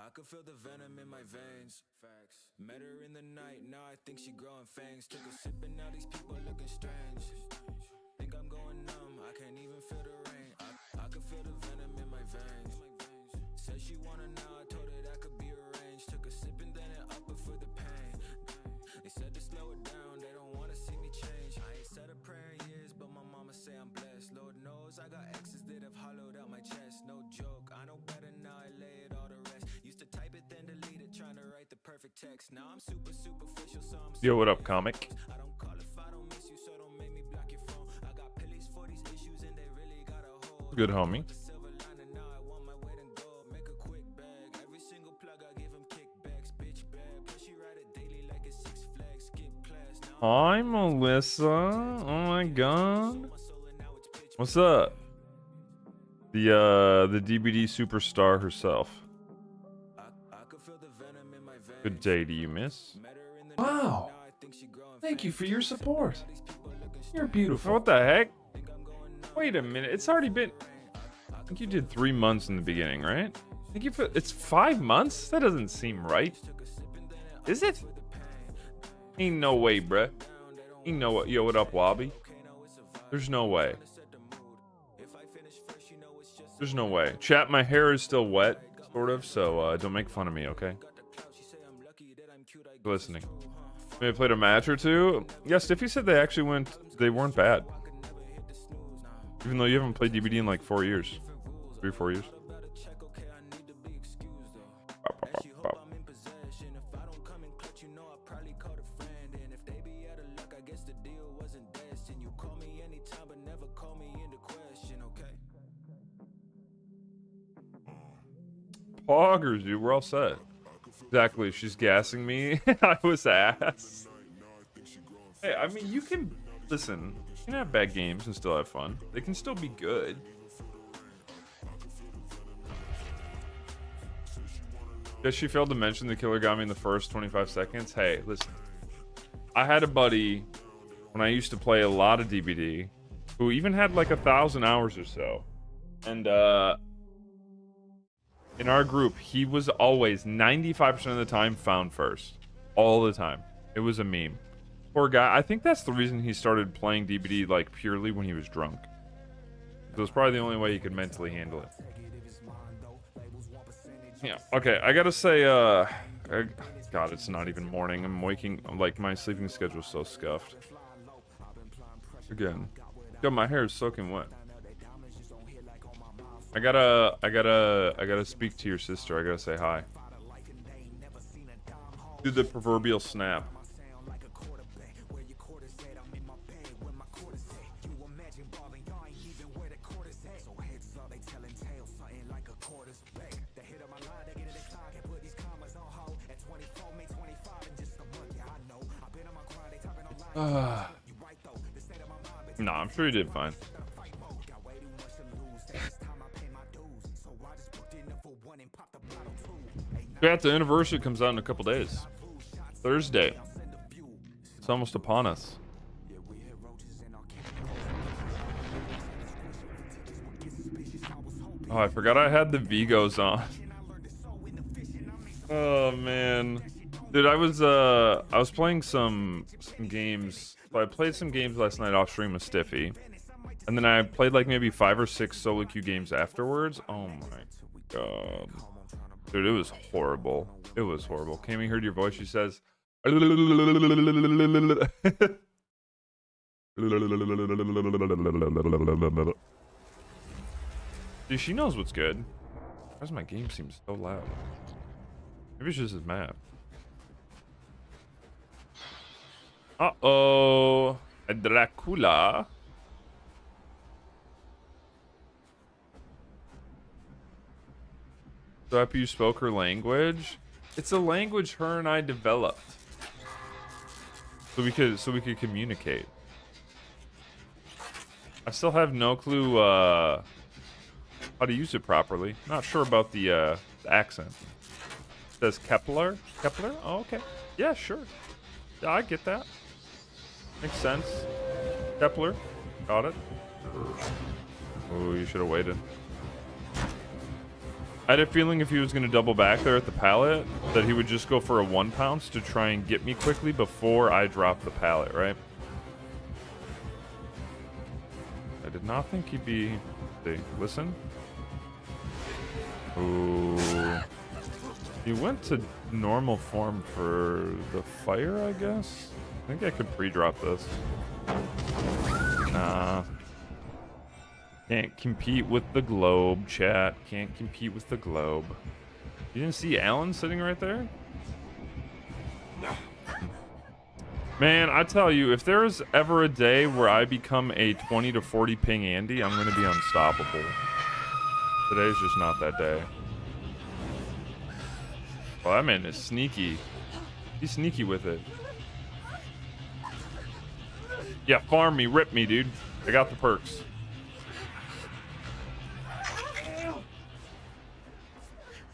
I could feel the venom in my veins. Facts. Met her in the night, now I think she growing fangs. Took a sip and now these people looking strange. Think I'm going numb, I can't even feel the rain. I could feel the venom in my veins. Said she wanna now, I told her that could be arranged. Took a sip and then it up her for the pain. They said to slow it down, they don't wanna see me change. I ain't said a prayer in years, but my mama say I'm blessed. Lord knows I got exes that have hollowed out my chest. No joke, I know better now, I lay it all to rest. Used to type it then delete it, trying to write the perfect text. Now I'm super superficial, so I'm Yo, what up, comic? I don't call if I don't miss you, so don't make me block your phone. I got pillies for these issues and they really got a hold. Good homie. Hi, Melissa. Oh my god. What's up? The DBD superstar herself. Good day to you, miss. Wow. Thank you for your support. You're beautiful. What the heck? Wait a minute. It's already been... I think you did 3 months in the beginning, right? I think it's 5 months? That doesn't seem right. Is it? Ain't no way, bruh. Ain't no way. Yo, what up, Wobby? There's no way. There's no way. Chat, my hair is still wet, sort of, so don't make fun of me, okay? Listening. Maybe I played a match or two. Yeah, Stiffy said they weren't bad. Even though you haven't played DBD in like 4 years. 3 or 4 years. Poggers, dude, we're all set. Exactly, she's gassing me. I was ass. Hey, I mean, you can listen. You can have bad games and still have fun. They can still be good. Guess she failed to mention the killer got me in the first 25 seconds. Hey, listen. I had a buddy when I used to play a lot of DBD who even had like 1,000 hours or so, and in our group, he was always 95% of the time found first. All the time. It was a meme. Poor guy. I think that's the reason he started playing DBD like purely when he was drunk. It was probably the only way he could mentally handle it. Yeah. Okay, I gotta say, God, it's not even morning. I'm waking, like, my sleeping schedule is so scuffed. Again. Yo, my hair is soaking wet. I gotta speak to your sister. I gotta say hi. Do the proverbial snap. No, I'm sure you did fine. Yeah, the anniversary comes out in a couple days. Thursday. It's almost upon us. Oh, I forgot I had the Vigos on. Oh man, dude, I was playing some games. So I played some games last night off stream with Stiffy, and then I played like maybe 5 or 6 solo queue games afterwards. Oh my god. Dude, it was horrible. It was horrible. Cammy heard your voice. She says, dude, she knows what's good. Why does my game seem so loud? Maybe it's just his map. Uh-oh. A Dracula. So happy you spoke her language. It's a language her and I developed, so we could communicate. I still have no clue how to use it properly. Not sure about the accent. It says Kepler. Kepler? Oh, okay. Yeah, sure. Yeah, I get that. Makes sense. Kepler. Got it. Oh, you should have waited. I had a feeling if he was going to double back there at the pallet, that he would just go for a 1 pounce to try and get me quickly before I drop the pallet, right? I did not think he'd be... Listen. Ooh. He went to normal form for the fire, I guess? I think I could pre-drop this. Nah. Can't compete with the globe, chat. Can't compete with the globe. You didn't see Alan sitting right there? Man, I tell you, if there is ever a day where I become a 20 to 40 ping Andy, I'm going to be unstoppable. Today's just not that day. Well, that man is sneaky. He's sneaky with it. Yeah, farm me, rip me, dude. I got the perks.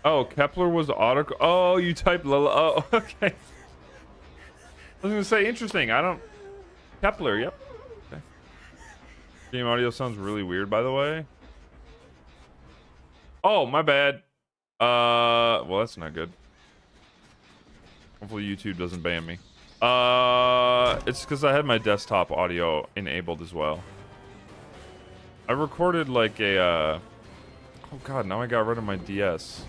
Oh, Kepler was auto. Oh, you typed Lila. Oh, okay. I was gonna say interesting. I don't. Kepler. Yep. Okay. Game audio sounds really weird, by the way. Oh, my bad. Well, that's not good. Hopefully YouTube doesn't ban me. It's because I had my desktop audio enabled as well. I recorded like a. Oh god, now I got rid of my DS.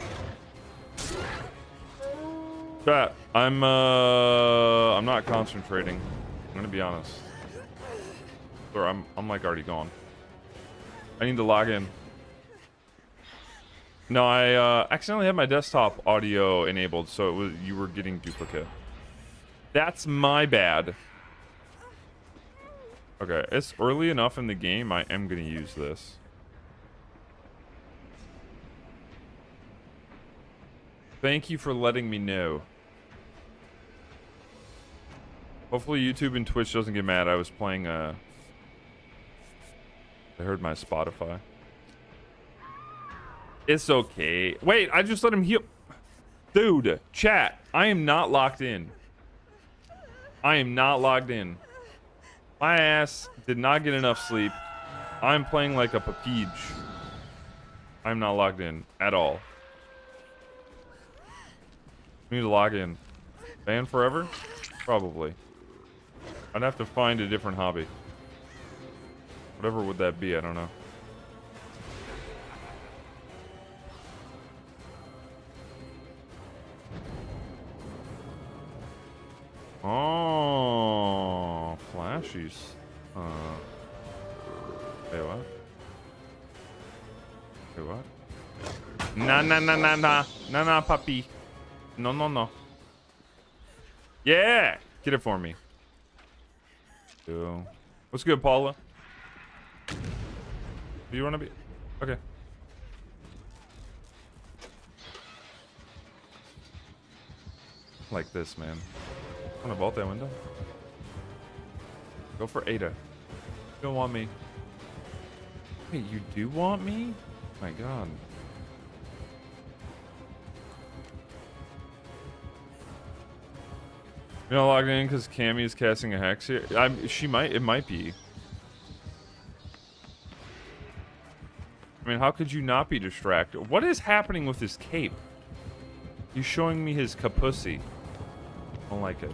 Chat, I'm not concentrating. I'm gonna be honest. Or I'm like already gone. I need to log in. No, I accidentally had my desktop audio enabled, so it was you were getting duplicate. That's my bad. Okay, it's early enough in the game. I am gonna use this. Thank you for letting me know. Hopefully YouTube and Twitch doesn't get mad. I was playing I heard my Spotify. It's okay. Wait, I just let him heal. Dude, chat. I am not locked in. I am not logged in. My ass did not get enough sleep. I'm playing like a papige. I'm not logged in at all. I need to log in. Ban forever? Probably. I'd have to find a different hobby. Whatever would that be? I don't know. Oh, flashies. Wait, what? Wait, what? Nah, puppy. No. Yeah! Get it for me. Yo. What's good, Paula? Do you want to be? Okay. Like this, man. Want to vault that window? Go for Ada. You don't want me. Wait, you do want me? Oh my god. You're not logged in because Cammy is casting a hex here? She might. It might be. I mean, how could you not be distracted? What is happening with his cape? He's showing me his kapussy. I don't like it.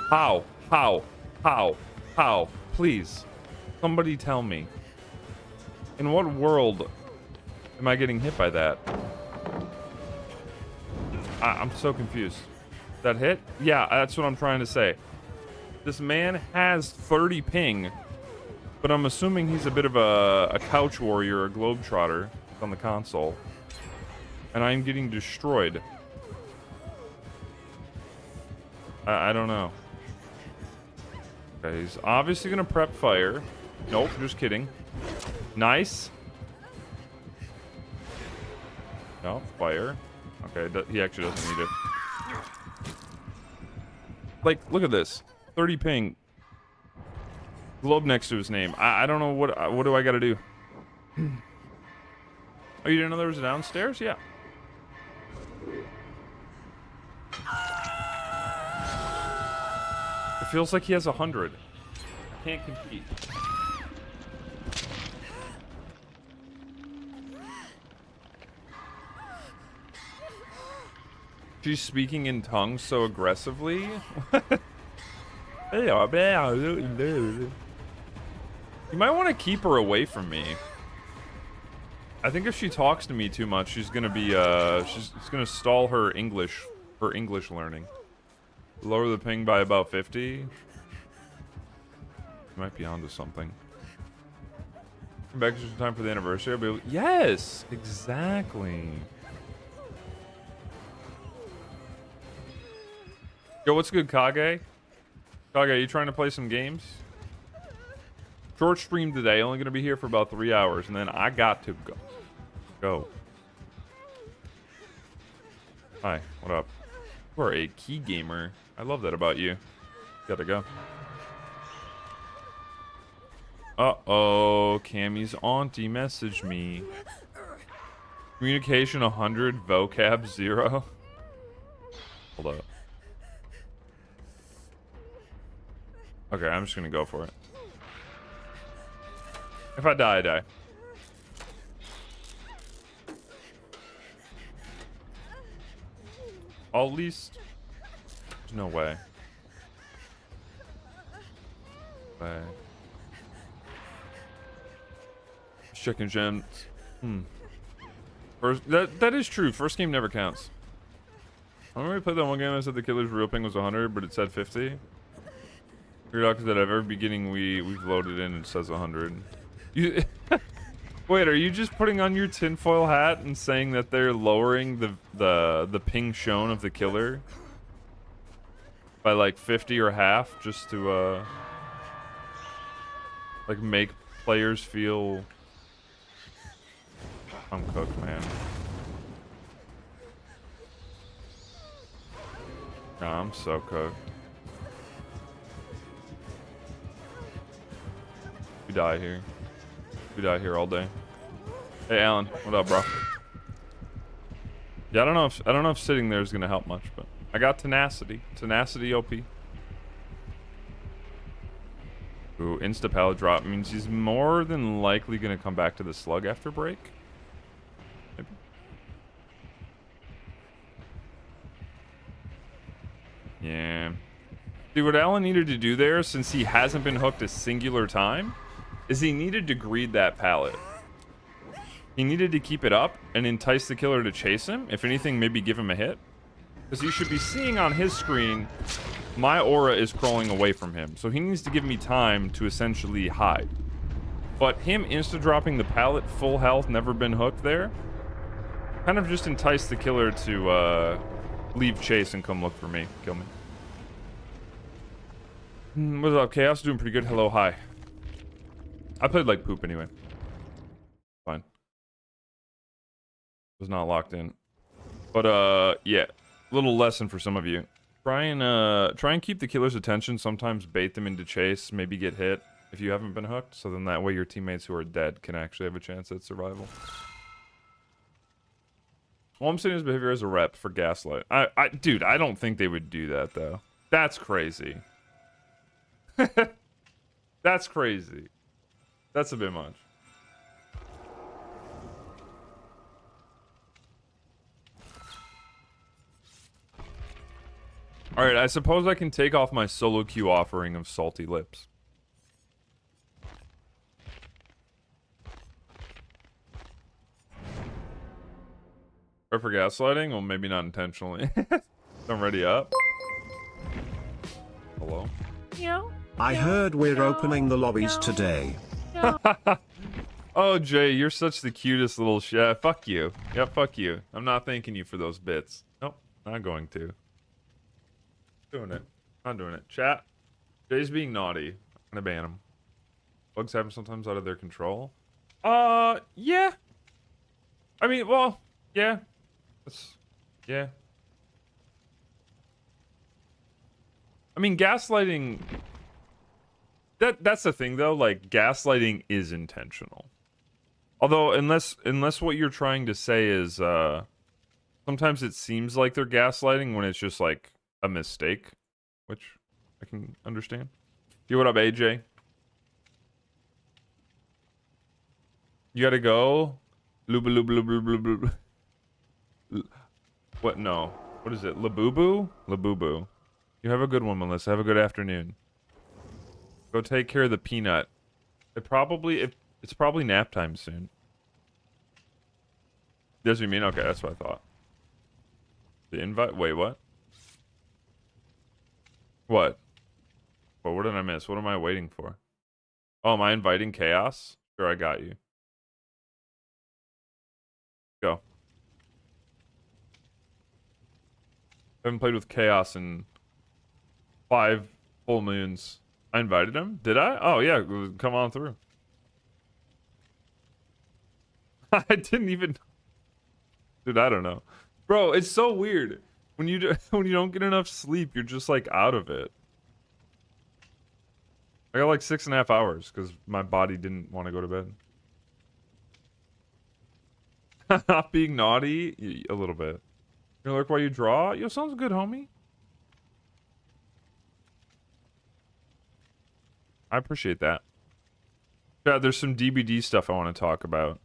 How? How? Please. Somebody tell me. In what world am I getting hit by that? I'm so confused. That hit? Yeah, that's what I'm trying to say. This man has 30 ping, but I'm assuming he's a bit of a couch warrior, a globetrotter on the console. And I'm getting destroyed. I don't know. Okay, he's obviously gonna prep fire. Nope, just kidding. Nice. No, fire. Okay, he actually doesn't need it. Like, look at this. 30 ping. Globe next to his name. I don't know what do I gotta do? Oh, you didn't know there was a downstairs? Yeah. It feels like he has 100. I can't compete. She's speaking in tongues so aggressively. You might want to keep her away from me. I think if she talks to me too much, she's gonna be it's gonna stall her English learning. Lower the ping by about 50. You might be onto something. Come back just in time for the anniversary. I'll be able... Yes, exactly. Yo, what's good, Kage? Kage, you trying to play some games? Short stream today. Only gonna be here for about 3 hours, and then I got to go. Hi, what up? You are a key gamer. I love that about you. Gotta go. Uh-oh, Cammy's auntie messaged me. Communication 100, vocab 0. Hold up. Okay, I'm just gonna go for it. If I die, I die. At least... There's no way. Checking gems. First, that is true. First game never counts. I remember we played that one game. I said the killer's real ping was 100, but it said 50. Figured out because at every beginning we've loaded in, it says 100. You wait, are you just putting on your tinfoil hat and saying that they're lowering the ping shown of the killer by like 50 or half just to like make players feel... I'm cooked, man. Nah, I'm so cooked. We die here. We die here all day. Hey, Alan, what up, bro? Yeah, I don't know if sitting there is gonna help much, but I got tenacity. Tenacity OP. Ooh, insta pallet drop means he's more than likely gonna come back to the slug after break. Maybe. Yeah. See, what Alan needed to do there, since he hasn't been hooked a singular time, is he needed to greed that pallet. He needed to keep it up and entice the killer to chase him. If anything, maybe give him a hit. Because you should be seeing on his screen, my aura is crawling away from him. So he needs to give me time to essentially hide. But him insta-dropping the pallet, full health, never been hooked there, kind of just enticed the killer to leave chase and come look for me. Kill me. What's up, Chaos? Doing pretty good. Hello, hi. I played like poop anyway. Fine. Was not locked in. But yeah. Little lesson for some of you. Try and keep the killer's attention. Sometimes bait them into chase. Maybe get hit if you haven't been hooked. So then that way your teammates who are dead can actually have a chance at survival. All I'm saying is behavior as a rep for gaslight. Dude, I don't think they would do that though. That's crazy. That's crazy. That's a bit much. Alright, I suppose I can take off my solo queue offering of salty lips. Or for gaslighting? Well, maybe not intentionally. I'm ready up. Hello? I heard we're opening the lobbies today. Oh, Jay, you're such the cutest little chef. Fuck you. Yeah, fuck you. I'm not thanking you for those bits. Nope, not going to. Doing it. Not doing it. Chat. Jay's being naughty. I'm gonna ban him. Bugs happen sometimes out of their control. Yeah. I mean, well, yeah. Yeah. I mean, gaslighting... That's the thing, though. Like, gaslighting is intentional. Although, unless what you're trying to say is, sometimes it seems like they're gaslighting when it's just, like, a mistake. Which I can understand. Yo, what up, AJ? You gotta go? What? No. What is it? Labubu? Labubu. You have a good one, Melissa. Have a good afternoon. Go take care of the peanut. It's probably nap time soon. Does you mean? Okay, that's what I thought. The invite? Wait, what? What? Well, what did I miss? What am I waiting for? Oh, am I inviting chaos? Sure, I got you. Go. I haven't played with chaos in 5 full moons. I invited him? Did I? Oh, yeah. Come on through. I didn't even... Dude, I don't know. Bro, it's so weird. When you don't get enough sleep, you're just, like, out of it. I got, like, 6.5 hours because my body didn't want to go to bed. Not being naughty? A little bit. You look while you draw? Yo, sounds good, homie. I appreciate that. Yeah, there's some DBD stuff I want to talk about.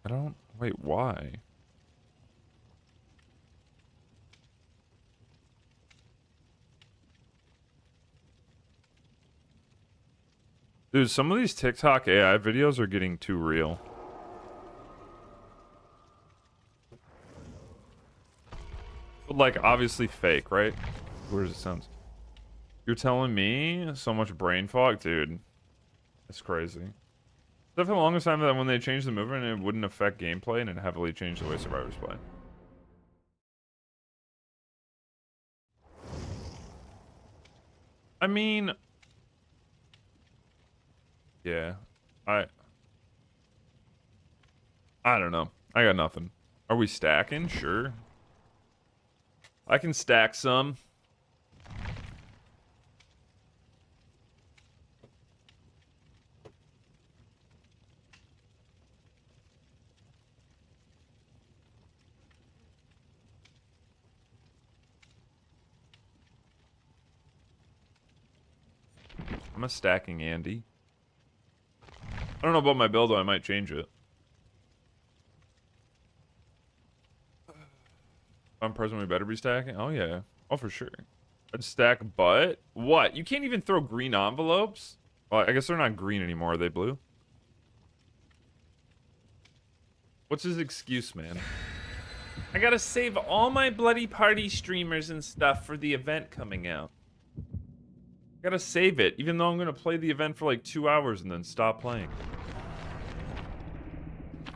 I don't... Wait, why? Dude, some of these TikTok AI videos are getting too real. But, like, obviously fake, right? Where does it sound? You're telling me so much brain fog? Dude, it's crazy. Except for the longest time that when they changed the movement, it wouldn't affect gameplay, and it heavily changed the way survivors play. I mean... Yeah. I don't know. I got nothing. Are we stacking? Sure. I can stack some. I'm a stacking Andy. I don't know about my build though, I might change it. I'm present, we better be stacking? Oh yeah. Oh, for sure. I'd stack butt? What? You can't even throw green envelopes? Well, I guess they're not green anymore, are they blue? What's his excuse, man? I gotta save all my bloody party streamers and stuff for the event coming out. Gotta save it, even though I'm gonna play the event for like 2 hours and then stop playing.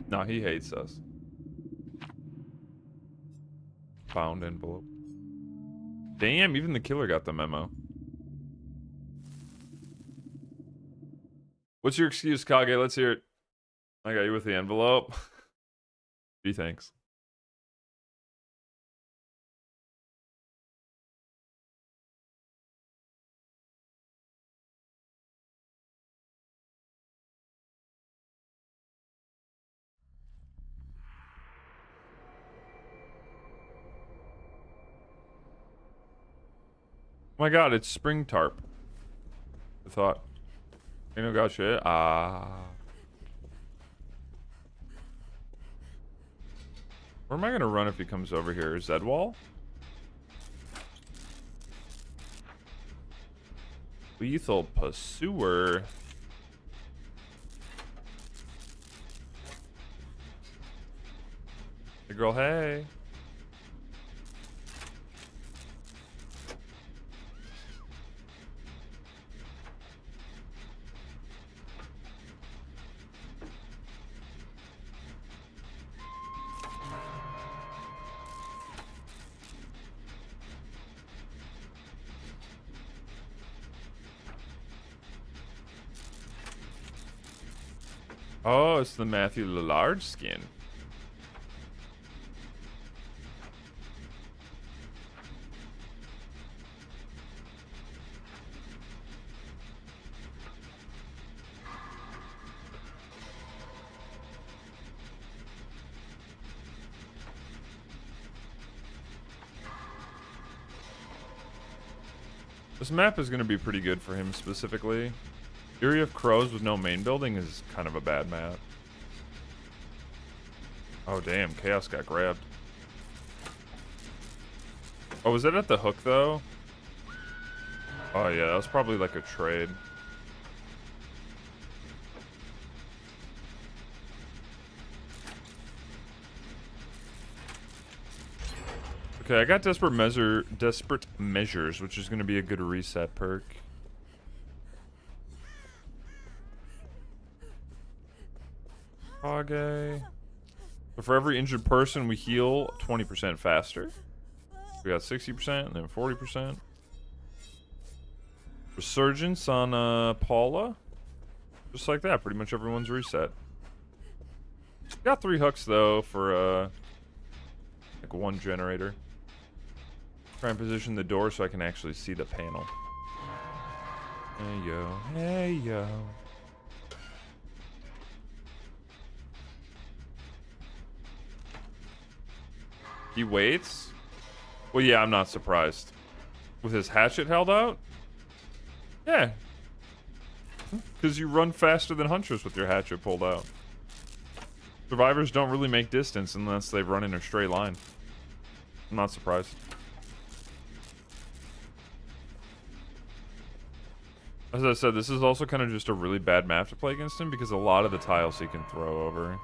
No, he hates us. Found envelope. Damn, even the killer got the memo. What's your excuse, Kage? Let's hear it. I got you with the envelope. Gee, thanks. Oh my god, it's spring tarp. I thought. Ain't no got shit. Where am I gonna run if he comes over here? Zedwall? Lethal pursuer. Hey girl, hey. Oh, it's the Matthew Lillard skin. This map is going to be pretty good for him specifically. Area of Crows with no main building is kind of a bad map. Oh, damn. Chaos got grabbed. Oh, was it at the hook, though? Oh, yeah. That was probably like a trade. Okay, I got Desperate Measures, which is going to be a good reset perk. Okay. So for every injured person, we heal 20% faster. We got 60% and then 40%. Resurgence on Paula. Just like that, pretty much everyone's reset. Got 3 hooks though for like 1 generator. Try and position the door so I can actually see the panel. Hey yo, hey yo. He waits? Well, yeah, I'm not surprised. With his hatchet held out? Yeah. Because you run faster than Huntress with your hatchet pulled out. Survivors don't really make distance unless they run in a straight line. I'm not surprised. As I said, this is also kind of just a really bad map to play against him because a lot of the tiles he can throw over.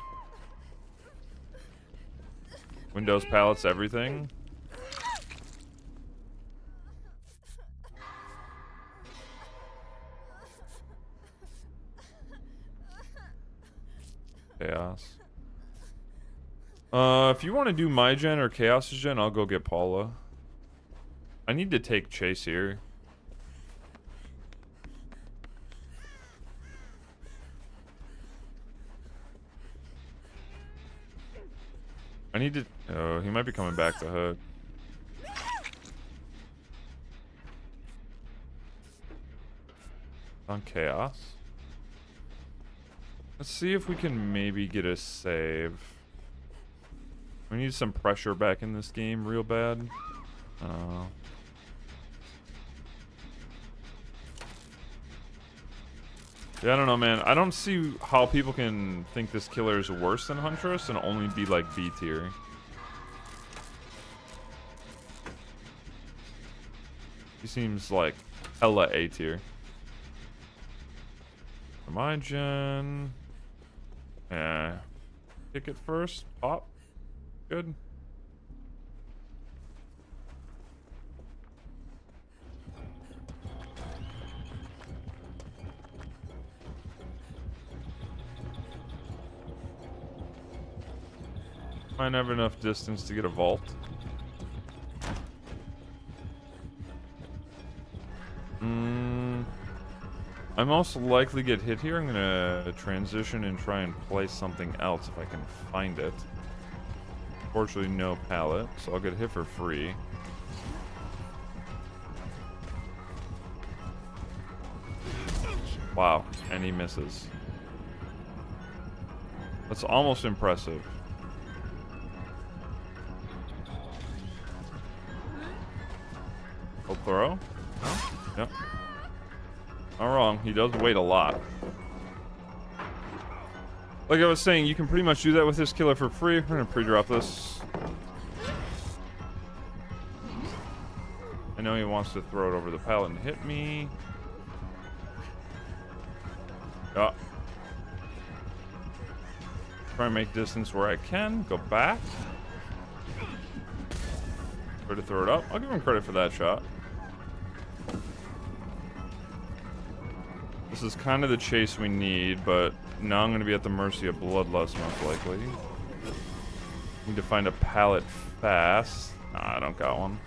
Windows, pallets, everything. Chaos. If you want to do my gen or Chaos's gen, I'll go get Paula. I need to take Chase here. I need to... Oh, he might be coming back to hook. On Chaos. Let's see if we can maybe get a save. We need some pressure back in this game real bad. Yeah, I don't know, man. I don't see how people can think this killer is worse than Huntress and only be like B tier. He seems like hella A tier. For my gen... Yeah. Kick it first. Pop. Good. Might have enough distance to get a vault. I most likely get hit here. I'm gonna transition and try and play something else if I can find it. Fortunately, no pallet, so I'll get hit for free. Wow, and he misses. That's almost impressive. He'll throw? No? Yep. Not wrong. He does wait a lot. Like I was saying, you can pretty much do that with this killer for free. We're gonna pre-drop this. I know he wants to throw it over the pallet and hit me. Yeah. Try and make distance where I can. Go back. Try to throw it up. I'll give him credit for that shot. This is kind of the chase we need, but now I'm going to be at the mercy of Bloodlust, most likely. Need to find a pallet fast. Nah, I don't got one.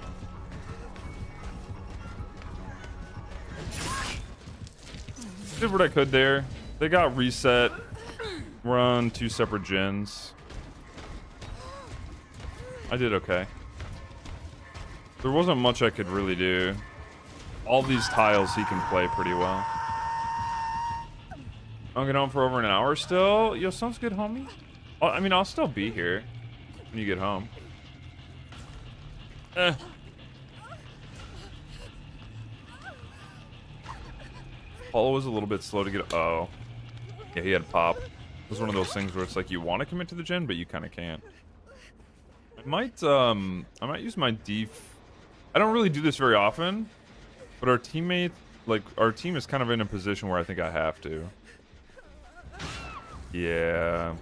Did what I could there. They got reset. We're on 2 separate gens. I did okay. There wasn't much I could really do. All these tiles he can play pretty well. I'll get home for over an hour still. Yo, sounds good, homie. I mean, I'll still be here when you get home. Paulo was a little bit slow to get... Oh. Yeah, he had pop. It's one of those things where it's like you want to commit to the gen, but you kind of can't. I might use my I don't really do this very often, but our teammate, like, our team is kind of in a position where I think I have to. Yeah.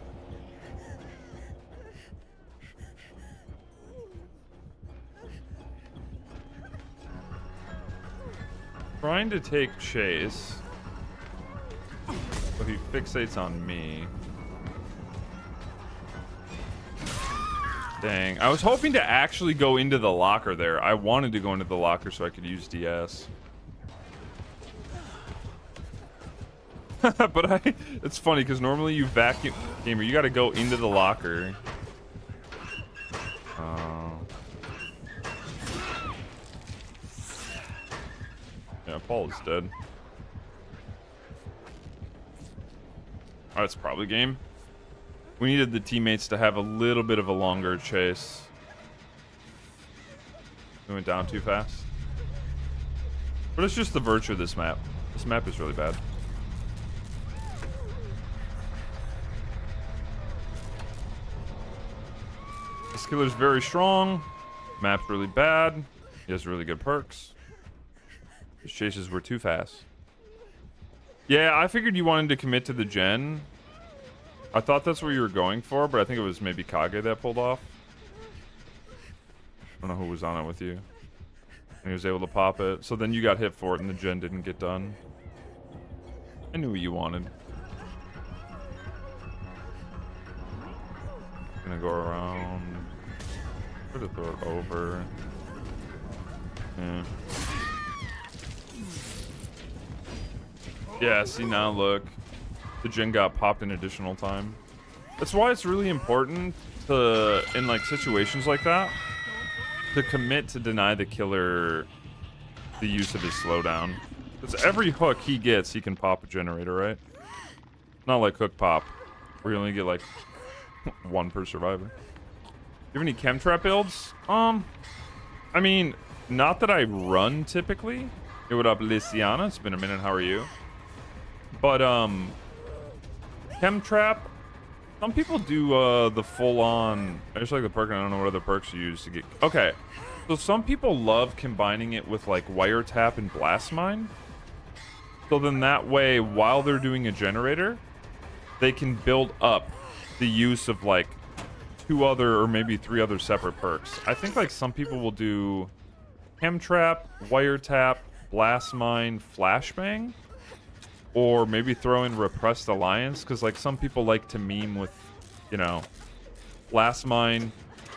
Trying to take Chase. So he fixates on me. Dang. I was hoping to actually go into the locker there. I wanted to go into the locker so I could use DS. But it's funny because normally you vacuum gamer, you gotta go into the locker. Yeah, Paul is dead. Alright, it's probably game. We needed the teammates to have a little bit of a longer chase. We went down too fast. But it's just the virtue of this map. This map is really bad. This killer's very strong. Map's really bad. He has really good perks. His chases were too fast. Yeah, I figured you wanted to commit to the gen. I thought that's what you were going for, but I think it was maybe Kage that pulled off. I don't know who was on it with you. And he was able to pop it. So then you got hit for it and the gen didn't get done. I knew what you wanted. Gonna go around. Try to throw it over. Yeah. Yeah, see now look. The gen got popped in additional time. That's why it's really important to, in like situations like that, to commit to deny the killer the use of his slowdown. Because every hook he gets, he can pop a generator, right? Not like hook pop, where you only get like one per survivor. Do you have any chem trap builds? I mean, not that I run typically. Hey, what up, Lysiana? It's been a minute. How are you? But chem trap. Some people do the full-on. I just like the perk. And I don't know what other perks you use to get. Okay, so some people love combining it with like wiretap and blast mine. So then that way, while they're doing a generator, they can build up the use of like 2 other or maybe 3 other separate perks. I think like some people will do chem trap, wiretap, blast mine, flashbang. Or maybe throw in Repressed Alliance, because like some people like to meme with, you know, Blast Mine,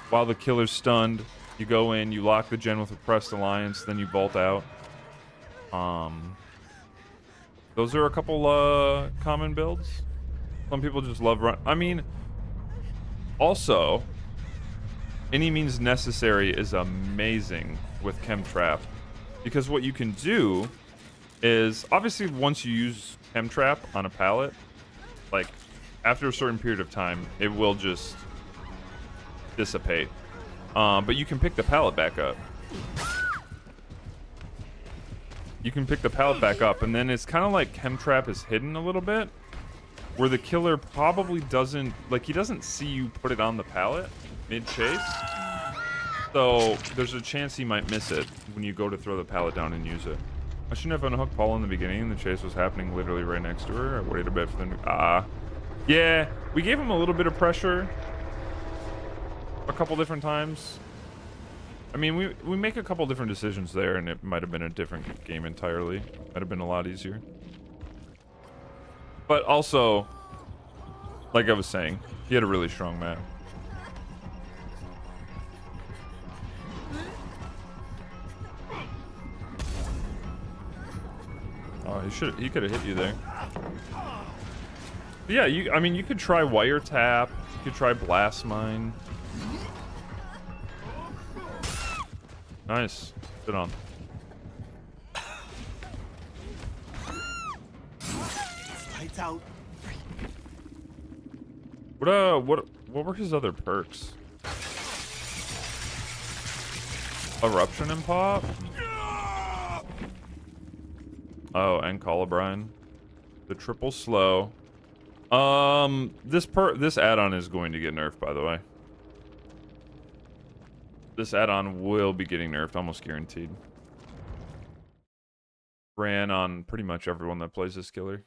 while the killer's stunned, you go in, you lock the gen with Repressed Alliance, then you bolt out. Those are a couple common builds. Some people just love run. I mean, also, any means necessary is amazing with Chem Trap, because what you can do is obviously once you use Chem Trap on a pallet, like after a certain period of time, it will just dissipate. But you can pick the pallet back up. You can pick the pallet back up, and then it's kind of like Chem Trap is hidden a little bit, where the killer probably doesn't, like he doesn't see you put it on the pallet mid-chase. So there's a chance he might miss it when you go to throw the pallet down and use it. I shouldn't have unhooked Paul in the beginning. The chase was happening literally right next to her. I waited a bit for them to... Yeah, we gave him a little bit of pressure a couple different times. I mean, we make a couple different decisions there, and it might have been a different game entirely. Might have been a lot easier. But also, like I was saying, he had a really strong map. Oh, he could have hit you there. But yeah, I mean, you could try wiretap. You could try blast mine. Nice. Good on. Lights out. What were his other perks? Eruption and pop? Oh, and Colubrine. The triple slow. This add-on is going to get nerfed, by the way. This add-on will be getting nerfed, almost guaranteed. Ran on pretty much everyone that plays this killer.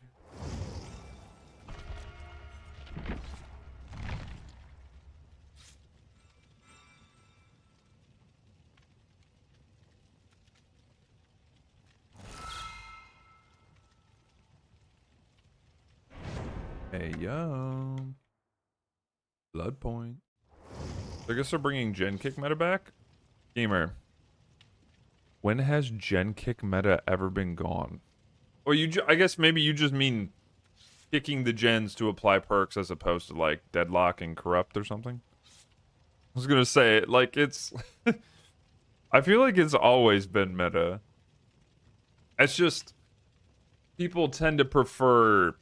Hey, yo. Blood point. I guess they're bringing Gen Kick meta back? Gamer. When has Gen Kick meta ever been gone? Or I guess maybe you just mean kicking the gens to apply perks as opposed to like deadlock and corrupt or something? I was gonna say, like, it's... I feel like it's always been meta. It's just... People tend to prefer,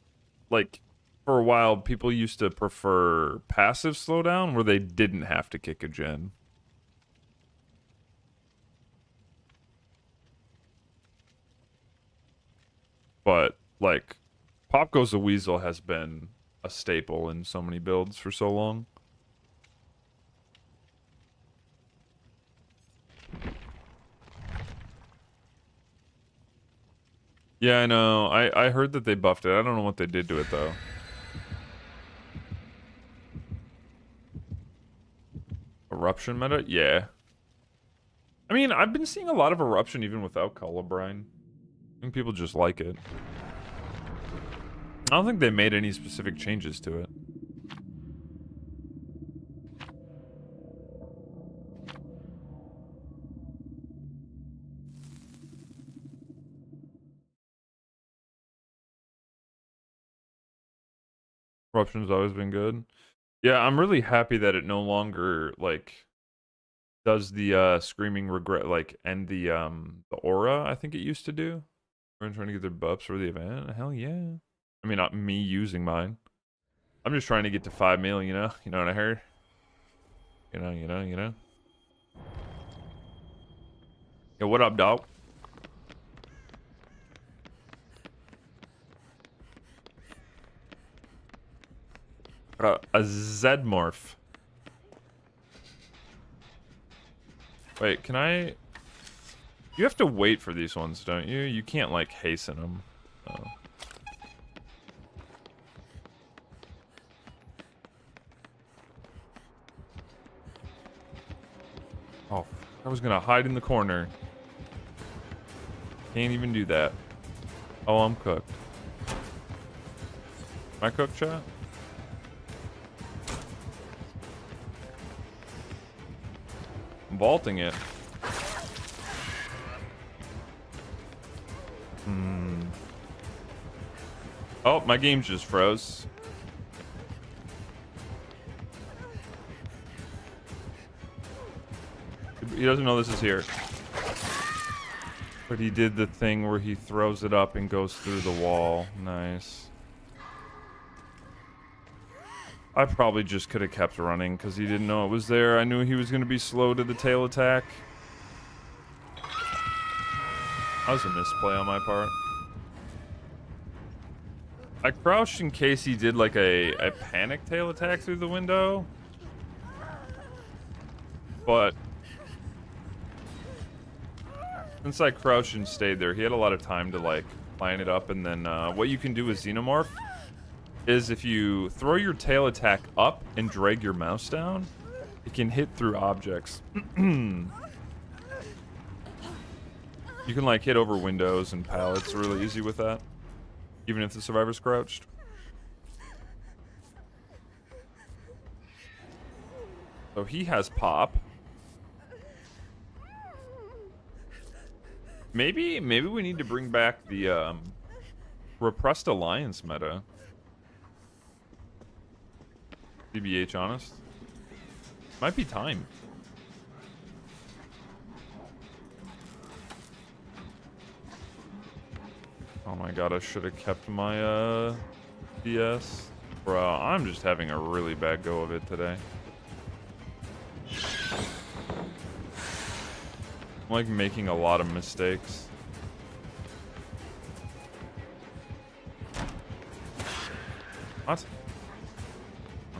like... For a while, people used to prefer passive slowdown where they didn't have to kick a gen. But, like, Pop Goes the Weasel has been a staple in so many builds for so long. Yeah, I know. I heard that they buffed it. I don't know what they did to it, though. Eruption meta? Yeah. I mean, I've been seeing a lot of Eruption even without Colubrine. I think people just like it. I don't think they made any specific changes to it. Eruption's always been good. Yeah, I'm really happy that it no longer, like, does the screaming regret, like, and the aura I think it used to do. Everyone's trying to get their buffs for the event. Hell yeah. I mean, not me using mine. I'm just trying to get to 5 mil, you know? You know what I heard? You know? Yo, what up, dog? A Zedmorph. Wait, can I... You have to wait for these ones, don't you? You can't, like, hasten them. Oh. Oh, I was gonna hide in the corner. Can't even do that. Oh, I'm cooked. Am I cooked, chat? I'm vaulting it. Oh, my game just froze. He doesn't know this is here. But he did the thing where he throws it up and goes through the wall. Nice. I probably just could have kept running because he didn't know it was there. I knew he was going to be slow to the tail attack. That was a misplay on my part. I crouched in case he did like a panic tail attack through the window. But since I crouched and stayed there, he had a lot of time to like line it up. And then what you can do with Xenomorph is if you throw your tail attack up and drag your mouse down, it can hit through objects. You can like hit over windows and pallets really easy with that, even if the survivor's crouched. So he has pop. Maybe we need to bring back the repressed alliance meta. TBH honest. Might be time. Oh my god, I should have kept my DS. Bro, I'm just having a really bad go of it today. I'm like making a lot of mistakes. What?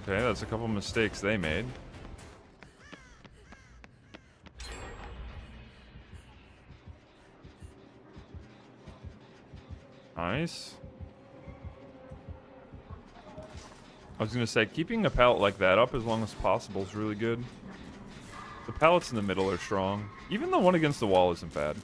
Okay, that's a couple mistakes they made. Nice. I was gonna say, keeping a pallet like that up as long as possible is really good. The pallets in the middle are strong. Even the one against the wall isn't bad.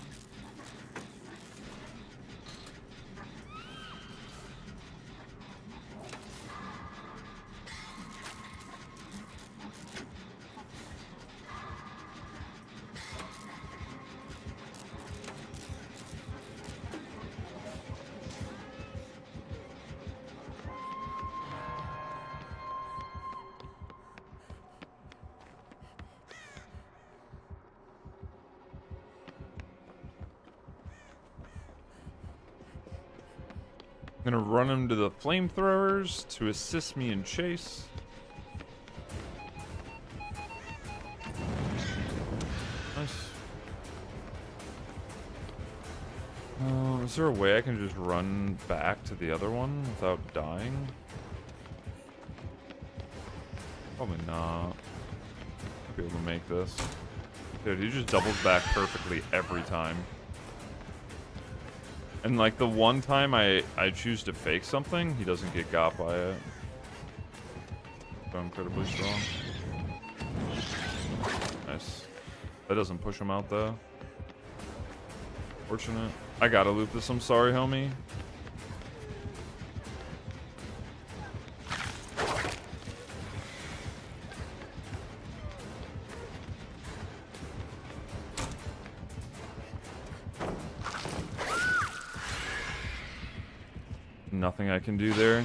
I'm gonna run him to the flamethrowers to assist me in chase. Nice. Is there a way I can just run back to the other one without dying? Probably not. I'll be able to make this. Dude, he just doubles back perfectly every time. And like the one time I choose to fake something, he doesn't get got by it. So incredibly strong. Nice. That doesn't push him out though. Fortunate. I gotta loop this, I'm sorry, homie. Nothing I can do there.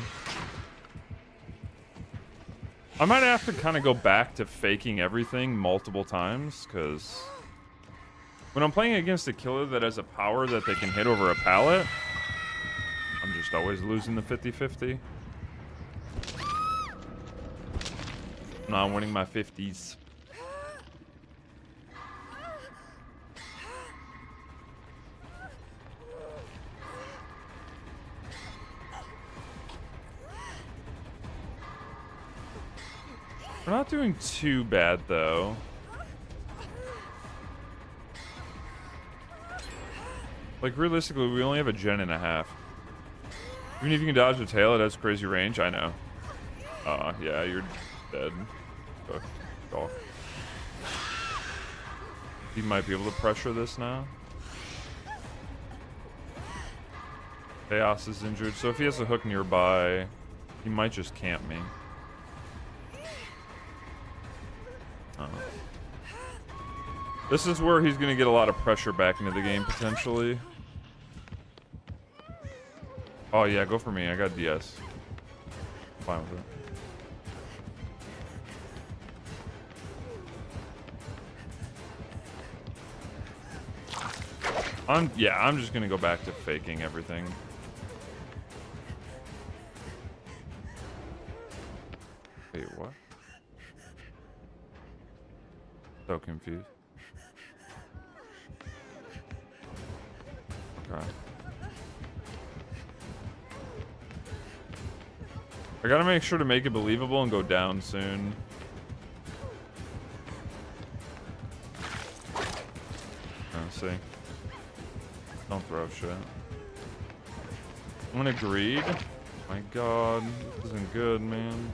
I might have to kind of go back to faking everything multiple times, because when I'm playing against a killer that has a power that they can hit over a pallet, I'm just always losing the 50-50. Not winning my 50s. We're not doing too bad, though. Like, realistically, we only have a gen and a half. Even if you can dodge the tail, it has crazy range. I know. Yeah, you're dead. Oh. He might be able to pressure this now. Chaos is injured, so if he has a hook nearby, he might just camp me. This is where he's gonna get a lot of pressure back into the game, potentially. Oh yeah, go for me. I got DS. Fine with it. I'm just gonna go back to faking everything. Wait, what? So confused. Okay. I gotta make sure to make it believable and go down soon. Let's see. Don't throw shit. I'm gonna greed. My god, this isn't good, man.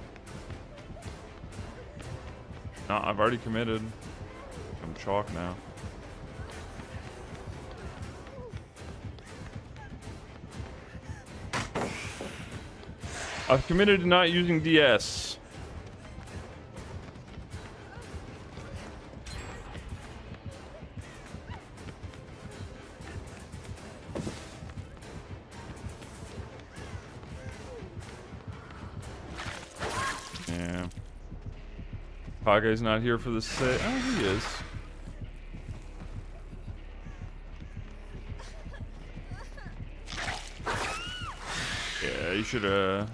Nah, I've already committed. I'm chalk now. I've committed to not using DS. Yeah. Kage's not here for the set. Oh, he is. Yeah, you should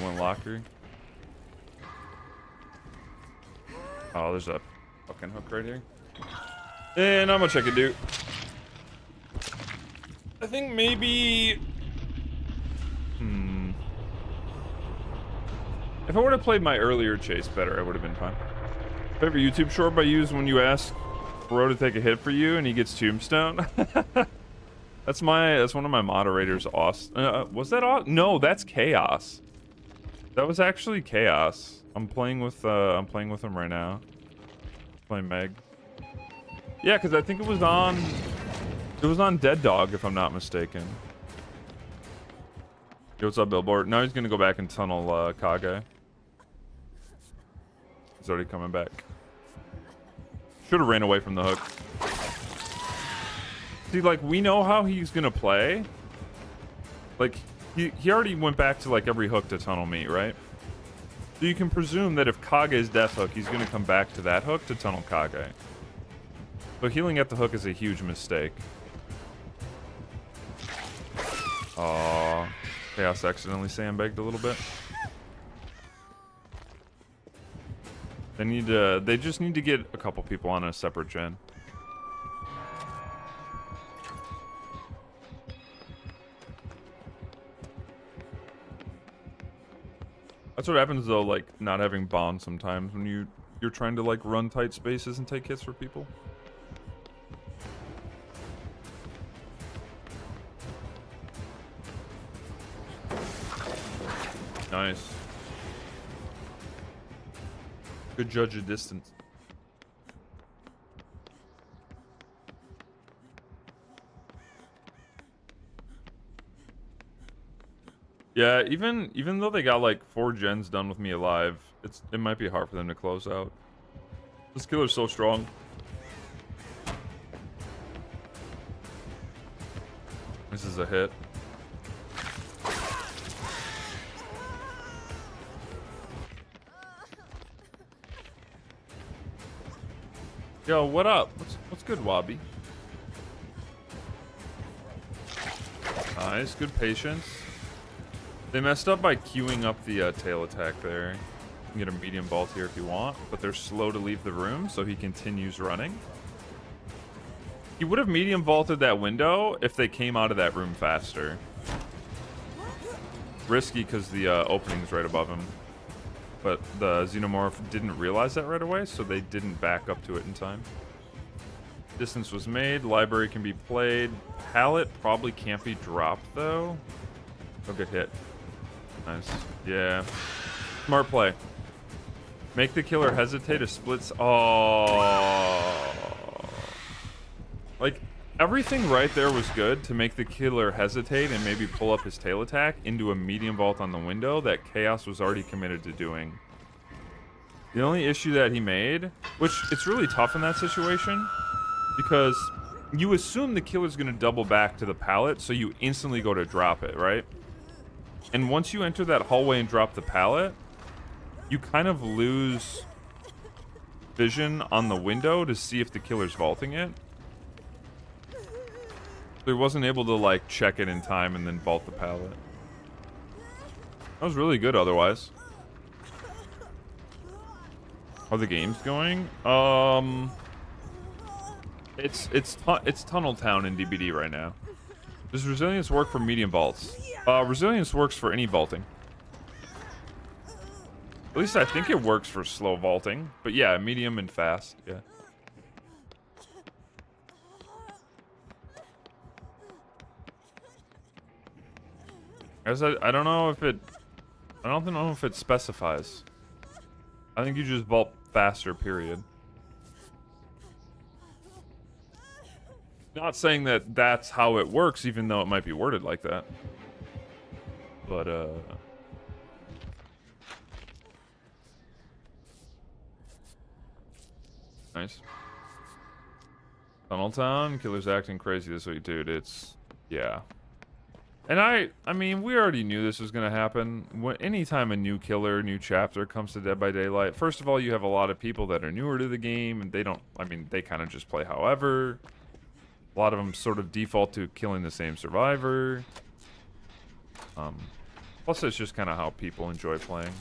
went locker. Oh, there's a fucking hook right here. And I'm gonna check it, dude. I think maybe. If I would have played my earlier chase better, I would have been fine. Favorite YouTube short I use when you ask Bro to take a hit for you and he gets tombstone. That's one of my moderators. Austin. Was that Austin? No, that's Chaos. That was actually Chaos. I'm playing with him right now. Playing Meg. Yeah, because I think it was on Dead Dog, if I'm not mistaken. Yo, what's up, Billboard? Now he's gonna go back and tunnel Kage. He's already coming back. Should have ran away from the hook. See, like, we know how he's gonna play. Like, he already went back to, like, every hook to tunnel me, right? So you can presume that if Kage's death hook, he's gonna come back to that hook to tunnel Kage. So healing at the hook is a huge mistake. Aww. Chaos accidentally sandbagged a little bit. They just need to get a couple people on a separate gen. That's what happens though, like not having bonds sometimes when you're trying to like run tight spaces and take hits for people. Nice. Good judge of distance. Yeah, even though they got like 4 gens done with me alive, it might be hard for them to close out. This killer's so strong. This is a hit. Yo, what up? What's good, Wabi? Nice, good patience. They messed up by queuing up the tail attack there. You can get a medium vault here if you want, but they're slow to leave the room, so he continues running. He would have medium vaulted that window if they came out of that room faster. Risky because the opening's right above him. But the Xenomorph didn't realize that right away, so they didn't back up to it in time. Distance was made. Library can be played. Pallet probably can't be dropped, though. Oh, good hit. Nice. Yeah. Smart play. Make the killer hesitate. A splits. Oh. Like, everything right there was good to make the killer hesitate and maybe pull up his tail attack into a medium vault on the window that Chaos was already committed to doing. The only issue that he made, which it's really tough in that situation, because you assume the killer's going to double back to the pallet, so you instantly go to drop it, right? And once you enter that hallway and drop the pallet, you kind of lose vision on the window to see if the killer's vaulting it. So he wasn't able to, like, check it in time and then vault the pallet. That was really good otherwise. How are the games going? It's Tunnel Town in DBD right now. Does Resilience work for medium vaults? Resilience works for any vaulting. At least I think it works for slow vaulting. But yeah, medium and fast, yeah. Guys, I don't know if it... I don't know if it specifies. I think you just vault faster, period. Not saying that that's how it works, even though it might be worded like that. But, nice. Tunnel Town, killer's acting crazy this week, dude. It's... yeah. And I mean, we already knew this was going to happen. Anytime a new killer, new chapter comes to Dead by Daylight, first of all, you have a lot of people that are newer to the game, and they don't... I mean, they kind of just play however. A lot of them sort of default to killing the same survivor. Plus, it's just kind of how people enjoy playing.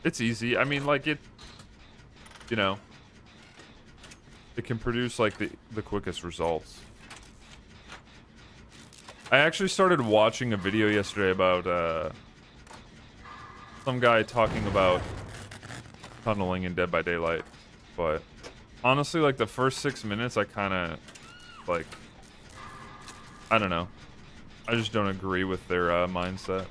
It's easy. I mean, like, it... you know... it can produce, like, the quickest results. I actually started watching a video yesterday about some guy talking about tunneling in Dead by Daylight, but honestly, like the first 6 minutes, I kind of like, I don't know. I just don't agree with their mindset.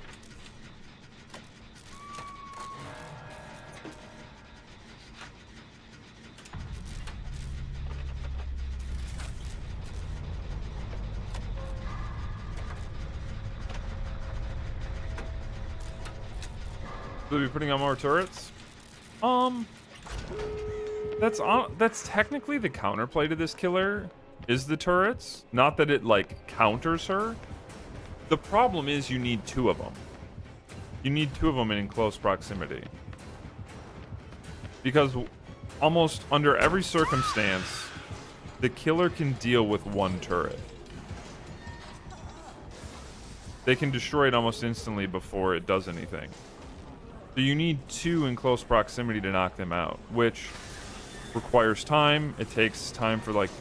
Will be putting on more turrets? That's technically the counterplay to this killer is the turrets. Not that it like counters her. The problem is you need 2 of them. You need 2 of them in close proximity. Because almost under every circumstance, the killer can deal with 1 turret. They can destroy it almost instantly before it does anything. So you need 2 in close proximity to knock them out, which requires time. It takes time for, like,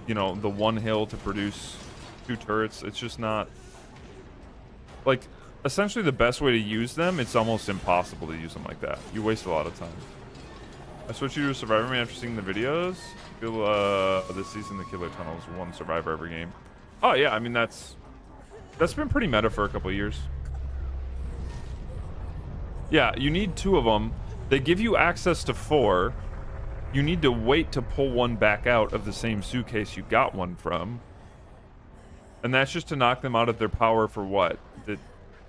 you know, the 1 hill to produce 2 turrets. It's just not... Like, essentially the best way to use them, it's almost impossible to use them like that. You waste a lot of time. I switched you to a Survivor Man after seeing the videos. I feel this season the killer tunnels 1 survivor every game. Oh, yeah, I mean, that's been pretty meta for a couple of years. Yeah, you need 2 of them. They give you access to 4. You need to wait to pull 1 back out of the same suitcase you got 1 from. And that's just to knock them out of their power for what? The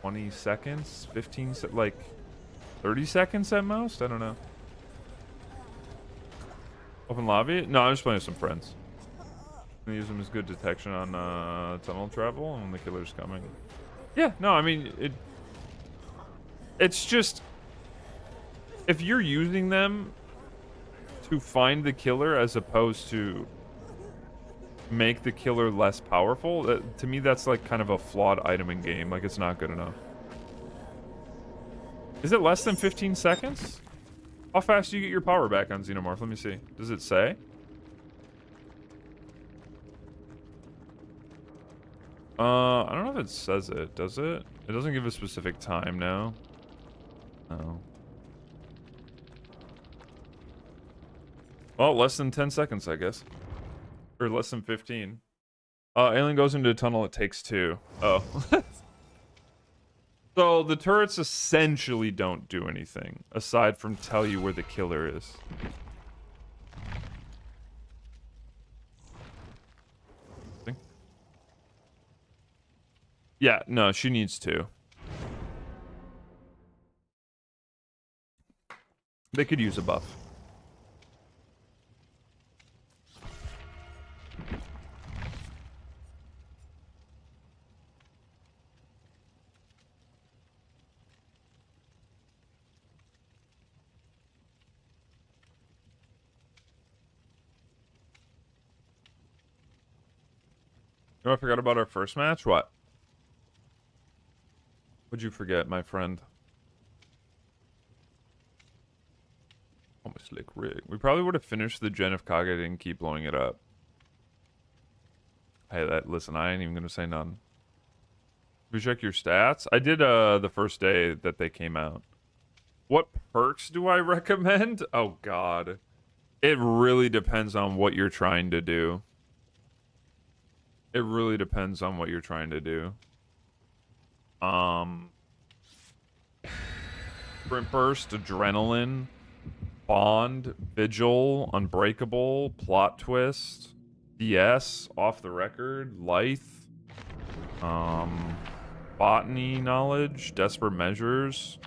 20 seconds? 15 like 30 seconds at most? I don't know. Open lobby? No, I'm just playing with some friends. I'm gonna use them as good detection on tunnel travel and when the killer's coming. Yeah, no, I mean it's just if you're using them to find the killer as opposed to make the killer less powerful, to me that's like kind of a flawed item in game. Like it's not good enough. Is it less than 15 seconds? How fast do you get your power back on Xenomorph? Let me see. Does it say? I don't know if it says it. Does it? It doesn't give a specific time now. Oh. Well, less than 10 seconds, I guess. Or less than 15. Alien goes into a tunnel, it takes 2. Oh. So the turrets essentially don't do anything, aside from tell you where the killer is. Yeah, no, she needs 2. They could use a buff. You know, I forgot about our first match? What? What'd you forget, my friend? Almost like rig. We probably would have finished the gen if Kage didn't keep blowing it up. Hey, listen, I ain't even gonna say none. Did you check your stats? I did the first day that they came out. What perks do I recommend? Oh god. It really depends on what you're trying to do. It really depends on what you're trying to do. Sprint Burst, Adrenaline, Bond, Vigil, Unbreakable, Plot Twist, DS, Off the Record, Lithe, Botany Knowledge, Desperate Measures,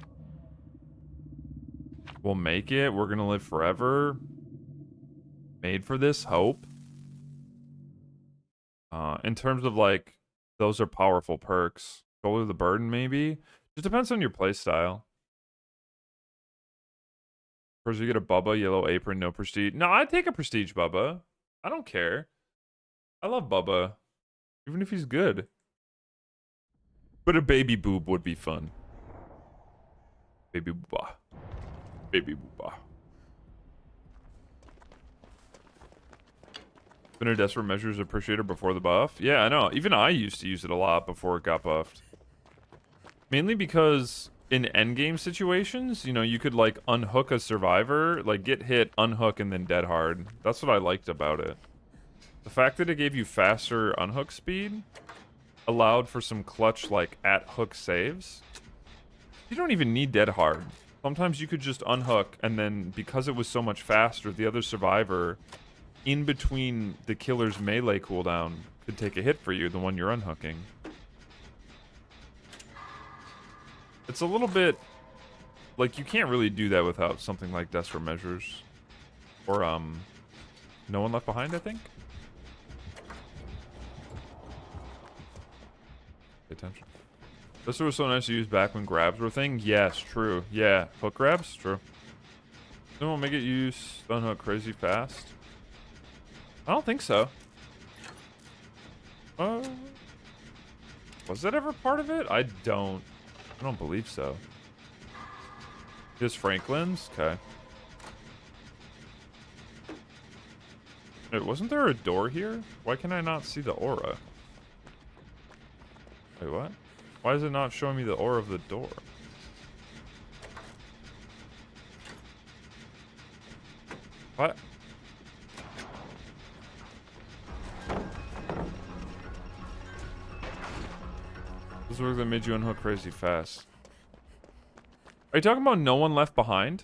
We'll Make It, We're Gonna Live Forever, Made for This, Hope. In terms of like, those are powerful perks. Shoulder the Burden, maybe? Just depends on your playstyle. First, you get a Bubba, Yellow Apron, no Prestige. No, I'd take a Prestige Bubba. I don't care. I love Bubba. Even if he's good. But a Baby Boob would be fun. Baby Booba. Baby Booba. Been a desperate measures appreciator before the buff. Yeah, I know. Even I used to use it a lot before it got buffed. Mainly because in endgame situations, you know, you could like unhook a survivor, like get hit, unhook, and then dead hard. That's what I liked about it. The fact that it gave you faster unhook speed allowed for some clutch like at hook saves. You don't even need dead hard. Sometimes you could just unhook, and then because it was so much faster, the other survivor in between the killer's melee cooldown could take a hit for you, the one you're unhooking. It's a little bit like you can't really do that without something like Desperate Measures or No One Left Behind, I think. Pay attention. This was so nice to use back when grabs were a thing. Yes, true. Yeah, hook grabs, true. Then we'll make it use unhook crazy fast. I don't think so. Was that ever part of it? I don't believe so. Just Franklin's? Okay. Wait, wasn't there a door here? Why can I not see the aura? Wait, what? Why is it not showing me the aura of the door? What? This work that made you unhook crazy fast. Are you talking about No One Left Behind?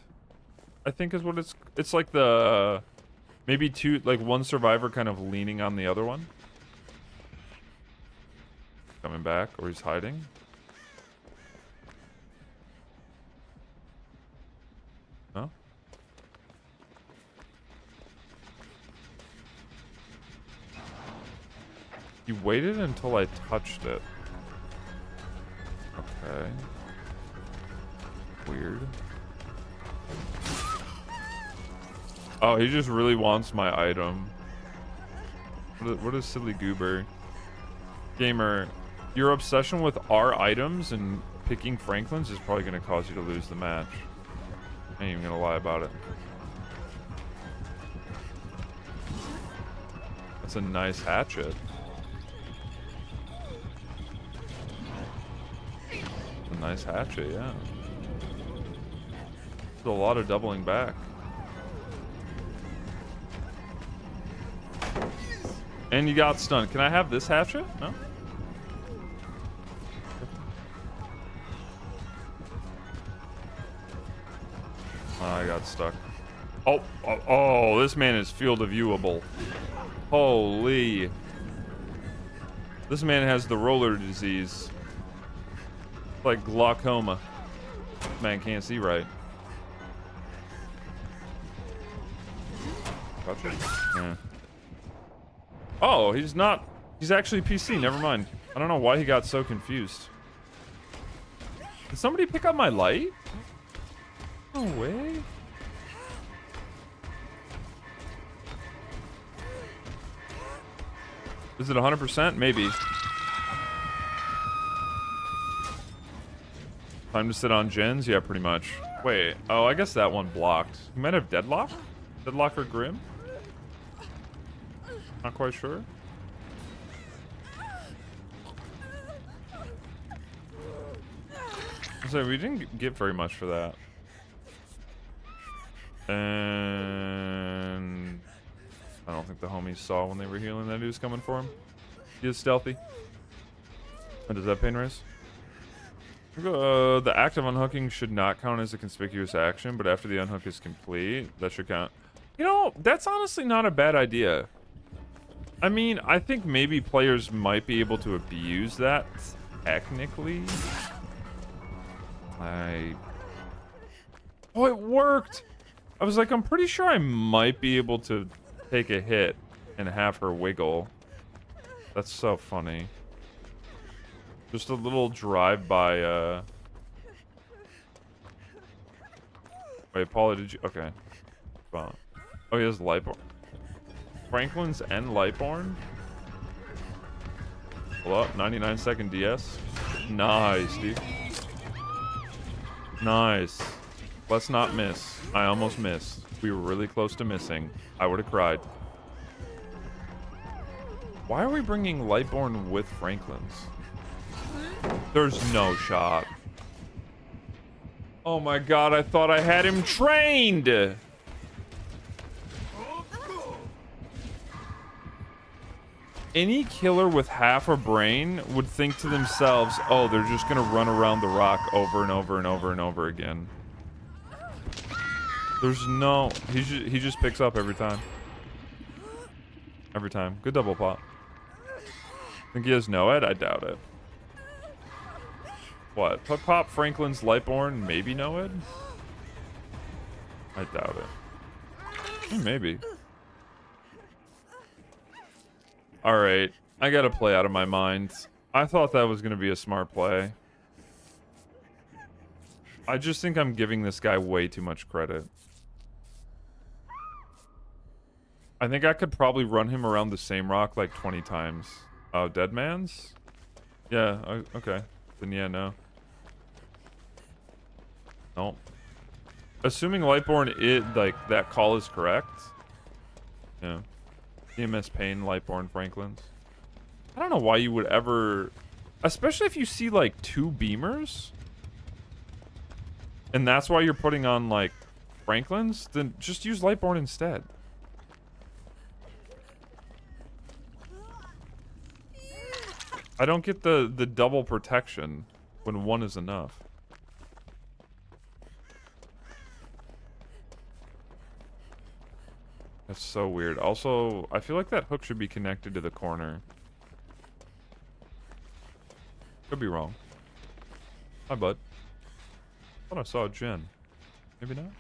I think is what it's like the maybe two, like one survivor kind of leaning on the other one. Coming back, or he's hiding. No? You waited until I touched it. Okay. Weird. Oh, he just really wants my item. What is silly goober? Gamer, your obsession with our items and picking Franklin's is probably going to cause you to lose the match. I ain't even going to lie about it. That's a nice hatchet. A nice hatchet, yeah. There's a lot of doubling back. And you got stunned. Can I have this hatchet? No? I got stuck. Oh, this man is field of viewable. Holy. This man has the roller disease. Like glaucoma. Man can't see right. Gotcha. Yeah. Oh, he's not. He's actually PC. Never mind. I don't know why he got so confused. Did somebody pick up my light? No way. Is it 100%? Maybe. Time to sit on gens? Yeah, pretty much. Wait. Oh, I guess that one blocked. You might have Deadlock? Deadlock or Grim? Not quite sure. So we didn't get very much for that. And I don't think the homies saw when they were healing that he was coming for him. He is stealthy. And does that pain raise? The act of unhooking should not count as a conspicuous action, but after the unhook is complete, that should count. You know, that's honestly not a bad idea. I mean, I think maybe players might be able to abuse that technically. Oh, it worked! I was like, I'm pretty sure I might be able to take a hit and have her wiggle. That's so funny. Just a little drive-by, Wait, Paula, did you... Okay. Well, oh, he has Lightborn. Franklin's and Lightborn? Pull up, 99-second DS. Nice, dude. Nice. Let's not miss. I almost missed. We were really close to missing. I would have cried. Why are we bringing Lightborn with Franklin's? There's no shot. Oh my god, I thought I had him trained! Any killer with half a brain would think to themselves, oh, they're just gonna run around the rock over and over and over and over again. There's no... He just picks up every time. Every time. Good double pop. Think he has Noed? I doubt it. What? Pop Franklin's Lightborn? Maybe Noed? I doubt it. Maybe. Alright. I gotta play out of my mind. I thought that was gonna be a smart play. I just think I'm giving this guy way too much credit. I think I could probably run him around the same rock like 20 times. Oh, Dead Man's? Yeah, okay. Then yeah, no. Nope. Assuming Lightborn, like, that call is correct. Yeah. EMS Pain, Lightborn, Franklin's. I don't know why you would ever... Especially if you see, like, 2 beamers. And that's why you're putting on, like, Franklin's. Then just use Lightborn instead. I don't get the double protection when 1 is enough. That's so weird. Also, I feel like that hook should be connected to the corner. Could be wrong. Hi, bud. Thought I saw a gen. Maybe not?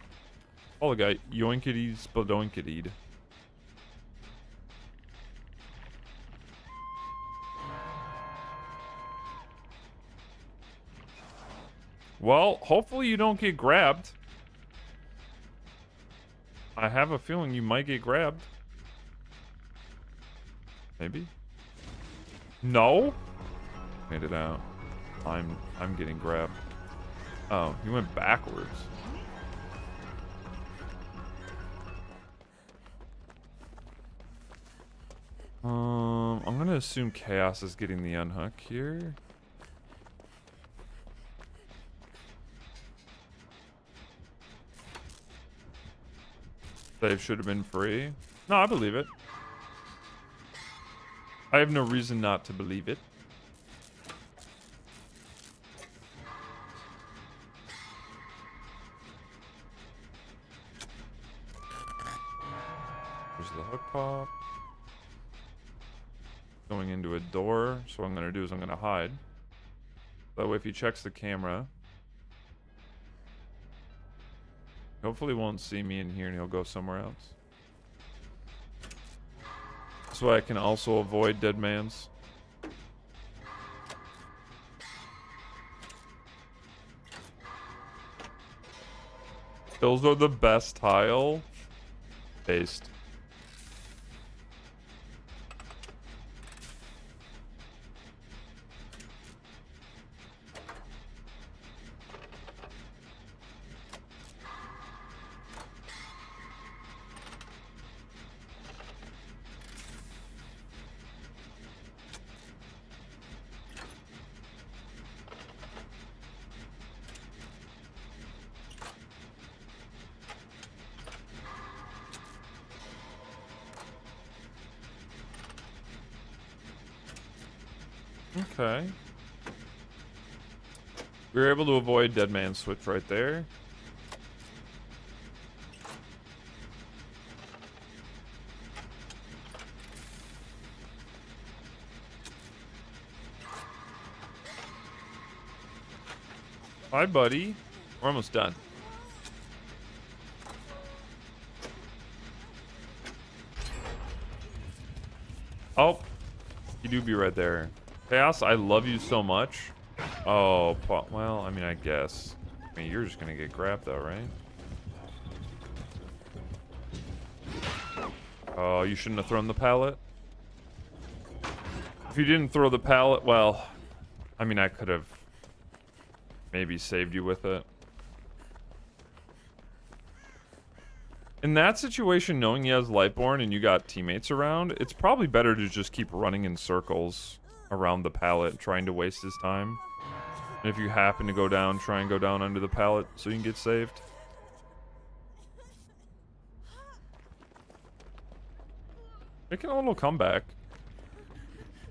Oh, the guy. Yoinkity spadoinkity. Well, hopefully you don't get grabbed. I have a feeling you might get grabbed. Maybe? No? Made it out. I'm getting grabbed. Oh, he went backwards. I'm gonna assume Chaos is getting the unhook here. Save should have been free. No, I believe it. I have no reason not to believe it. There's the hook pop. Going into a door. So what I'm going to do is I'm going to hide. That way if he checks the camera, hopefully won't see me in here and he'll go somewhere else. That's why I can also avoid Dead Man's. Those are the best tile. Paste. Okay. We were able to avoid Dead Man's switch right there. Bye, buddy. We're almost done. Oh, you do be right there. Chaos, I love you so much. Oh, well, I mean, I guess. I mean, you're just gonna get grabbed though, right? Oh, you shouldn't have thrown the pallet. If you didn't throw the pallet, well, I mean, I could have maybe saved you with it. In that situation, knowing he has Lightborn and you got teammates around, it's probably better to just keep running in circles around the pallet, trying to waste his time. And if you happen to go down, try and go down under the pallet so you can get saved. Making a little comeback.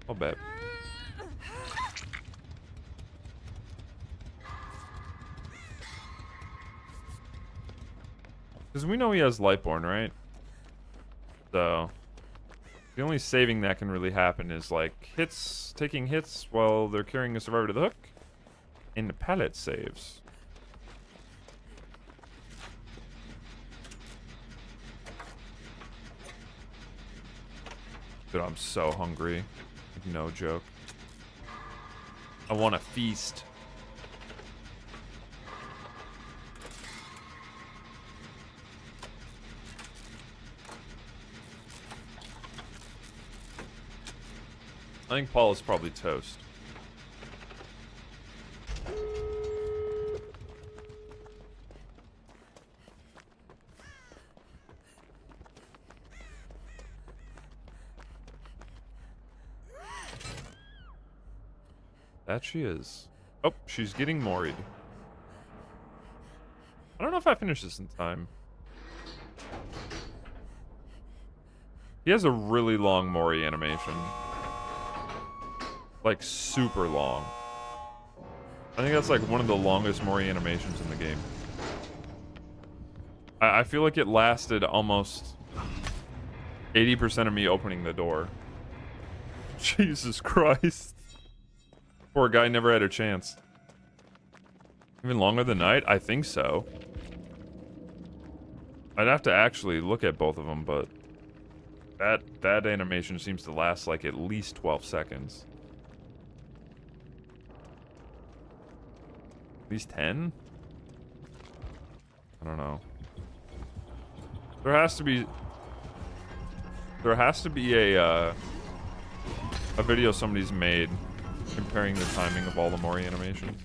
I'll bet. Because we know he has Lightborn, right? So the only saving that can really happen is like hits, taking hits while they're carrying a survivor to the hook, and the pallet saves. Dude, I'm so hungry. No joke. I want to feast. I think Paul is probably toast. That she is. Oh, she's getting moried. I don't know if I finished this in time. He has a really long Mori animation. Like, super long. I think that's like one of the longest Mori animations in the game. I feel like it lasted almost 80% of me opening the door. Jesus Christ. Poor guy never had a chance. Even longer than night? I think so. I'd have to actually look at both of them, but that animation seems to last like at least 12 seconds. At least 10? I don't know. There has to be a video somebody's made comparing the timing of all the Mori animations.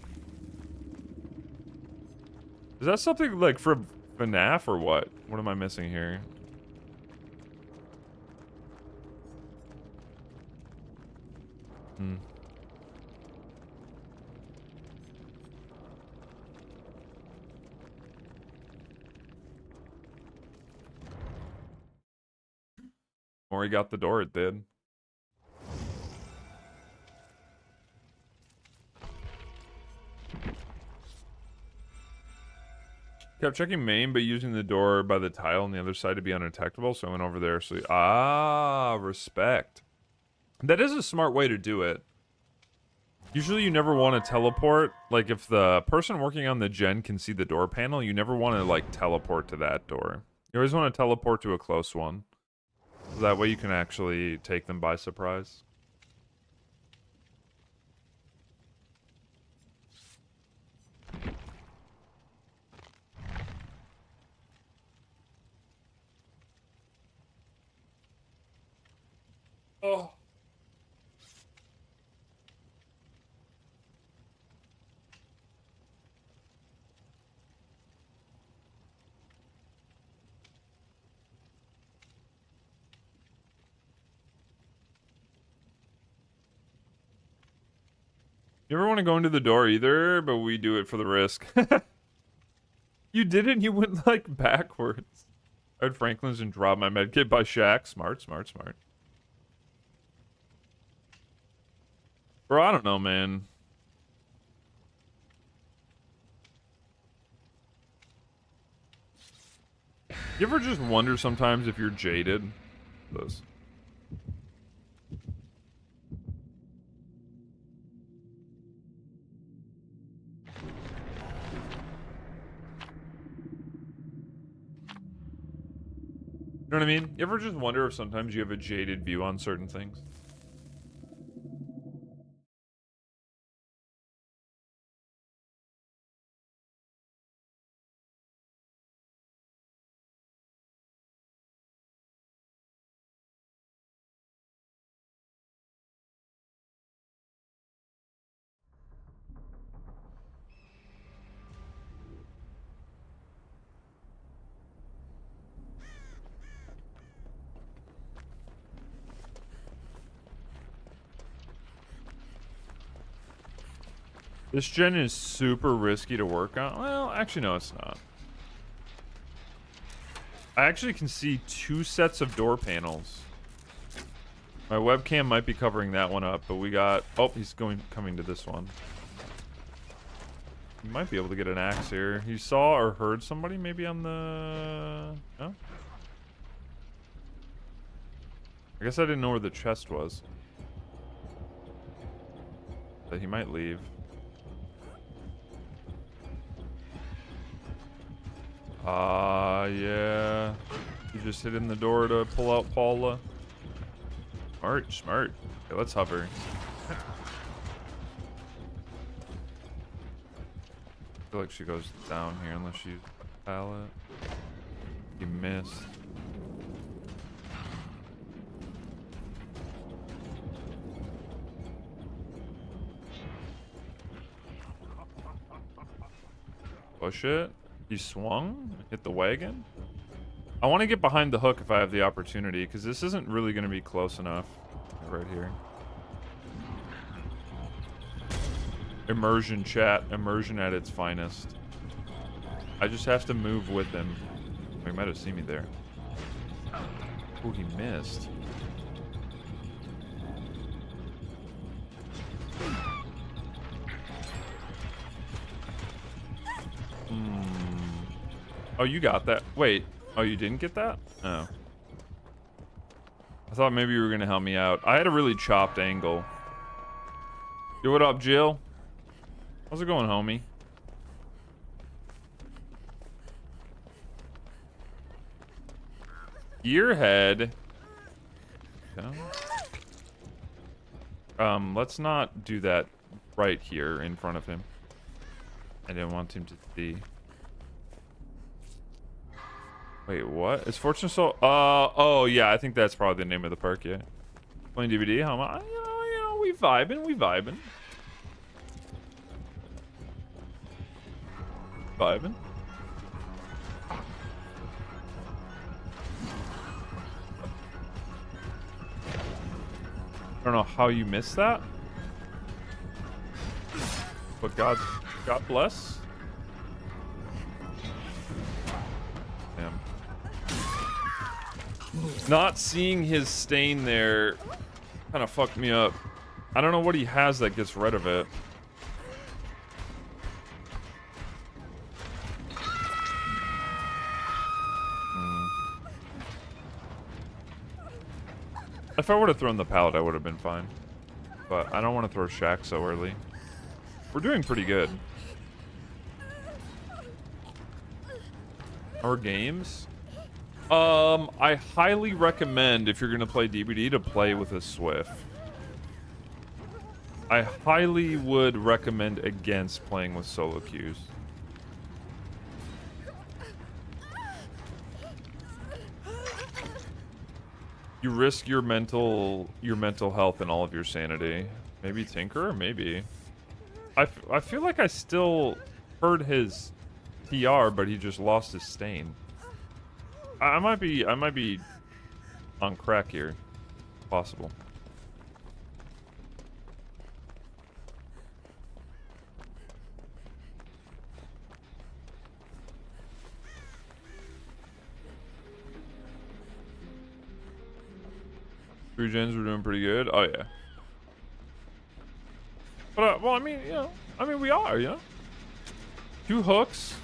Is that something like for FNAF or what? What am I missing here? Mori got the door, it did. Kept checking main, but using the door by the tile on the other side to be undetectable, so I went over there. So, respect. That is a smart way to do it. Usually you never want to teleport. Like, if the person working on the gen can see the door panel, you never want to, like, teleport to that door. You always want to teleport to a close one. So that way you can actually take them by surprise. Oh. You ever want to go into the door either, but we do it for the risk. You didn't? You went, like, backwards. I had Franklin's and dropped my medkit by Shaq. Smart, smart, smart. Bro, I don't know, man. You ever just wonder sometimes if you're jaded? Those. You know what I mean? You ever just wonder if sometimes you have a jaded view on certain things? This gen is super risky to work on. Well, actually, no, it's not. I actually can see 2 sets of door panels. My webcam might be covering that one up, but we got... Oh, he's coming to this one. You might be able to get an axe here. You saw or heard somebody maybe on the... No? I guess I didn't know where the chest was. But he might leave. Yeah. You just hit in the door to pull out Paula. Smart, smart. Okay, let's hover. I feel like she goes down here unless she uses a pallet. You missed. Push it. He swung, hit the wagon. I want to get behind the hook if I have the opportunity, because this isn't really going to be close enough. Right here. Immersion, chat. Immersion at its finest. I just have to move with him. He might have seen me there. Oh, he missed. Oh, you got that. Wait. Oh, you didn't get that? Oh. I thought maybe you were going to help me out. I had a really chopped angle. Yo, what up, Jill? How's it going, homie? Gearhead. Let's not do that right here in front of him. I didn't want him to see. Wait, what? Is Fortune so? Oh yeah, I think that's probably the name of the park. Yeah. Playing DVD. How am I? You know, we vibing. Vibing. I don't know how you missed that, but God bless. Damn. Not seeing his stain there kind of fucked me up. I don't know what he has that gets rid of it. If I would have thrown the pallet, I would have been fine. But I don't want to throw Shaq so early. We're doing pretty good. Our games? I highly recommend, if you're going to play DBD, to play with a Swift. I highly would recommend against playing with solo queues. You risk your mental health and all of your sanity. Maybe Tinker, maybe. I feel like I still heard his TR, but he just lost his stain. I might be on crack here. Possible. Three gens were doing pretty good. Oh yeah. But well, I mean, you know, we are, you know. 2 hooks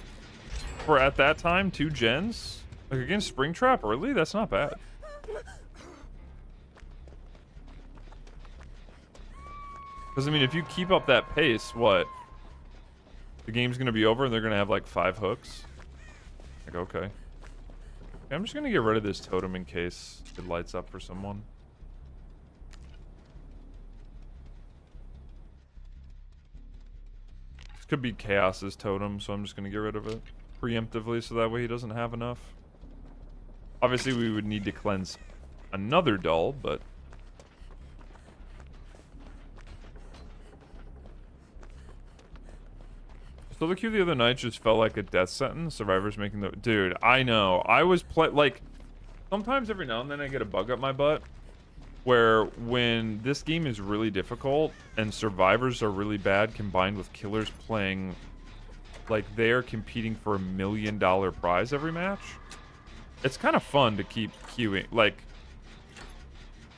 for at that time 2 gens. Like against Springtrap early, that's not bad. Because I mean, if you keep up that pace, what? The game's gonna be over and they're gonna have like 5 hooks. Like okay. I'm just gonna get rid of this totem in case it lights up for someone. This could be Chaos's totem, so I'm just gonna get rid of it preemptively so that way he doesn't have enough. Obviously, we would need to cleanse another doll, but... So the queue the other night just felt like a death sentence. Survivors making the... Dude, I know. I was like... Sometimes every now and then I get a bug up my butt. where when this game is really difficult and survivors are really bad combined with killers playing like they're competing for $1 million prize every match, it's kind of fun to keep queuing. Like,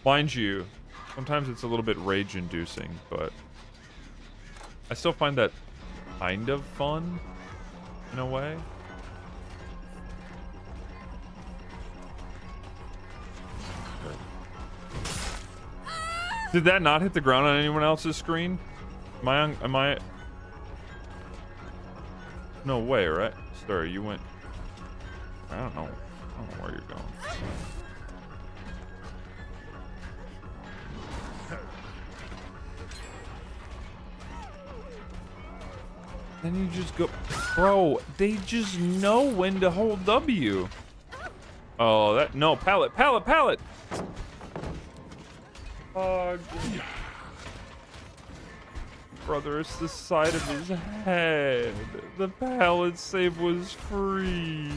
mind you, sometimes it's a little bit rage-inducing, but I still find that kind of fun in a way. Did that not hit the ground on anyone else's screen? Am I? No way, right? Sorry, you went. I don't know where you're going. Then you just go, bro. They just know when to hold W. Oh, no, pallet. Oh, brother, it's the side of his head. The pallet save was free.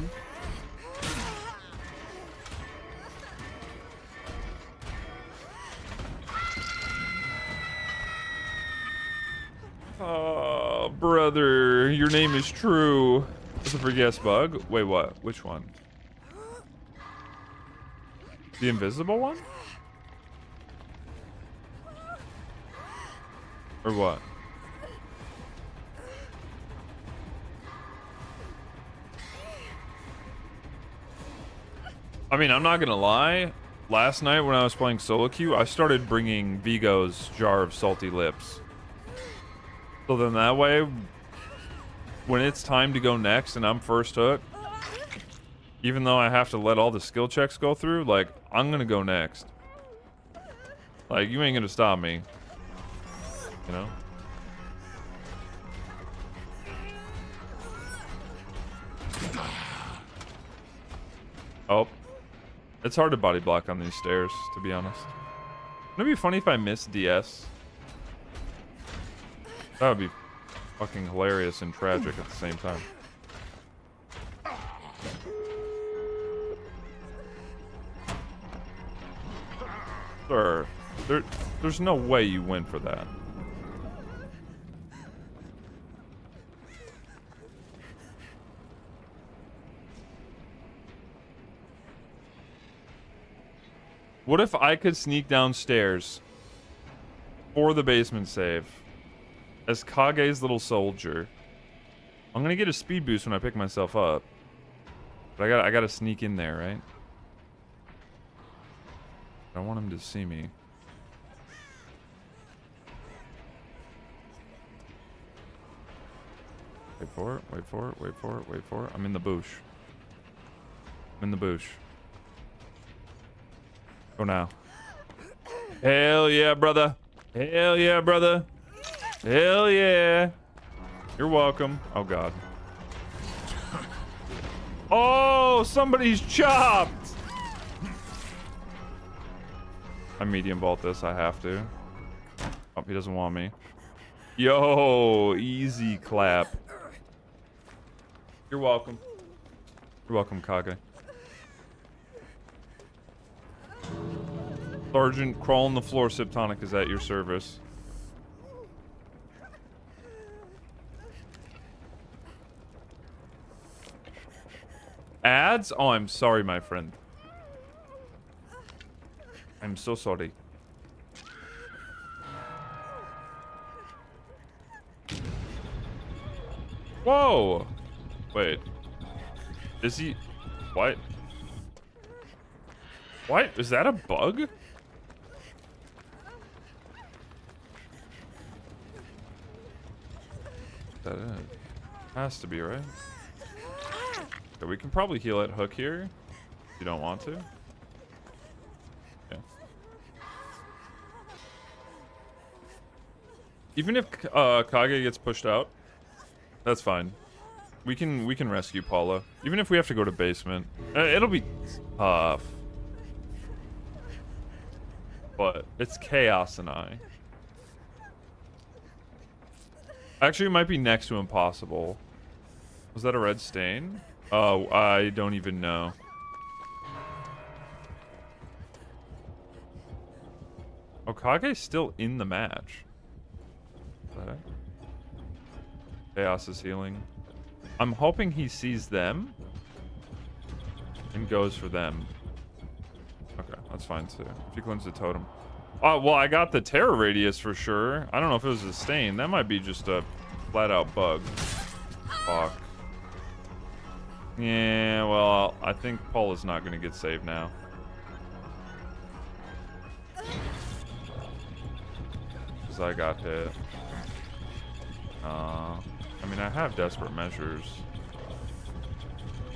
Oh, brother, your name is true. What's a free guess bug? Wait, what? Which one? The invisible one? Or what? I mean, I'm not gonna lie. Last night when I was playing solo queue, I started bringing Vigo's jar of salty lips. So then that way, when it's time to go next and I'm first hook, even though I have to let all the skill checks go through, like, I'm gonna go next. Like, you ain't gonna stop me. You know? Oh. It's hard to body block on these stairs, to be honest. Wouldn't it be funny if I missed DS? That would be fucking hilarious and tragic at the same time. Sir, there's no way you win for that. What if I could sneak downstairs for the basement save as Kage's little soldier? I'm gonna get a speed boost when I pick myself up, but I gotta sneak in there, right? I don't want him to see me. Wait for it, wait for it, wait for it, wait for it. I'm in the bush. I'm in the bush. Go now. Hell yeah, brother. Hell yeah, brother. Hell yeah. You're welcome. Oh, God. Oh, somebody's chopped. I medium vault this. I have to. Oh, he doesn't want me. Yo, easy clap. You're welcome. You're welcome, Kage. Sergeant, crawl on the floor. Siptonic is at your service. Ads? Oh, I'm sorry, my friend. I'm so sorry. Whoa! Wait. Is he... What? What? Is that a bug? That is. Has to be, right? Okay, we can probably heal at hook here. If you don't want to. Yeah. Even if Kage gets pushed out, that's fine. We can rescue Paula. Even if we have to go to basement. It'll be tough. But it's Chaos and I. Actually, it might be next to impossible. Was that a red stain? Oh, I don't even know. Kage's still in the match. Is that it? Chaos is healing. I'm hoping he sees them and goes for them. Okay, that's fine too. If he cleans the totem. Oh, well, I got the terror radius for sure. I don't know if it was a stain. That might be just a flat out bug. Fuck. Yeah, well, I think Paul is not going to get saved now. Because I got hit. I mean, I have desperate measures.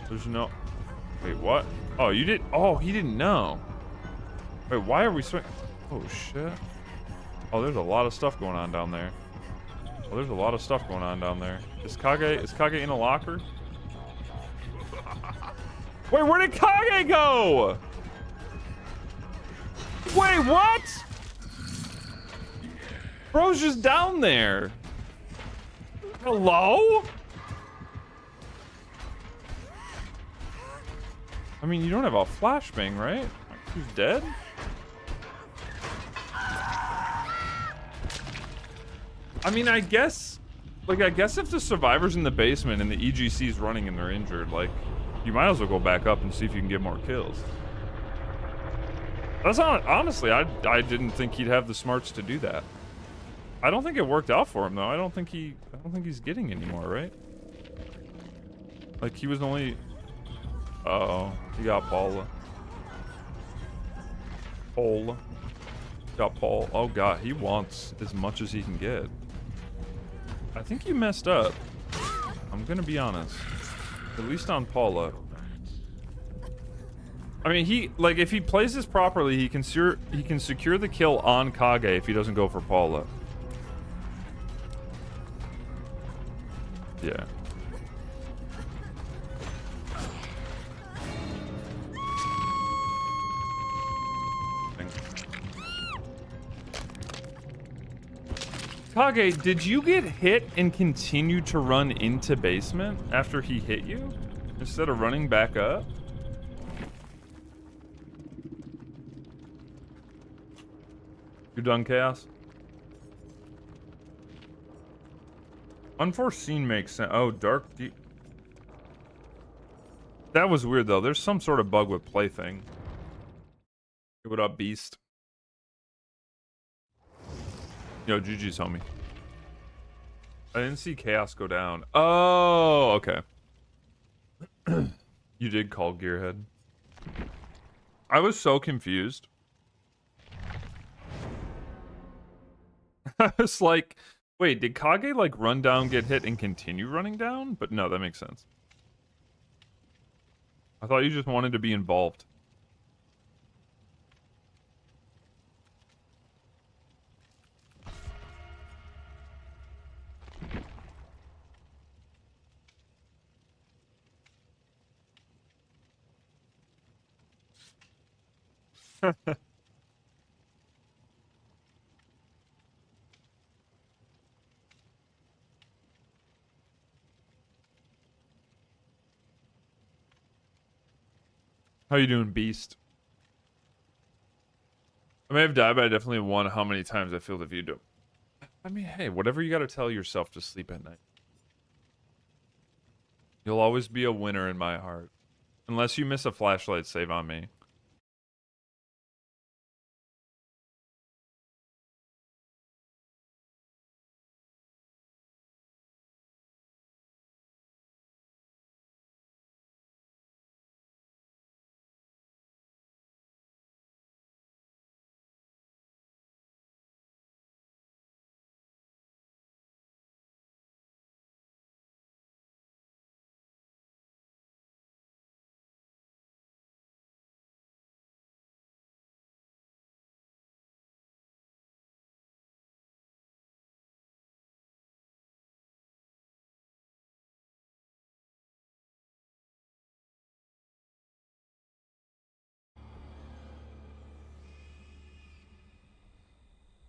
There's no... Wait, what? Oh, you did... Oh, he didn't know. Wait, why are we swing... Oh, shit. Oh, there's a lot of stuff going on down there. Oh, there's a lot of stuff going on down there. Is Kage in a locker? Wait, where did Kage go? Wait, what? Bro's just down there. Hello? I mean, you don't have a flashbang, right? He's dead? I mean, I guess if the survivor's in the basement and the EGC's running and they're injured, like, you might as well go back up and see if you can get more kills. That's not, honestly, I didn't think he'd have the smarts to do that. I don't think it worked out for him though. I don't think he's getting anymore, right? Like he was only... Uh-oh, he got Paula. Got Paul. Oh god, he wants as much as he can get. I think you messed up. I'm gonna be honest. At least on Paula. I mean, if he plays this properly, he can secure the kill on Kage if he doesn't go for Paula. Yeah. Kage, did you get hit and continue to run into basement after he hit you instead of running back up? You're done, Chaos? Unforeseen makes sense. Oh, dark deep. That was weird though. There's some sort of bug with Plaything. Hey, what up, Beast? Yo, GG's, homie. I didn't see Chaos go down. Oh, okay. You did call Gearhead. I was so confused. I was like, wait, did Kage like run down, get hit, and continue running down? But no, that makes sense. I thought you just wanted to be involved. How you doing, Beast? I may have died, but I definitely won how many times I feel the view do. I mean, hey, whatever you gotta tell yourself to sleep at night. You'll always be a winner in my heart. Unless you miss a flashlight save on me.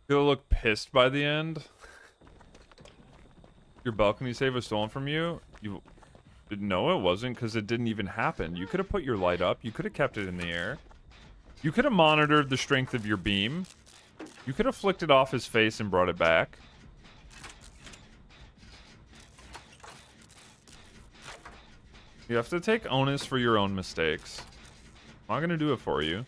You'll look pissed by the end. Your balcony save was stolen from you. You didn't know it wasn't because it didn't even happen. You could have put your light up. You could have kept it in the air. You could have monitored the strength of your beam. You could have flicked it off his face and brought it back. You have to take onus for your own mistakes. I'm not gonna do it for you.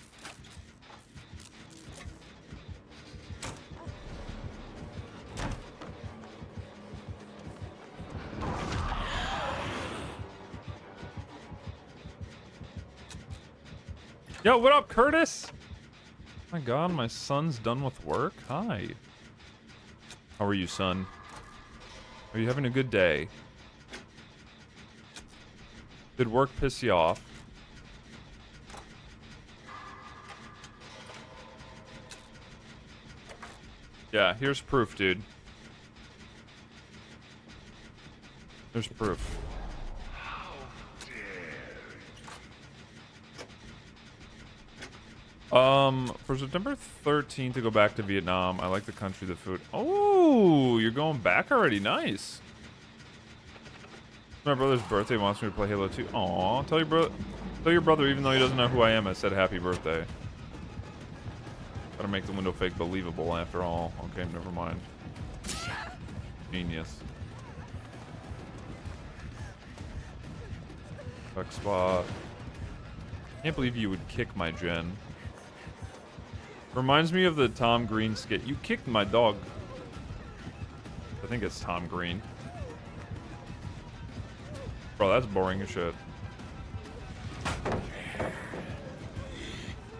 Yo, what up, Curtis? My God, my son's done with work. Hi. How are you, son? Are you having a good day? Did work piss you off? Yeah, here's proof, dude. There's proof. For September 13th to go back to Vietnam. I like the country, the food. Oh, you're going back already. Nice. My brother's birthday, wants me to play Halo 2. Aw, tell your brother, even though he doesn't know who I am, I said happy birthday. Gotta make the window fake believable after all. Okay, never mind. Genius. Fuck spot. Can't believe you would kick my gen. Reminds me of the Tom Green skit. You kicked my dog. I think it's Tom Green. Bro, that's boring as shit.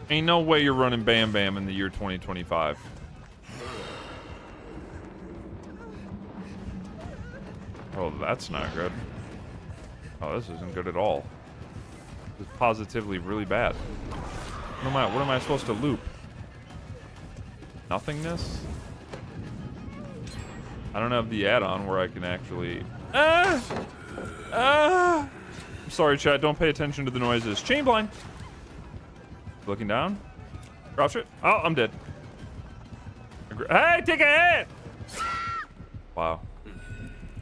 Ain't no way you're running Bam Bam in the year 2025. Oh, that's not good. Oh, this isn't good at all. This is positively really bad. What am I supposed to loop? Nothingness? I don't have the add-on where I can actually... I'm sorry, chat. Don't pay attention to the noises. Chain blind. Looking down. Crouch it. Oh, I'm dead. Hey, take a hit! Wow.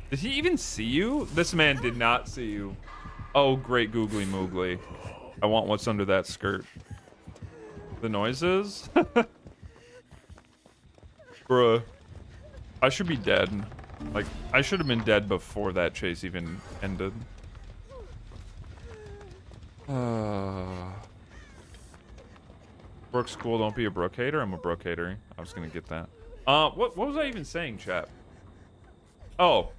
Did he even see you? This man did not see you. Oh, great googly moogly. I want what's under that skirt. The noises? Bruh. I should be dead. Like, I should have been dead before that chase even ended. Brooks, cool. Don't be a broke hater. I'm a broke hater. I was gonna get that. What was I even saying, chat? Oh.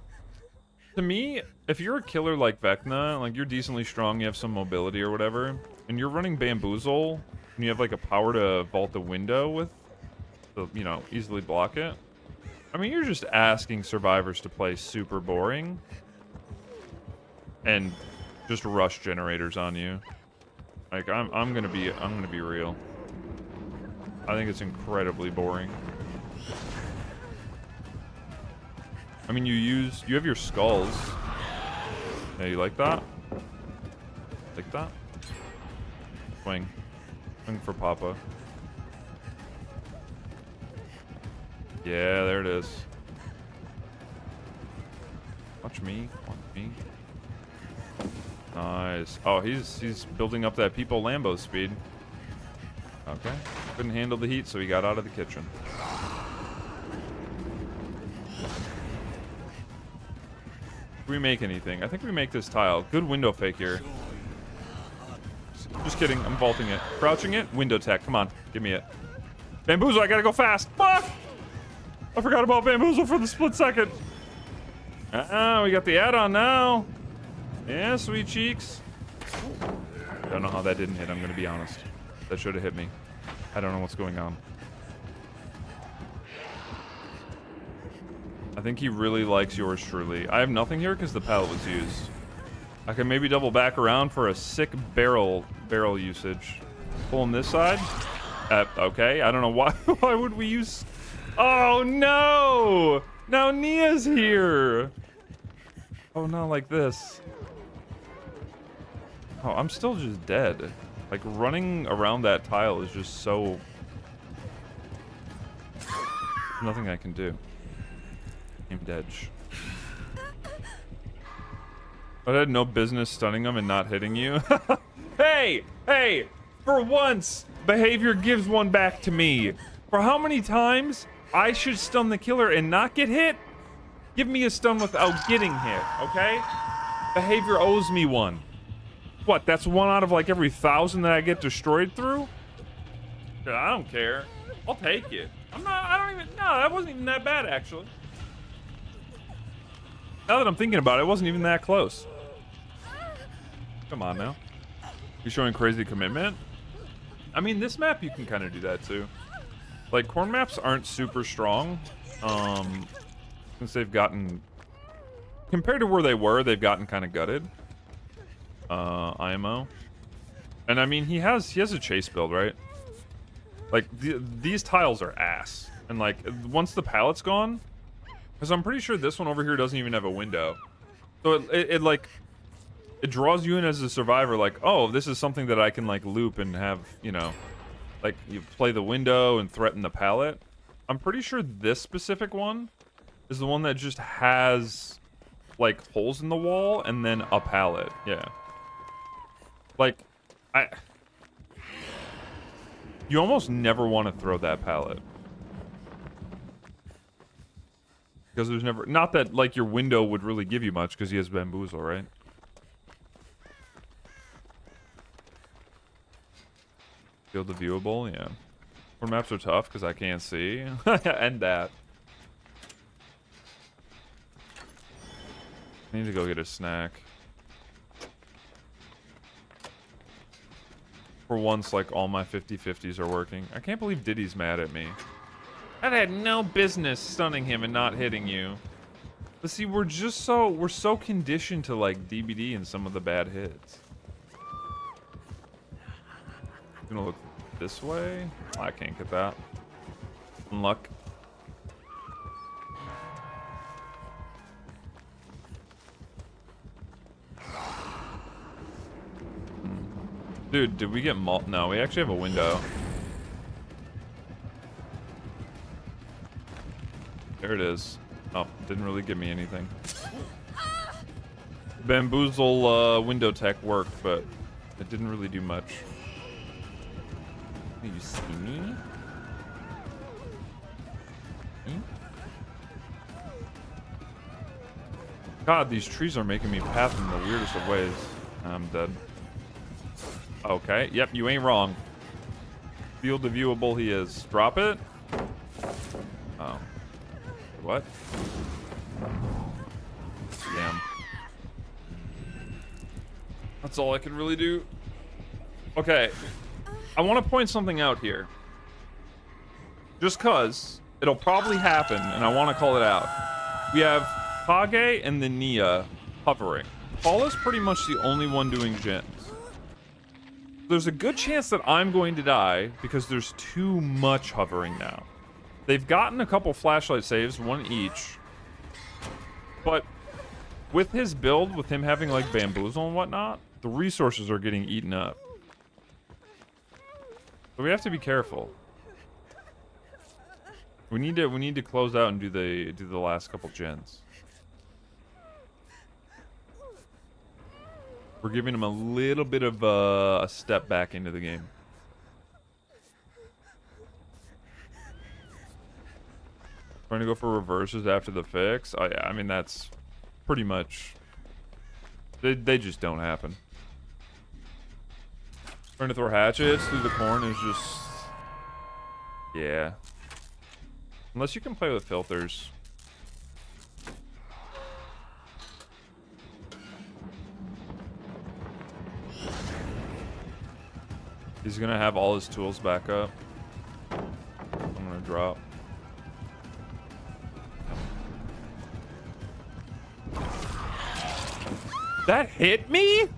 To me, if you're a killer like Vecna, like you're decently strong, you have some mobility or whatever, and you're running Bamboozle, and you have like a power to vault the window with, to, you know, easily block it. I mean, you're just asking survivors to play super boring and just rush generators on you. Like I'm gonna be real. I think it's incredibly boring. I mean, you have your skulls. Yeah, you like that? Like that? Swing. Swing for Papa. Yeah, there it is. Watch me. Watch me. Nice. Oh, he's building up that people Lambo speed. Okay. Couldn't handle the heat, so he got out of the kitchen. Do we make anything? I think we make this tile. Good window fake here. Just kidding. I'm vaulting it. Crouching it. Window tech. Come on. Give me it. Bamboozle. I gotta go fast. Fuck! I forgot about Bamboozle for the split second. We got the add-on now. Yeah, sweet cheeks. I don't know how that didn't hit. I'm gonna be honest. That should have hit me. I don't know what's going on. I think he really likes yours truly. I have nothing here because the pallet was used. I can maybe double back around for a sick barrel usage. Pulling this side. Okay, I don't know why. Why would we use... Oh, no! Now Nia's here! Oh, not like this. Oh, I'm still just dead. Like, running around that tile is just so... Nothing I can do. I'm dead. I had no business stunning him and not hitting you. Hey! Hey! For once, behavior gives one back to me. For how many times I should stun the killer and not get hit? Give me a stun without getting hit, okay? Behavior owes me one. What, that's 1 out of like every 1,000 that I get destroyed through? Dude, I don't care. I'll take it. No, that wasn't even that bad, actually. Now that I'm thinking about it, it wasn't even that close. Come on now. You showing crazy commitment? I mean, this map, you can kind of do that too. Like, corn maps aren't super strong. Since they've gotten... Compared to where they were, they've gotten kind of gutted. IMO. And I mean, he has a chase build, right? Like, these tiles are ass. And like, once the pallet's gone... Because I'm pretty sure this one over here doesn't even have a window. So it like... It draws you in as a survivor, like, oh, this is something that I can, like, loop and have, you know... Like, you play the window and threaten the pallet. I'm pretty sure this specific one is the one that just has, like, holes in the wall and then a pallet. Yeah. Like, you almost never want to throw that pallet. Because there's never... Not that, like, your window would really give you much because he has bamboozle, right? Field of viewable, yeah. Corn maps are tough because I can't see. And that. I need to go get a snack. For once, like, all my 50-50s are working. I can't believe Diddy's mad at me. I had no business stunning him and not hitting you. But see, we're so conditioned to, like, DBD in some of the bad hits. Gonna look this way. I can't get that. Unluck. Dude, did we get No, we actually have a window. There it is. Oh, didn't really give me anything. Bamboozle window tech worked, but it didn't really do much. You see me? God, these trees are making me path in the weirdest of ways. I'm dead. Okay, yep, you ain't wrong. Field of viewable he is. Drop it. Oh. What? Damn. That's all I can really do. Okay. I want to point something out here. Just cause it'll probably happen, and I want to call it out. We have Kage and the Nia hovering. Paula's pretty much the only one doing gens. There's a good chance that I'm going to die because there's too much hovering now. They've gotten a couple flashlight saves, one each. But with his build, with him having like bamboozle and whatnot, the resources are getting eaten up. So we have to be careful. We need to close out and do the last couple gens. We're giving him a little bit of a step back into the game. Trying to go for reverses after the fix. Oh yeah, I mean that's pretty much. They just don't happen. Trying to throw hatchets through the corn is just... Yeah. Unless you can play with filters. He's gonna have all his tools back up. I'm gonna drop. That hit me?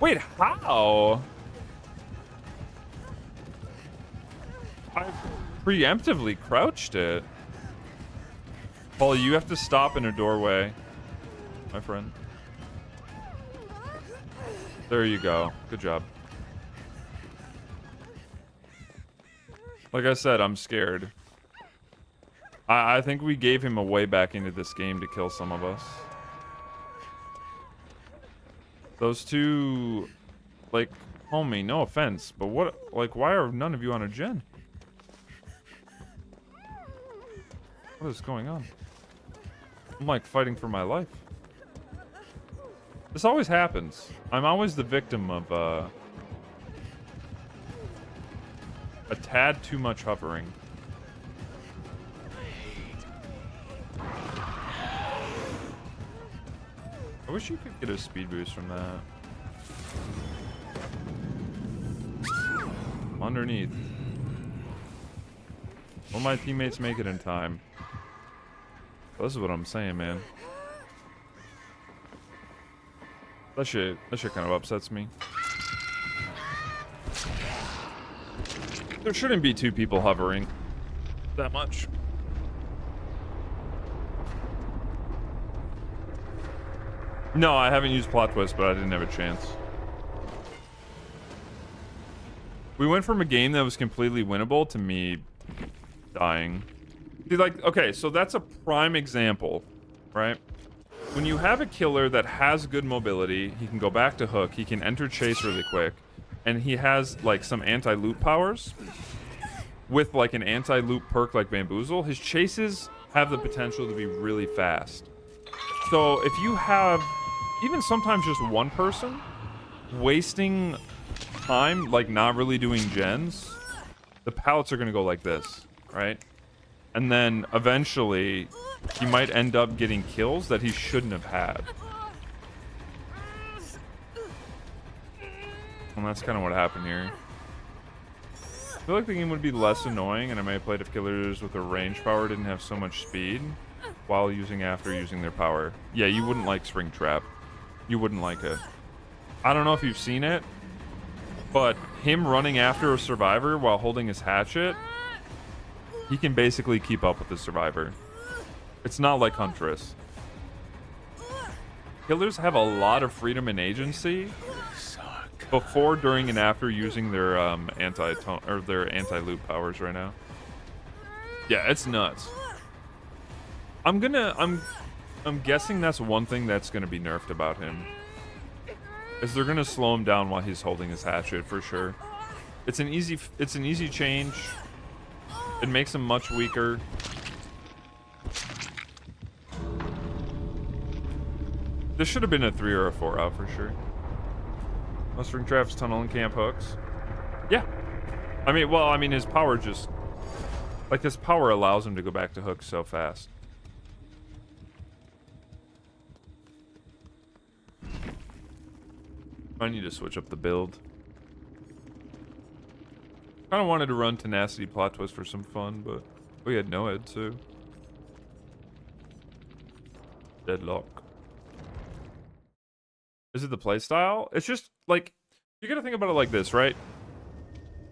Wait, how? I preemptively crouched it. Paul, you have to stop in a doorway, my friend. There you go. Good job. Like I said, I'm scared. I think we gave him a way back into this game to kill some of us. Those two, like, homie, no offense, but what, like, why are none of you on a gen? What is going on? I'm like fighting for my life. This always happens. I'm always the victim of a tad too much hovering. I wish you could get a speed boost from that. Underneath. Will my teammates make it in time? This is what I'm saying, man. That shit kind of upsets me. There shouldn't be two people hovering that much. No, I haven't used plot twist, but I didn't have a chance. We went from a game that was completely winnable to me dying. See, like, okay, so that's a prime example, right? When you have a killer that has good mobility, he can go back to hook, he can enter chase really quick, and he has, like, some anti-loop powers with, like, an anti-loop perk like Bamboozle, his chases have the potential to be really fast. So if you have even sometimes just one person wasting time, like not really doing gens, the pallets are going to go like this, right? And then eventually he might end up getting kills that he shouldn't have had. And that's kind of what happened here. I feel like the game would be less annoying, and I might have played if killers with a range power didn't have so much speed while using their power. Yeah, you wouldn't like Spring Trap. You wouldn't like it. I don't know if you've seen it, but him running after a survivor while holding his hatchet, he can basically keep up with the survivor. It's not like Huntress. Killers have a lot of freedom and agency before, during, and after using their anti-loop powers right now. Yeah, it's nuts. I'm guessing that's one thing that's gonna be nerfed about him. Is they're gonna slow him down while he's holding his hatchet for sure. It's an easy change. It makes him much weaker. This should have been a 3 or a 4 out for sure. Mustering traps, tunnel, and camp hooks. Yeah. I mean, his power just... like, his power allows him to go back to hooks so fast. I need to switch up the build. Kind of wanted to run Tenacity Plot Twist for some fun, but we had no ed, so... Deadlock. Is it the playstyle? It's just, like, you gotta think about it like this, right?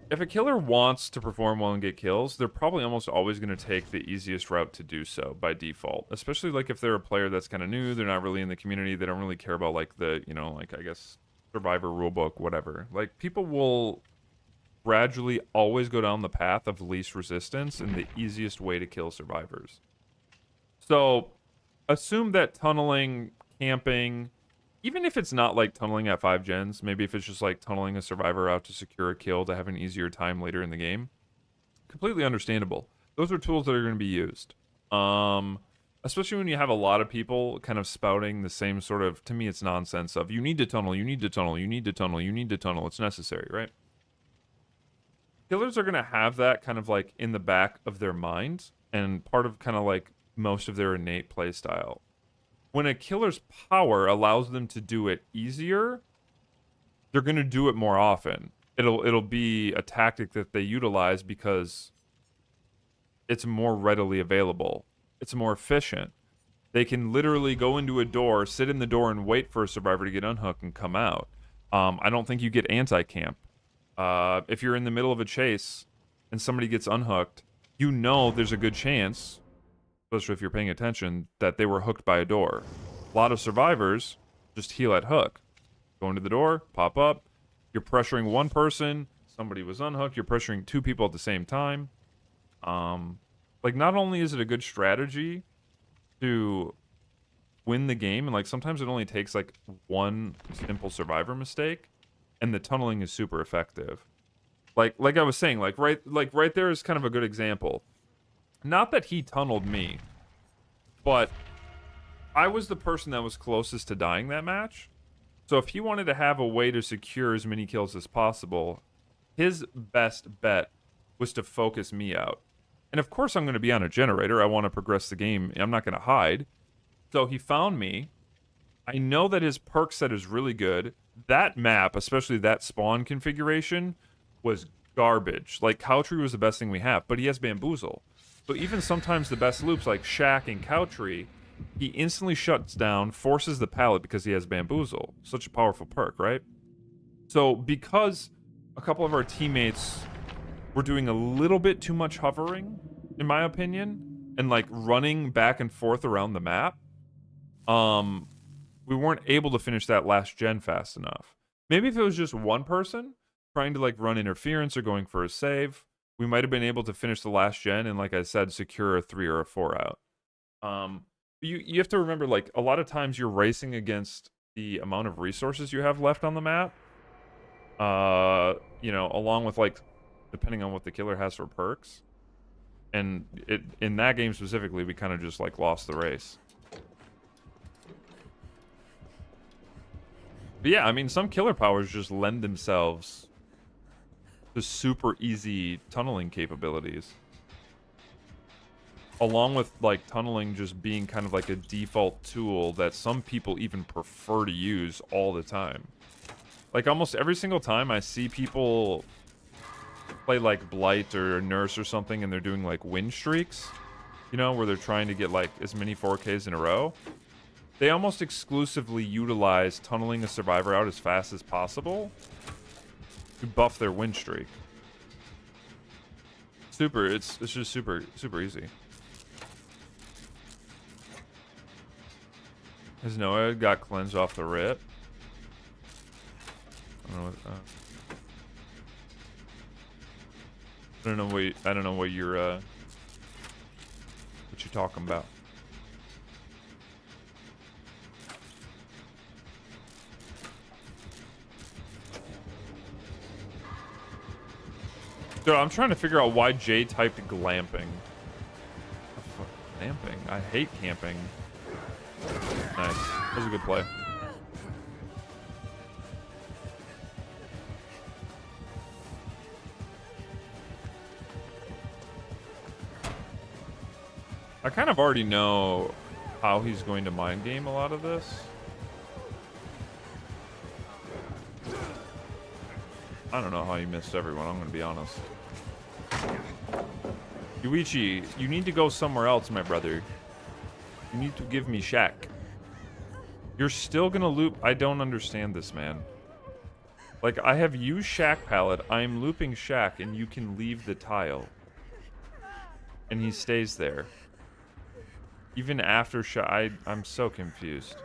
If a killer wants to perform well and get kills, they're probably almost always going to take the easiest route to do so by default. Especially, like, if they're a player that's kind of new, they're not really in the community, they don't really care about, like, the, you know, like, I guess, Survivor rulebook, whatever. Like, people will gradually always go down the path of least resistance and the easiest way to kill survivors. So, assume that tunneling, camping... even if it's not like tunneling at 5 gens, maybe if it's just like tunneling a survivor out to secure a kill to have an easier time later in the game, completely understandable. Those are tools that are going to be used. Especially when you have a lot of people kind of spouting the same sort of, to me it's nonsense of, you need to tunnel, you need to tunnel, you need to tunnel, you need to tunnel, it's necessary, right? Killers are going to have that kind of like in the back of their mind and part of kind of like most of their innate play style. When a killer's power allows them to do it easier, they're going to do it more often. It'll be a tactic that they utilize because it's more readily available. It's more efficient. They can literally go into a door, sit in the door, and wait for a survivor to get unhooked and come out. I don't think you get anti-camp. If you're in the middle of a chase and somebody gets unhooked, you know there's a good chance, especially if you're paying attention, that they were hooked by a door. A lot of survivors just heal at hook. Go into the door, pop up. You're pressuring one person. Somebody was unhooked. You're pressuring 2 people at the same time. Like, not only is it a good strategy to win the game, and like sometimes it only takes like one simple survivor mistake, and the tunneling is super effective. Like I was saying, like right there is kind of a good example. Not that he tunneled me, but I was the person that was closest to dying that match. So if he wanted to have a way to secure as many kills as possible, his best bet was to focus me out. And of course I'm going to be on a generator. I want to progress the game. I'm not going to hide. So he found me. I know that his perk set is really good. That map, especially that spawn configuration, was garbage. Like, Cowtree was the best thing we have, but he has Bamboozle. So even sometimes the best loops, like Shack and Cowtree, he instantly shuts down, forces the pallet because he has Bamboozle. Such a powerful perk, right? So because a couple of our teammates were doing a little bit too much hovering, in my opinion, and like running back and forth around the map, we weren't able to finish that last gen fast enough. Maybe if it was just one person trying to like run interference or going for a save, we might have been able to finish the last gen and, like I said, secure a 3 or a 4 out. You have to remember, like, a lot of times you're racing against the amount of resources you have left on the map. You know, along with, like, depending on what the killer has for perks. And in that game specifically, we kind of just, like, lost the race. But yeah, I mean, some killer powers just lend themselves to super easy tunneling capabilities. Along with, like, tunneling just being kind of like a default tool that some people even prefer to use all the time. Like, almost every single time I see people play, like, Blight or Nurse or something and they're doing, like, win streaks, you know, where they're trying to get, like, as many 4Ks in a row, they almost exclusively utilize tunneling a survivor out as fast as possible to buff their win streak. It's just super easy. His Noah got cleansed off the rip. I don't know what you're talking about. Dude, I'm trying to figure out why Jay typed glamping. Glamping? I hate camping. Nice. That was a good play. I kind of already know how he's going to mind game a lot of this. I don't know how he missed everyone, I'm going to be honest. Yuichi, you need to go somewhere else, my brother. You need to give me Shack. You're still going to loop. I don't understand this, man. Like, I have used Shack palette. I'm looping Shack, and you can leave the tile. And he stays there. Even after Shack. I'm so confused.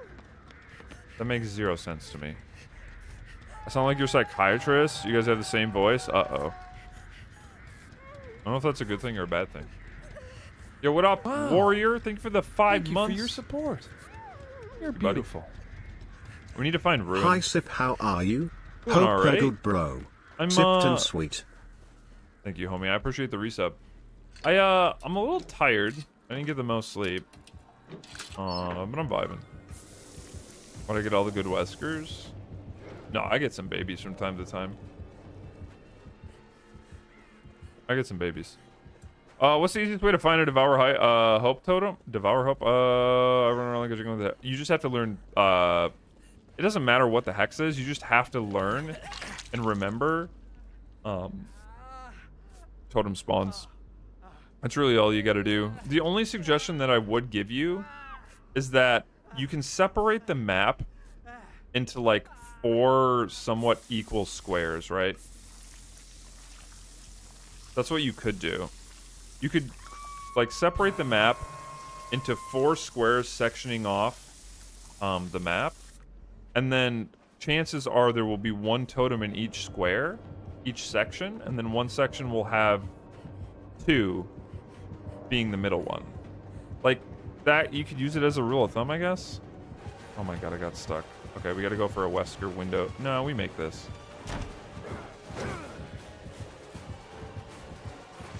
That makes zero sense to me. I sound like your psychiatrist. You guys have the same voice. Uh-oh. I don't know if that's a good thing or a bad thing. Yo, what up, Warrior? Thank you for the 5 months. Thank you for your support. You're beautiful. We need to find Ruin. Hi Sip, how are you? Doing Hope alright. good, bro. I'm Sipton sweet. Thank you, homie. I appreciate the resub. I'm a little tired. I didn't get the most sleep. But I'm vibing. Want to get all the good Weskers? No, I get some babies from time to time. I get some babies. What's the easiest way to find a Devour Hope totem? Devour Hope? I don't know language you're going with that. You just have to learn, it doesn't matter what the hex is, you just have to learn and remember, totem spawns. That's really all you gotta do. The only suggestion that I would give you is that you can separate the map into, like, 4 somewhat equal squares, right? That's what you could do. You could, like, separate the map into 4 squares sectioning off the map. And then chances are there will be 1 totem in each square, each section. And then 1 section will have 2 being the middle one. Like, that, you could use it as a rule of thumb, I guess. Oh my god, I got stuck. Okay, we gotta go for a Wesker window. No, we make this.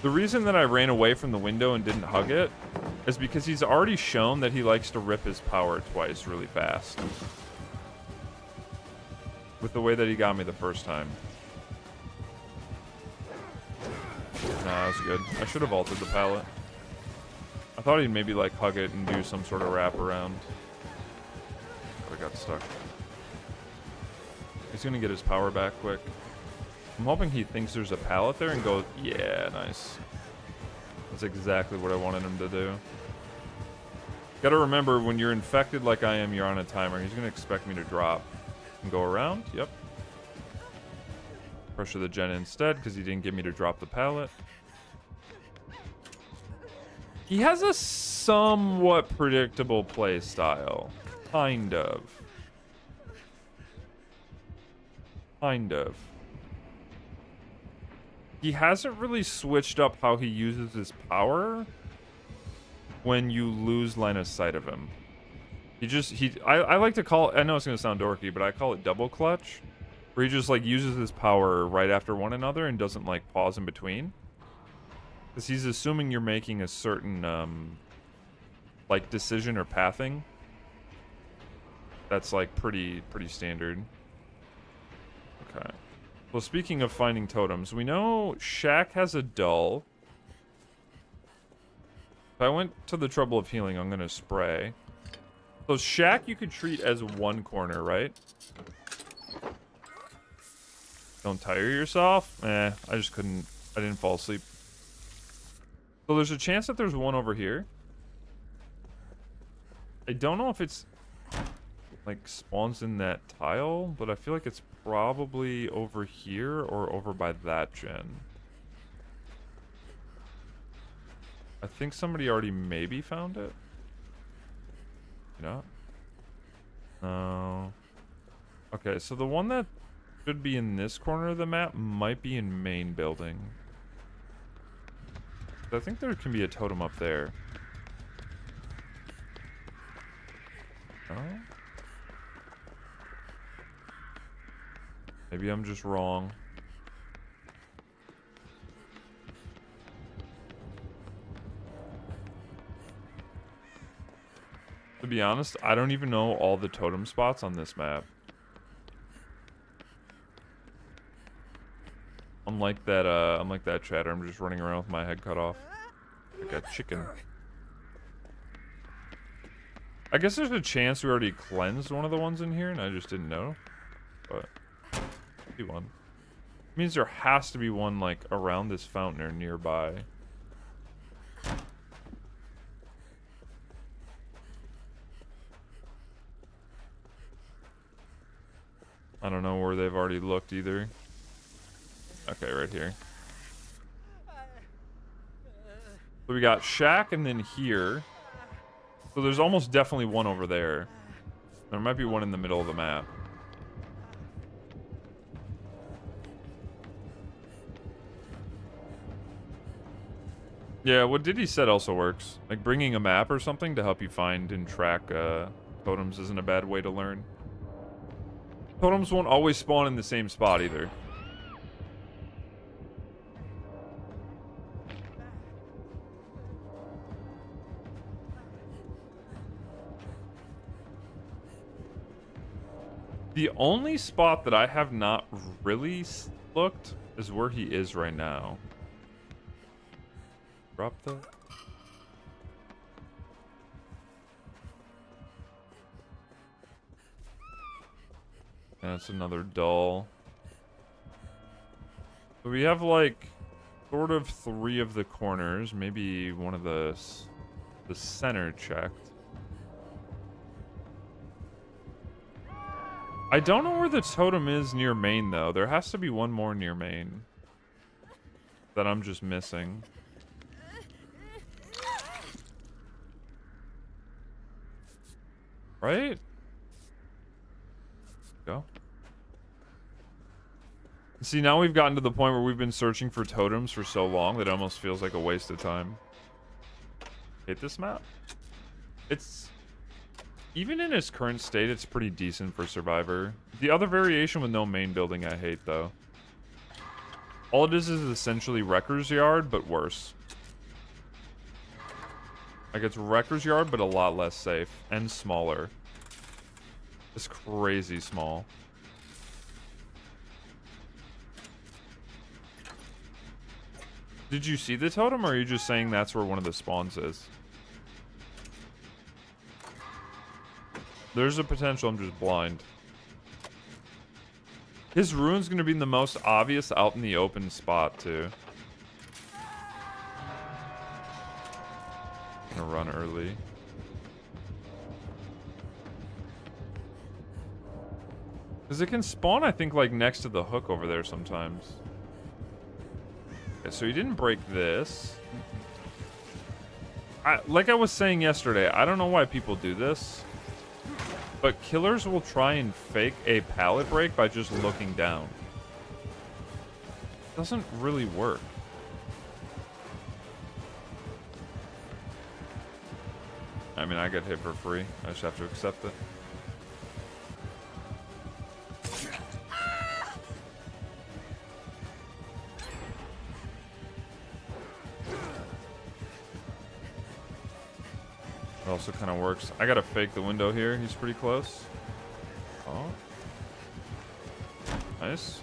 The reason that I ran away from the window and didn't hug it is because he's already shown that he likes to rip his power twice really fast. With the way that he got me the first time. Nah, that was good. I should have altered the pallet. I thought he'd maybe like hug it and do some sort of wrap around. But I got stuck. He's gonna get his power back quick. I'm hoping he thinks there's a pallet there and goes, yeah, nice. That's exactly what I wanted him to do. Gotta remember, when you're infected like I am, you're on a timer. He's gonna expect me to drop. And go around, yep. Pressure the gen instead, because he didn't get me to drop the pallet. He has a somewhat predictable play style. Kind of. Kind of. He hasn't really switched up how he uses his power when you lose line of sight of him. I like to call, I know it's going to sound dorky, but I call it double clutch. Where he just like uses his power right after one another and doesn't like pause in between. Because he's assuming you're making a certain like decision or pathing. That's like pretty standard. Okay. Well, speaking of finding totems, we know Shaq has a dull. If I went to the trouble of healing, I'm going to spray. So Shaq you could treat as one corner, right? Don't tire yourself? I just couldn't. I didn't fall asleep. So there's a chance that there's one over here. I don't know if it's like spawns in that tile, but I feel like it's probably over here or over by that gen. I think somebody already maybe found it. No. No. Okay, so the one that should be in this corner of the map might be in main building. I think there can be a totem up there. No? Maybe I'm just wrong. To be honest, I don't even know all the totem spots on this map. I'm like that chatter. I'm just running around with my head cut off. Like a chicken. I guess there's a chance we already cleansed one of the ones in here and I just didn't know. But be one. It means there has to be one like around this fountain or nearby. I don't know where they've already looked either. Okay, right here. So we got Shaq and then here. So there's almost definitely one over there. There might be one in the middle of the map. Yeah, what Diddy said also works. Like bringing a map or something to help you find and track totems isn't a bad way to learn. Totems won't always spawn in the same spot either. The only spot that I have not really looked is where he is right now. Drop the... That's another dull. So we have like sort of 3 of the corners, maybe one of the center checked. I don't know where the totem is near main though. There has to be one more near main that I'm just missing. Right? Go. See, now we've gotten to the point where we've been searching for totems for so long that it almost feels like a waste of time. Hate this map? It's... Even in its current state, it's pretty decent for Survivor. The other variation with no main building I hate, though. All it is essentially Wrecker's Yard, but worse. Like, it's Wrecker's Yard, but a lot less safe. And smaller. It's crazy small. Did you see the totem, or are you just saying that's where one of the spawns is? There's a potential I'm just blind. His rune's gonna be in the most obvious out in the open spot, too. Gonna run early. Because it can spawn, I think, like, next to the hook over there sometimes. Okay, so he didn't break this. Like I was saying yesterday, I don't know why people do this. But killers will try and fake a pallet break by just looking down. Doesn't really work. I mean, I get hit for free. I just have to accept it. It also kind of works. I gotta fake the window here. He's pretty close. Oh. Nice.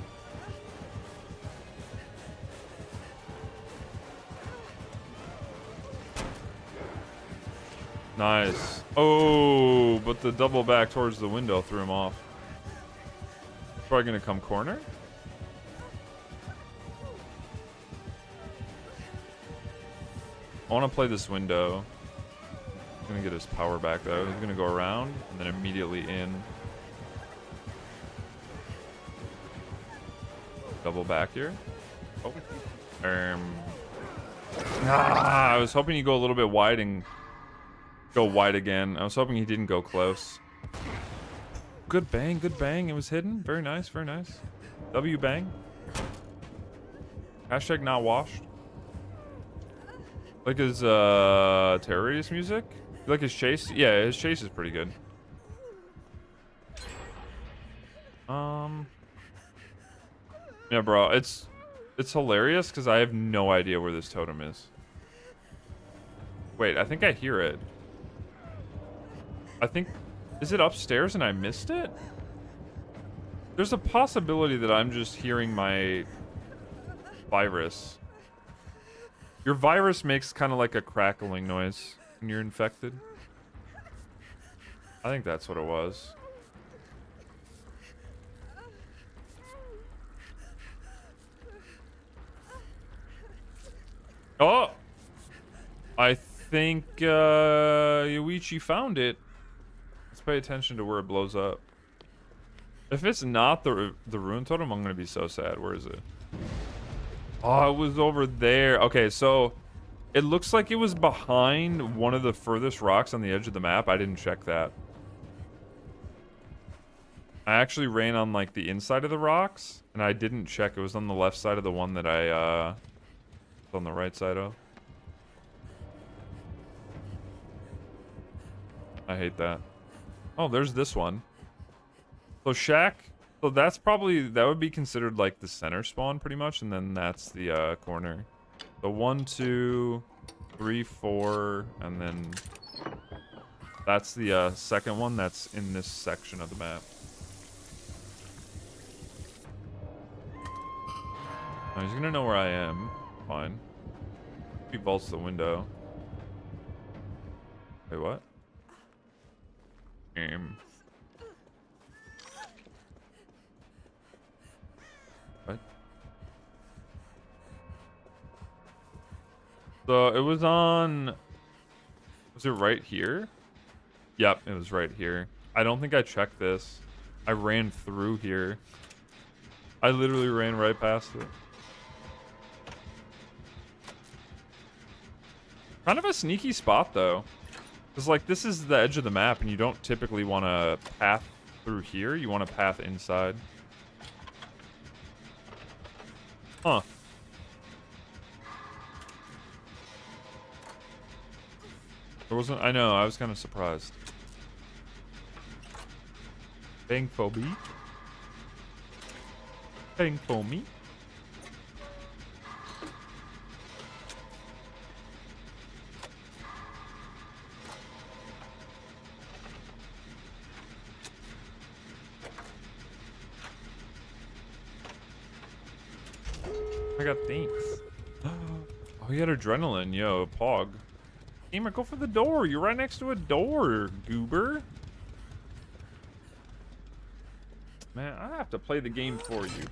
Nice. Oh, but the double back towards the window threw him off. Probably gonna come corner. I want to play this window. He's gonna get his power back though. He's gonna go around and then immediately in. Double back here. Oh. I was hoping he'd go a little bit wide and go wide again. I was hoping he didn't go close. Good bang, good bang. It was hidden. Very nice, very nice. W bang. Hashtag not washed. Like his terrorist music? You like his chase? Yeah, his chase is pretty good. Yeah, bro, it's hilarious because I have no idea where this totem is. Wait, I think I hear it. I think, is it upstairs and I missed it? There's a possibility that I'm just hearing my virus. Your virus makes kind of like a crackling noise when you're infected. I think that's what it was. Oh! I think Yuichi found it. Let's pay attention to where it blows up. If it's not the rune totem, I'm gonna be so sad. Where is it? Oh, it was over there. Okay, so it looks like it was behind one of the furthest rocks on the edge of the map. I didn't check that. I actually ran on like the inside of the rocks, and I didn't check. It was on the left side of the one that I on the right side of. I hate that. Oh, there's this one. So Shack, so that's probably, that would be considered like the center spawn pretty much, and then that's the corner. So 1, 2, 3, 4, and then that's the second one that's in this section of the map. Oh, he's gonna know where I am. Fine. He vaults the window. Wait, what? What? So it was on... Was it right here? Yep, it was right here. I don't think I checked this. I ran through here. I literally ran right past it. Kind of a sneaky spot, though. Because, like, this is the edge of the map, and you don't typically want to path through here. You want to path inside. Huh. There wasn't... I know, I was kind of surprised. Bang for me. Bang for me. I got thanks. Oh, he had adrenaline. Yo, Pog. Gamer, go for the door. You're right next to a door, goober. Man, I have to play the game for you.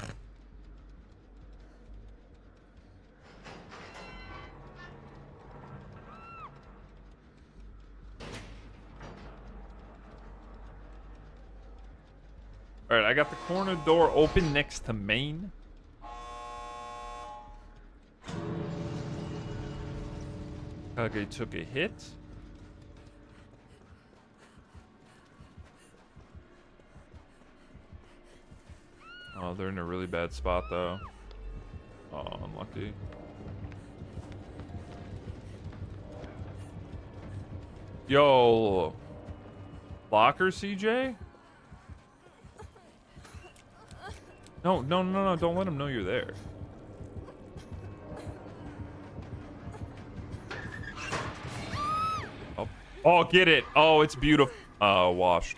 Alright, I got the corner door open next to main. Kage took a hit. Oh, they're in a really bad spot, though. Oh, unlucky. Yo. Locker, CJ? No, don't let him know you're there. Oh, oh, get it. Oh, it's beautiful. Washed.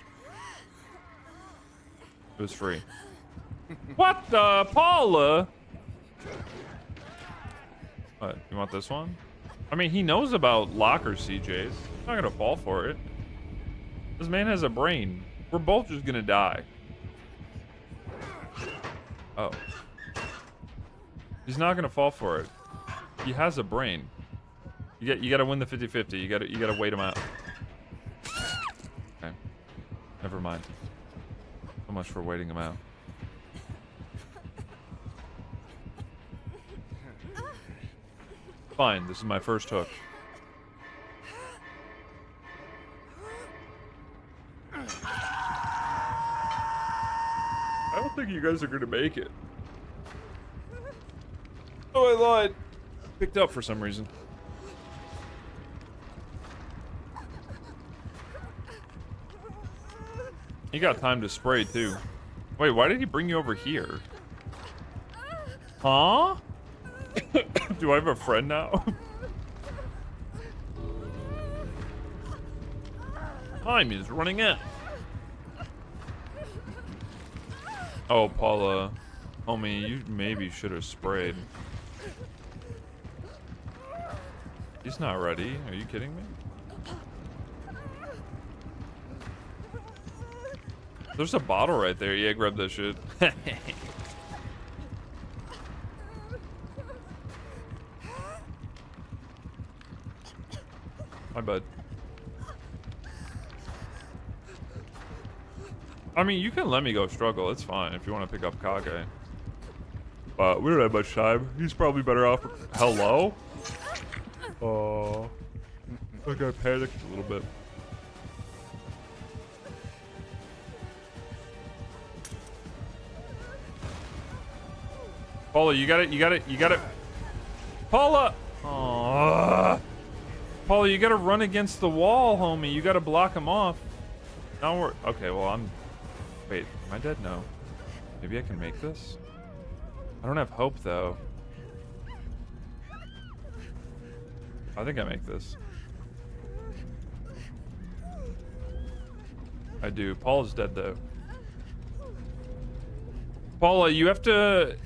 It was free. What the, Paula? What, you want this one? I mean, he knows about locker, CJ's. He's not gonna fall for it. This man has a brain. We're both just gonna die. Oh. He's not gonna fall for it. He has a brain. You gotta win the 50-50. You gotta wait him out. Okay. Never mind. So much for waiting him out. Fine, this is my first hook. I don't think you guys are gonna make it. Oh, I lied. Picked up for some reason. He got time to spray too. Wait, why did he bring you over here? Huh? Do I have a friend now? Time is running out. Oh, Paula. Homie, you maybe should have sprayed. He's not ready. Are you kidding me? There's a bottle right there. Yeah, grab that shit. My bad. I mean, you can let me go struggle. It's fine if you want to pick up Kage. But we don't have much time. He's probably better off. Hello? Oh. I think I panicked a little bit. Paula, you got it. Paula! Aww. Paula, you gotta run against the wall, homie. You gotta block him off. Now we're... Okay, well, I'm... Wait, am I dead? No. Maybe I can make this? I don't have hope, though. I think I make this. I do. Paula's dead, though. Paula, you have to...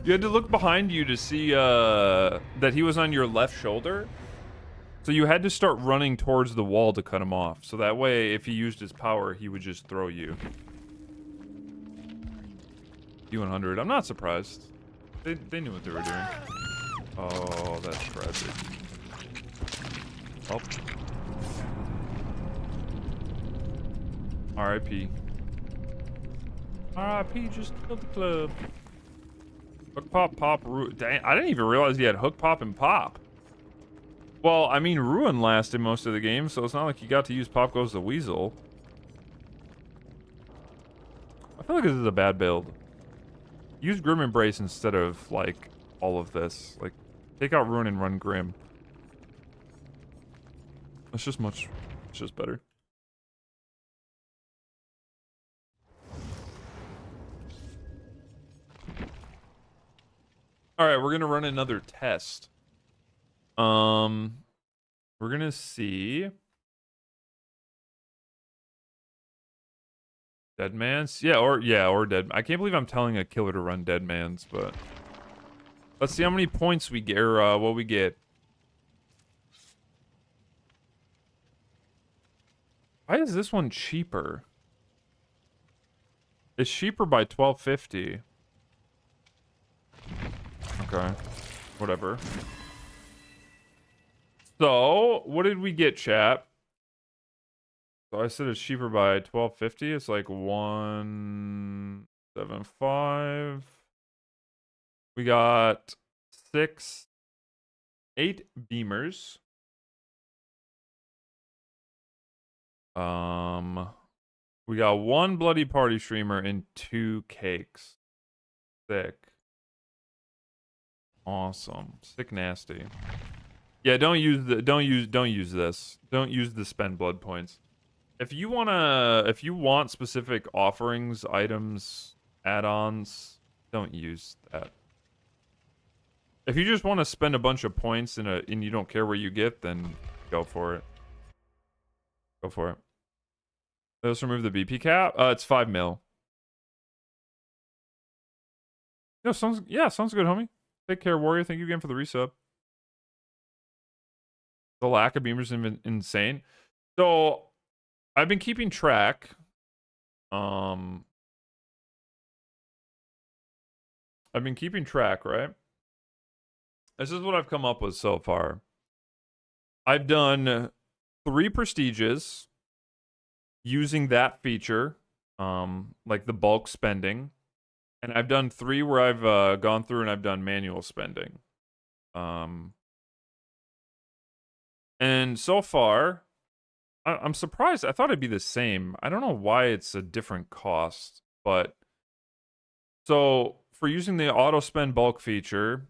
you had to look behind you to see that he was on your left shoulder. So you had to start running towards the wall to cut him off. So that way, if he used his power, he would just throw you. U100. I'm not surprised. They knew what they were doing. Oh, that's tragic. Oh. R.I.P. R.I.P. just killed the club. Hook, pop, pop, ruin. Dang, I didn't even realize he had hook, pop, and pop. Well, I mean, Ruin lasted most of the game, so it's not like you got to use Pop Goes the Weasel. I feel like this is a bad build. Use Grim Embrace instead of, like, all of this. Like, take out Ruin and run Grim. It's just better. Alright, we're gonna run another test. We're gonna see Dead Man's. Yeah, or Dead. I can't believe I'm telling a killer to run Dead Man's, but Let's see how many points we get, or what we get. Why is this one cheaper? It's cheaper by 1250. Okay. Whatever. So, what did we get, chat? So I said it's cheaper by 1250. It's like 175. We got 8 beamers. We got 1 bloody party streamer and 2 cakes. Sick. Awesome. Sick nasty. Yeah, don't use this. Don't use the spend blood points. If you want specific offerings, items, add-ons, don't use that. If you just want to spend a bunch of points and you don't care where you get, then go for it. Go for it. Let's remove the BP cap. It's 5 mil. Sounds good, homie. Take care, Warrior. Thank you again for the resub. The lack of beamers is insane. So I've been keeping track. I've been keeping track, right? This is what I've come up with so far. I've done 3 prestiges using that feature, like the bulk spending. And I've done 3 where I've gone through and I've done manual spending. And so far, I'm surprised. I thought it'd be the same. I don't know why it's a different cost, but so for using the auto spend bulk feature,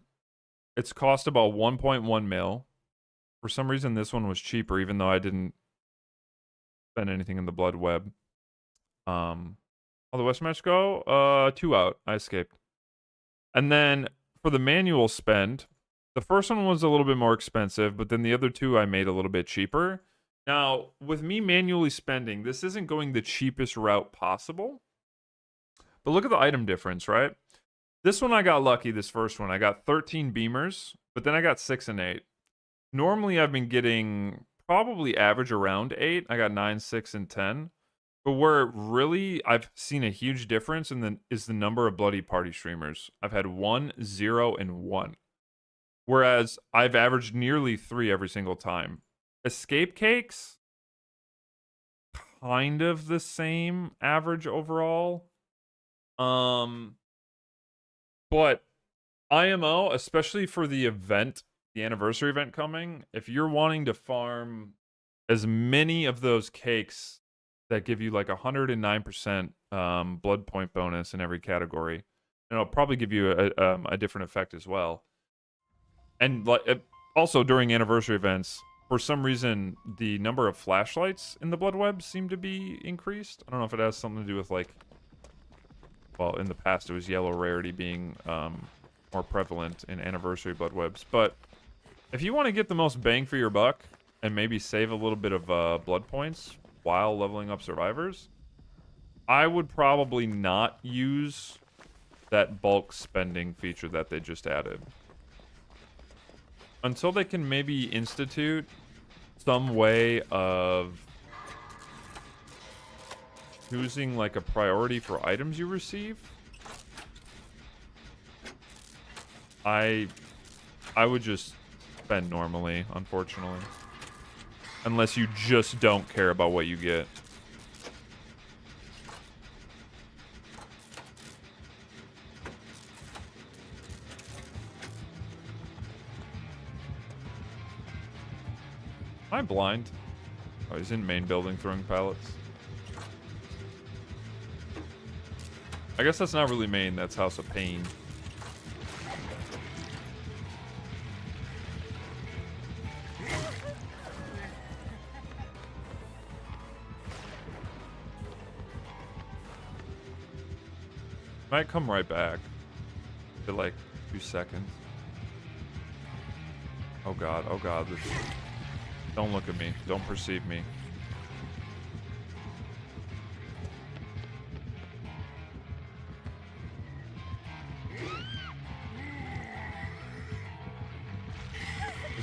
it's cost about 1.1 mil. For some reason, this one was cheaper, even though I didn't spend anything in the blood web. How the West match go? 2 out. I escaped. And then for the manual spend, the first one was a little bit more expensive, but then the other 2 I made a little bit cheaper. Now, with me manually spending, this isn't going the cheapest route possible. But look at the item difference, right? This one I got lucky, this first one. I got 13 beamers, but then I got 6 and 8. Normally, I've been getting probably average around 8. I got 9, 6, and 10. But where really I've seen a huge difference is the number of bloody party streamers. I've had 1, 0, and 1. Whereas I've averaged nearly 3 every single time. Escape cakes, kind of the same average overall. But IMO, especially for the event, the anniversary event coming, if you're wanting to farm as many of those cakes that give you like 109% blood point bonus in every category, and it'll probably give you a different effect as well. And like also during anniversary events, for some reason, the number of flashlights in the blood web seem to be increased. I don't know if it has something to do with like, well, in the past it was yellow rarity being more prevalent in anniversary blood webs. But if you want to get the most bang for your buck and maybe save a little bit of blood points while leveling up survivors, I would probably not use that bulk spending feature that they just added. Until they can maybe institute some way of choosing like a priority for items you receive, I would just spend normally, unfortunately. Unless you just don't care about what you get. Am I blind? Oh, he's in main building throwing pallets. I guess that's not really main, that's House of Pain. Might come right back. For like 2 seconds. Oh god, oh god. Don't look at me. Don't perceive me.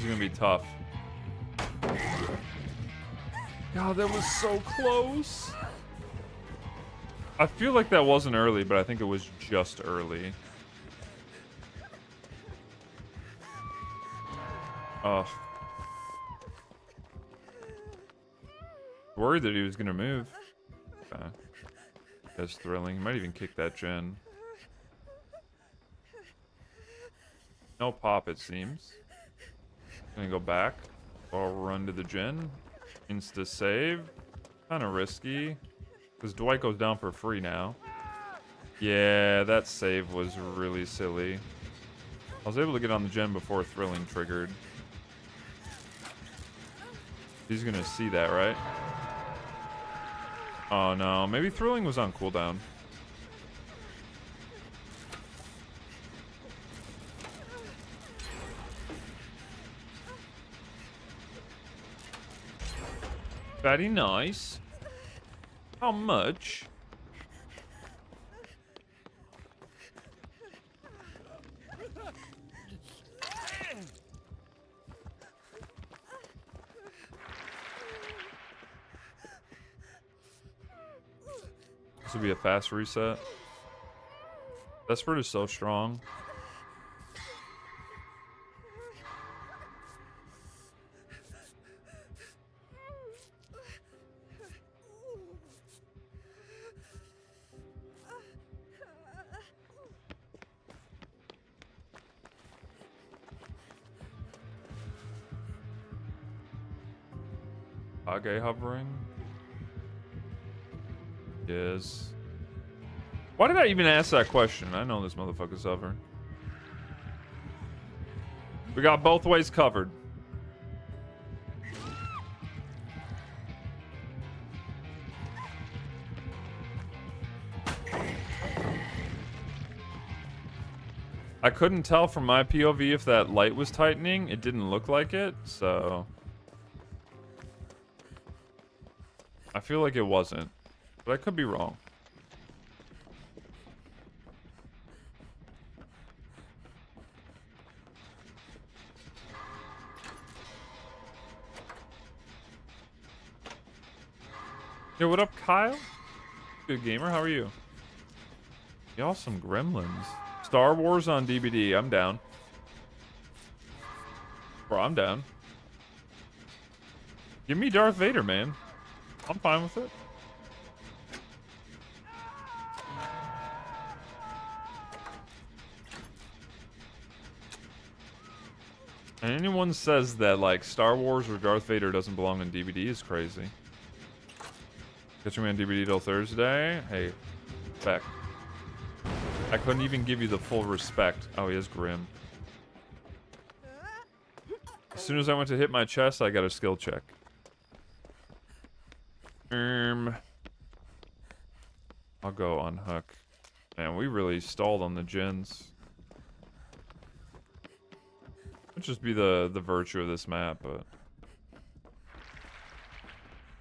are gonna be tough. God, that was so close. I feel like that wasn't early, but I think it was just early. Ugh. Worried that he was gonna move. Okay. That's thrilling. He might even kick that gen. No pop, it seems. Gonna go back. I'll run to the gen. Insta save. Kind of risky. Because Dwight goes down for free now. Yeah, that save was really silly. I was able to get on the gen before thrilling triggered. He's gonna see that, right? Oh no, maybe thrilling was on cooldown. Very nice. How much? This would be a fast reset. Desperate is so strong. Kage hovering. Yes. Why did I even ask that question? I know this motherfucker's hovering. We got both ways covered. I couldn't tell from my POV if that light was tightening. It didn't look like it, so... I feel like it wasn't, but I could be wrong. Yo, what up, Kyle? Good gamer, how are you? Y'all some gremlins. Star Wars on DVD, I'm down. Bro, I'm down. Give me Darth Vader, man. I'm fine with it. And anyone says that, like, Star Wars or Darth Vader doesn't belong on DVD is crazy. Catch me on DVD till Thursday. Hey, back. I couldn't even give you the full respect. Oh, he is grim. As soon as I went to hit my chest, I got a skill check. I'll go unhook. Man, we really stalled on the gens. It'd just be the virtue of this map, but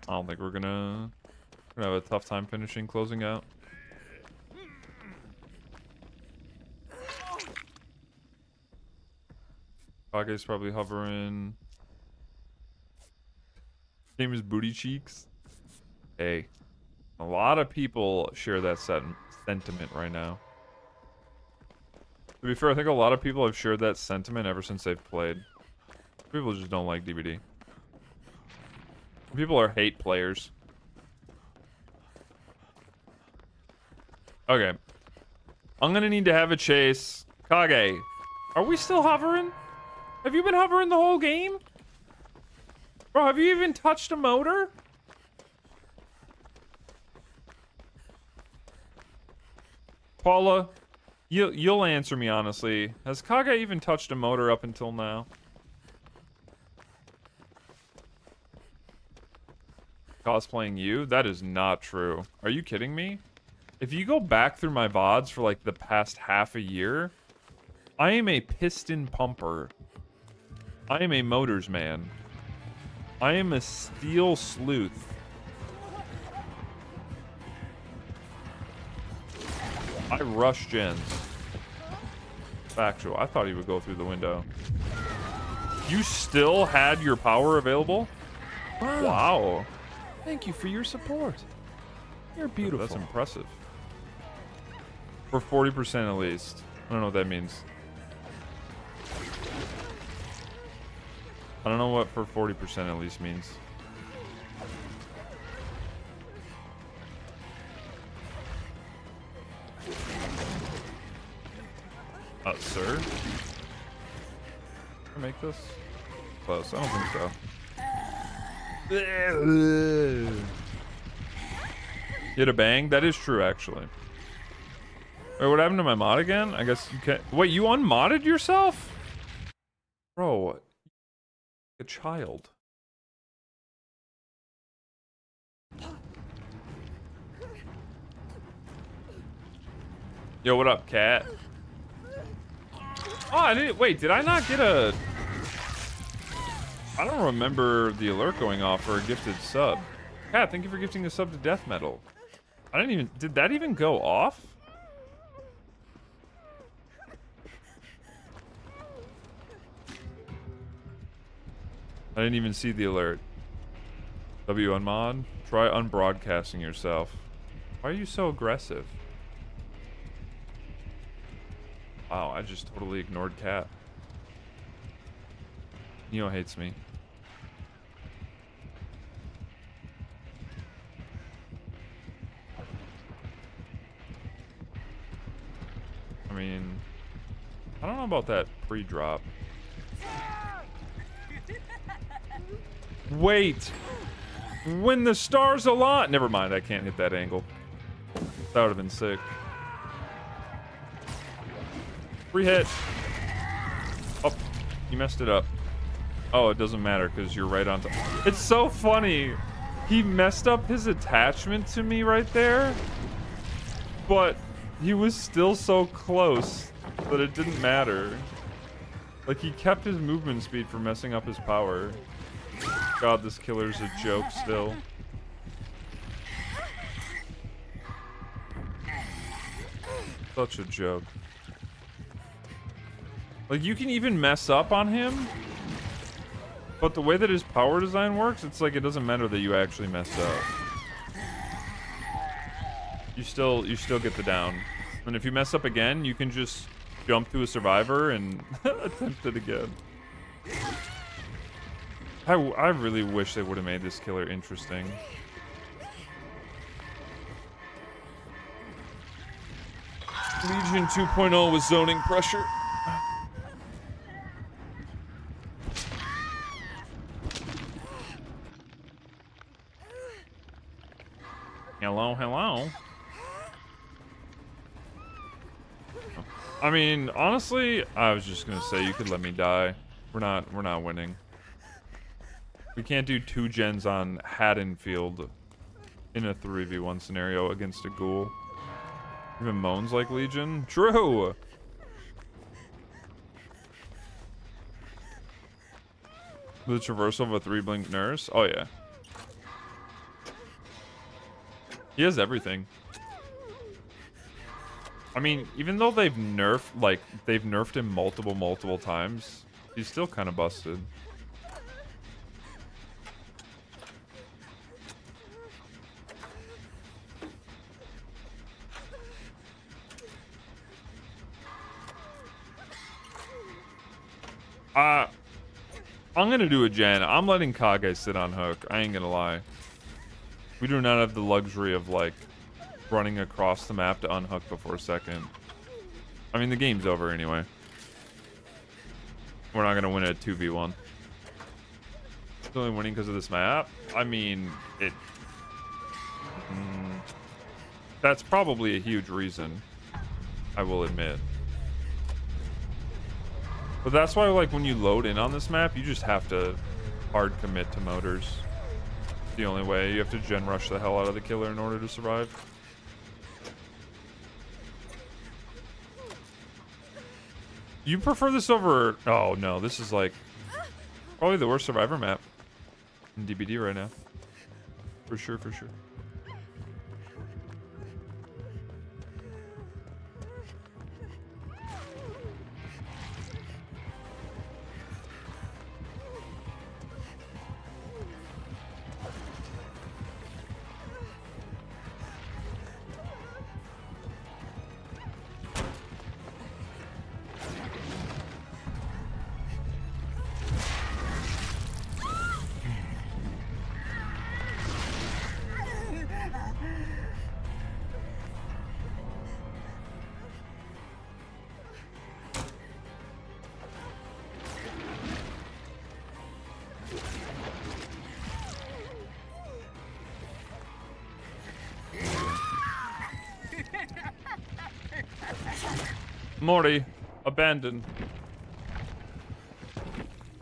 I don't think we're gonna have a tough time finishing closing out. Kage's probably hovering. Name is Booty Cheeks. Hey, a lot of people share that sentiment right now. To be fair, I think a lot of people have shared that sentiment ever since they've played. People just don't like DBD. People are hate players. Okay. I'm gonna need to have a chase. Kage, are we still hovering? Have you been hovering the whole game? Bro, have you even touched a motor? Paula, you'll answer me honestly. Has Kage even touched a motor up until now? Cosplaying you? That is not true. Are you kidding me? If you go back through my VODs for like the past half a year, I am a piston pumper. I am a motors man. I am a steel sleuth. I rush gens. Factual. I thought he would go through the window. You still had your power available? Wow. Wow. Thank you for your support. You're beautiful. That's impressive. For 40% at least. I don't know what that means. I don't know what for 40% at least means. Sir? Can I make this? Close. I don't think so. You had a bang? That is true, actually. Wait, what happened to my mod again? I guess you can't. Wait, you unmodded yourself? Bro, a child. Yo, what up, cat? Oh, I didn't. Wait, did I not get a. I don't remember the alert going off for a gifted sub. Cat, thank you for gifting a sub to Death Metal. I didn't even. Did that even go off? I didn't even see the alert. W unmod. Try unbroadcasting yourself. Why are you so aggressive? Wow, I just totally ignored Cat. Neo hates me. I mean, I don't know about that pre-drop. Wait! When the stars align! Never mind, I can't hit that angle. That would have been sick. Free hit. Oh, you messed it up. Oh, it doesn't matter because you're right on top. It's so funny. He messed up his attachment to me right there, but he was still so close that it didn't matter. Like, he kept his movement speed for messing up his power. God, this killer's a joke still. Such a joke. Like, you can even mess up on him, but the way that his power design works, it's like it doesn't matter that you actually messed up. You still get the down. And if you mess up again, you can just jump to a survivor and attempt it again. I really wish they would have made this killer interesting. Legion 2.0 with zoning pressure. Hello, hello. I mean, honestly, I was just gonna say you could let me die. We're not winning. We can't do 2 gens on Haddonfield in a 3v1 scenario against a ghoul. Even moans like Legion. True. The traversal of a 3-blink nurse. Oh yeah. He has everything. I mean, even though they've nerfed him multiple times, he's still kind of busted. I'm gonna do a gen. I'm letting Kage sit on hook. I ain't gonna lie. We do not have the luxury of, like, running across the map to unhook before second. I mean, the game's over anyway. We're not gonna win it at 2v1. It's only winning because of this map. I mean, it... that's probably a huge reason, I will admit. But that's why, like, when you load in on this map, you just have to hard commit to motors. It's the only way. You have to gen rush the hell out of the killer in order to survive. You prefer this over... Oh, no. This is, like, probably the worst survivor map in DBD right now. For sure, for sure. Morty, abandoned.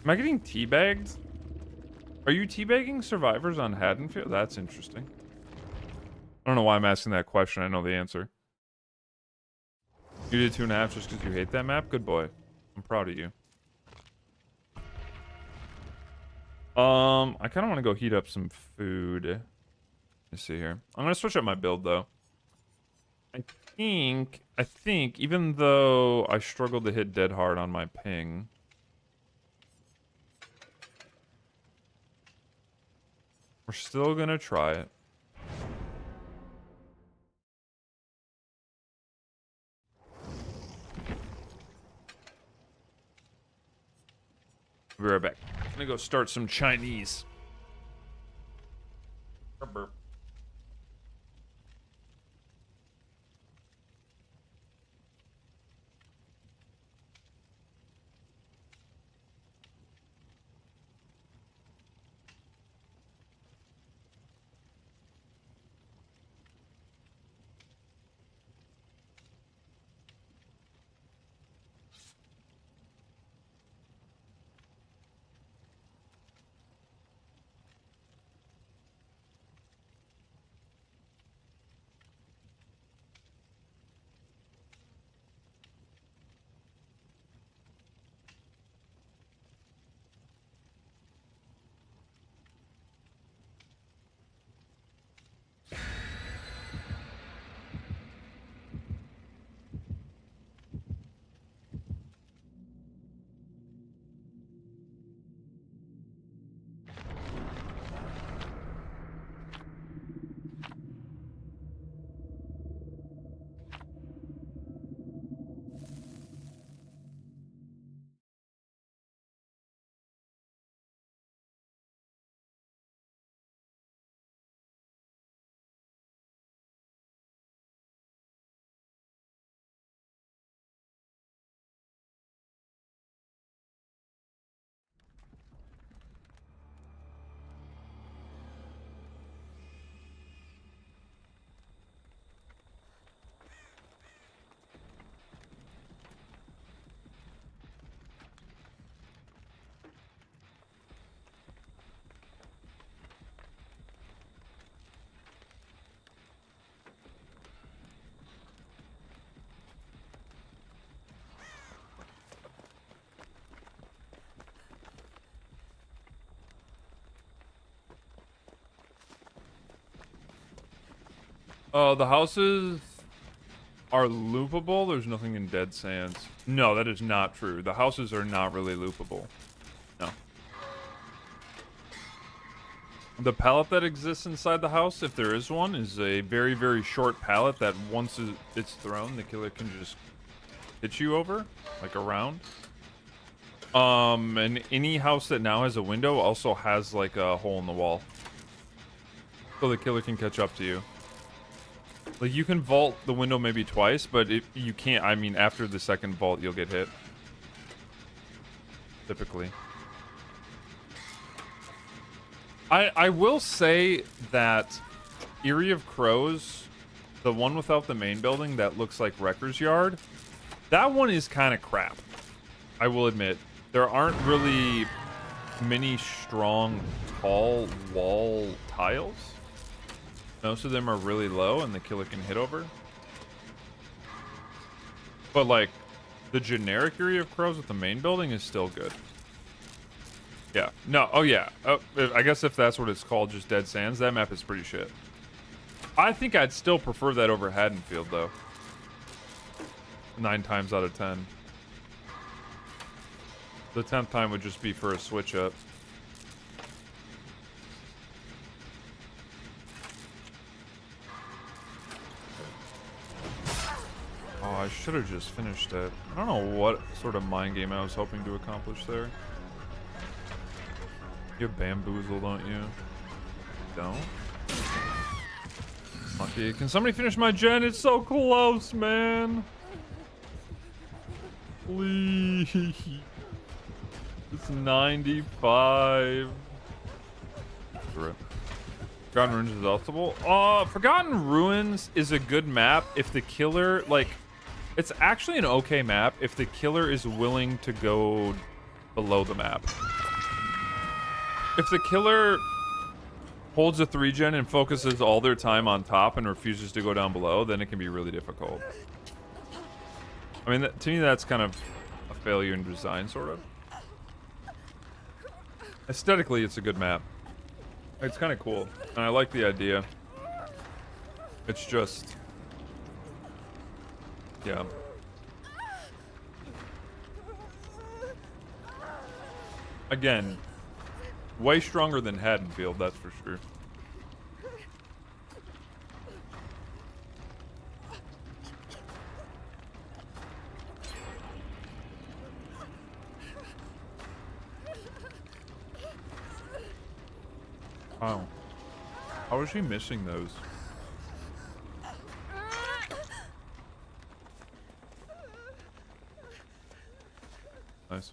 Am I getting teabagged? Are you teabagging survivors on Haddonfield? That's interesting. I don't know why I'm asking that question. I know the answer. You did 2.5 just because you hate that map? Good boy. I'm proud of you. I kind of want to go heat up some food. Let me see here. I'm going to switch up my build, though. I think, even though I struggled to hit dead hard on my ping... We're still gonna try it. Be right back. I'm gonna go start some Chinese. Burp. The houses are loopable. There's nothing in Dead Sands. No, that is not true. The houses are not really loopable. No. The pallet that exists inside the house, if there is one, is a very, very short pallet that once it's thrown, the killer can just hit you over, like around. And any house that now has a window also has like a hole in the wall. So the killer can catch up to you. Like, you can vault the window maybe twice, but you can't, I mean, after the second vault, you'll get hit. Typically. I will say that Eyrie of Crows, the one without the main building that looks like Wrecker's Yard, that one is kind of crap. I will admit. There aren't really many strong, tall wall tiles. Most of them are really low and the killer can hit over. But like the generic Eyrie of Crows with the main building is still good. Yeah. No. Oh yeah. Oh, I guess if that's what it's called, just Dead Sands, that map is pretty shit. I think I'd still prefer that over Haddonfield though. 9 times out of 10. The 10th time would just be for a switch up. Oh, I should have just finished it. I don't know what sort of mind game I was hoping to accomplish there. You have bamboozle, don't you? Don't? Okay, can somebody finish my gen? It's so close, man. Please. It's 95. Forgotten Ruins is ultimate. Forgotten Ruins is a good map if the killer, like, It's actually an okay map if the killer is willing to go below the map. If the killer holds a 3-gen and focuses all their time on top and refuses to go down below, then it can be really difficult. I mean, to me, that's kind of a failure in design, sort of. Aesthetically, it's a good map. It's kind of cool, and I like the idea. It's just... yeah. Again, way stronger than Haddonfield, that's for sure. Wow. How is she missing those? Nice.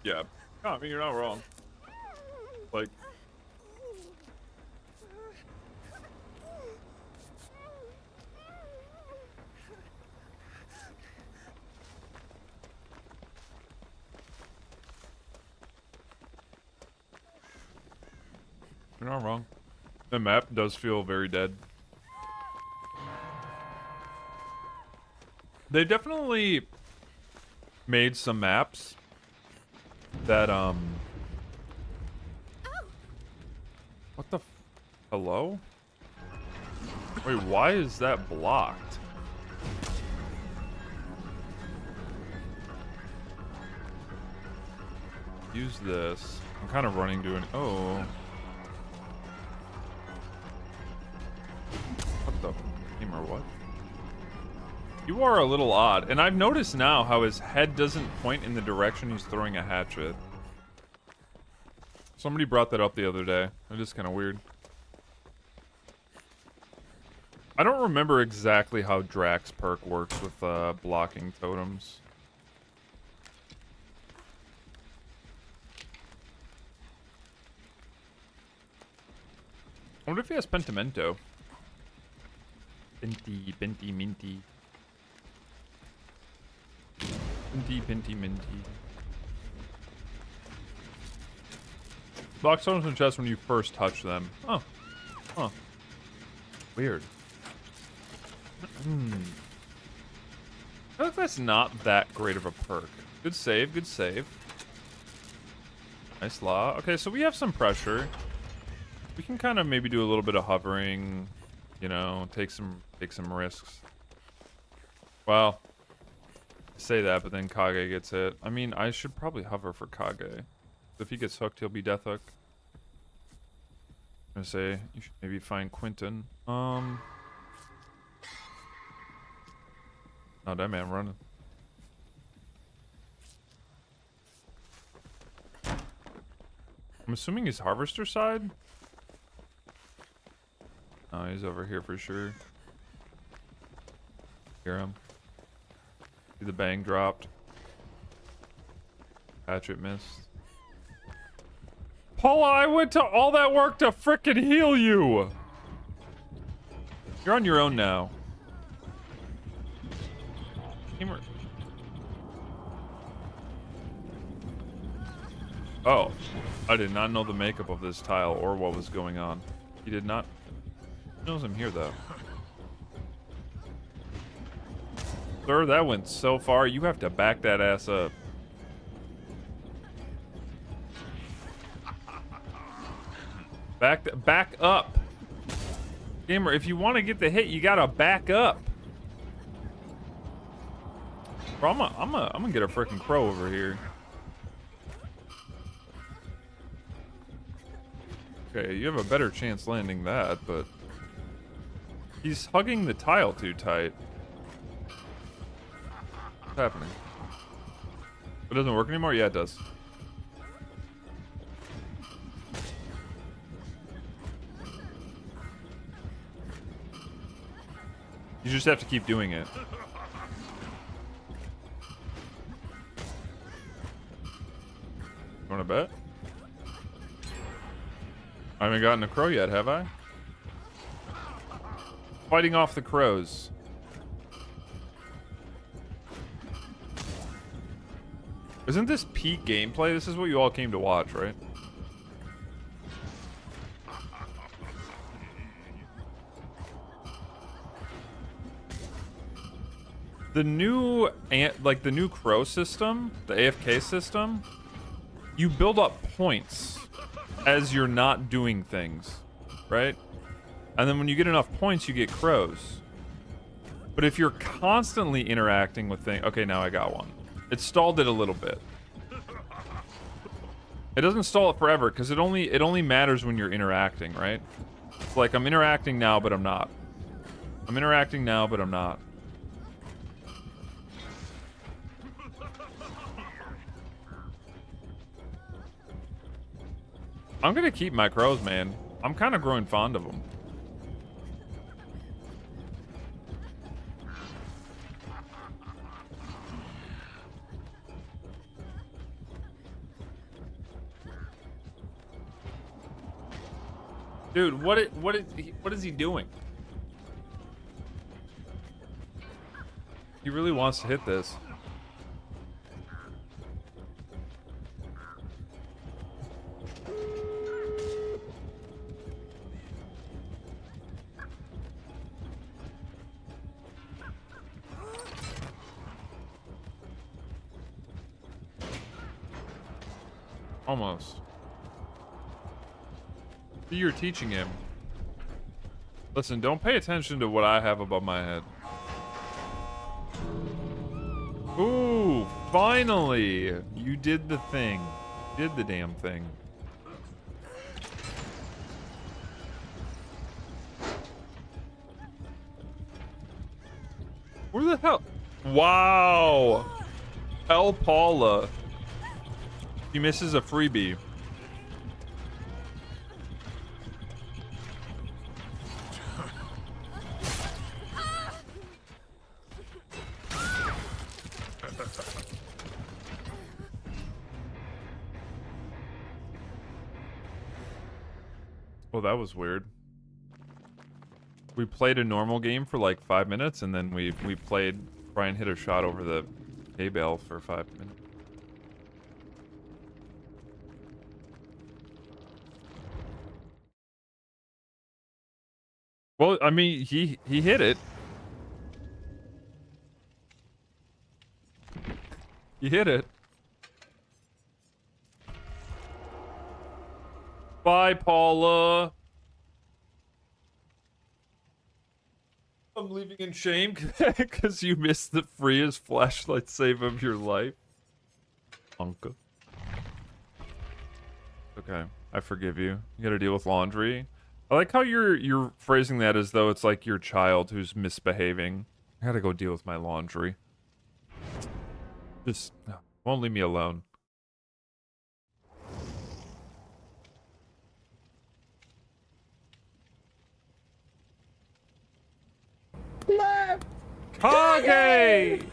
Yeah. No, I mean, you're not wrong. Like... you're not wrong. The map does feel very dead. They definitely made some maps that, what the hello? Wait, why is that blocked? Use this. I'm kind of running to an... oh. What the... gamer, what? You are a little odd, and I've noticed now how his head doesn't point in the direction he's throwing a hatchet. Somebody brought that up the other day. It is kind of weird. I don't remember exactly how Drax perk works with blocking totems. I wonder if he has Pentimento. Minty. Minty. Block stones in chest when you first touch them. Oh. Huh. Weird. I feel like that's not that great of a perk. Good save, good save. Nice law. Okay, so we have some pressure. We can kind of maybe do a little bit of hovering, you know, take some risks. Well, say that, but then Kage gets hit. I mean, I should probably hover for Kage. If he gets hooked, he'll be death hook. I'm gonna say you should maybe find Quentin. Oh, that man running. I'm assuming he's harvester side. Oh, he's over here for sure. Hear him. See the bang dropped. Hatchet missed. Paula, I went to all that work to frickin' heal you! You're on your own now. Gamer. Oh. I did not know the makeup of this tile or what was going on. He did not... He knows I'm here, though. Sir, that went so far, you have to back that ass up. Back up. Gamer, if you want to get the hit, you gotta back up. Bro, I'm gonna get a freaking crow over here. Okay, you have a better chance landing that, but he's hugging the tile too tight. What's happening? It doesn't work anymore? Yeah, it does. You just have to keep doing it. You wanna bet? I haven't gotten a crow yet, have I? Fighting off the crows. Isn't this peak gameplay? This is what you all came to watch, right? The new, like the new crow system, the AFK system, you build up points as you're not doing things, right? And then when you get enough points, you get crows. But if you're constantly interacting with things... Okay, now I got one. It stalled it a little bit. It doesn't stall it forever, because it only matters when you're interacting, right? It's like, I'm interacting now, but I'm not. I'm interacting now, but I'm not. I'm gonna keep my crows, man. I'm kind of growing fond of them. Dude, what is he doing? He really wants to hit this. Almost. You're teaching him. Listen, don't pay attention to what I have above my head. Ooh, finally! You did the thing. You did the damn thing. Where the hell? Wow! El Paula. He misses a freebie. Oh, that was weird. We played a normal game for like 5 minutes, and then we played Brian hit a shot over the hay bale for 5 minutes. Well, I mean, he hit it. He hit it. Bye, Paula. I'm leaving in shame because you missed the freest flashlight save of your life. Uncle. Okay, I forgive you. You gotta deal with laundry. I like how you're phrasing that as though it's like your child who's misbehaving. I gotta go deal with my laundry. Just won't leave me alone. Kage!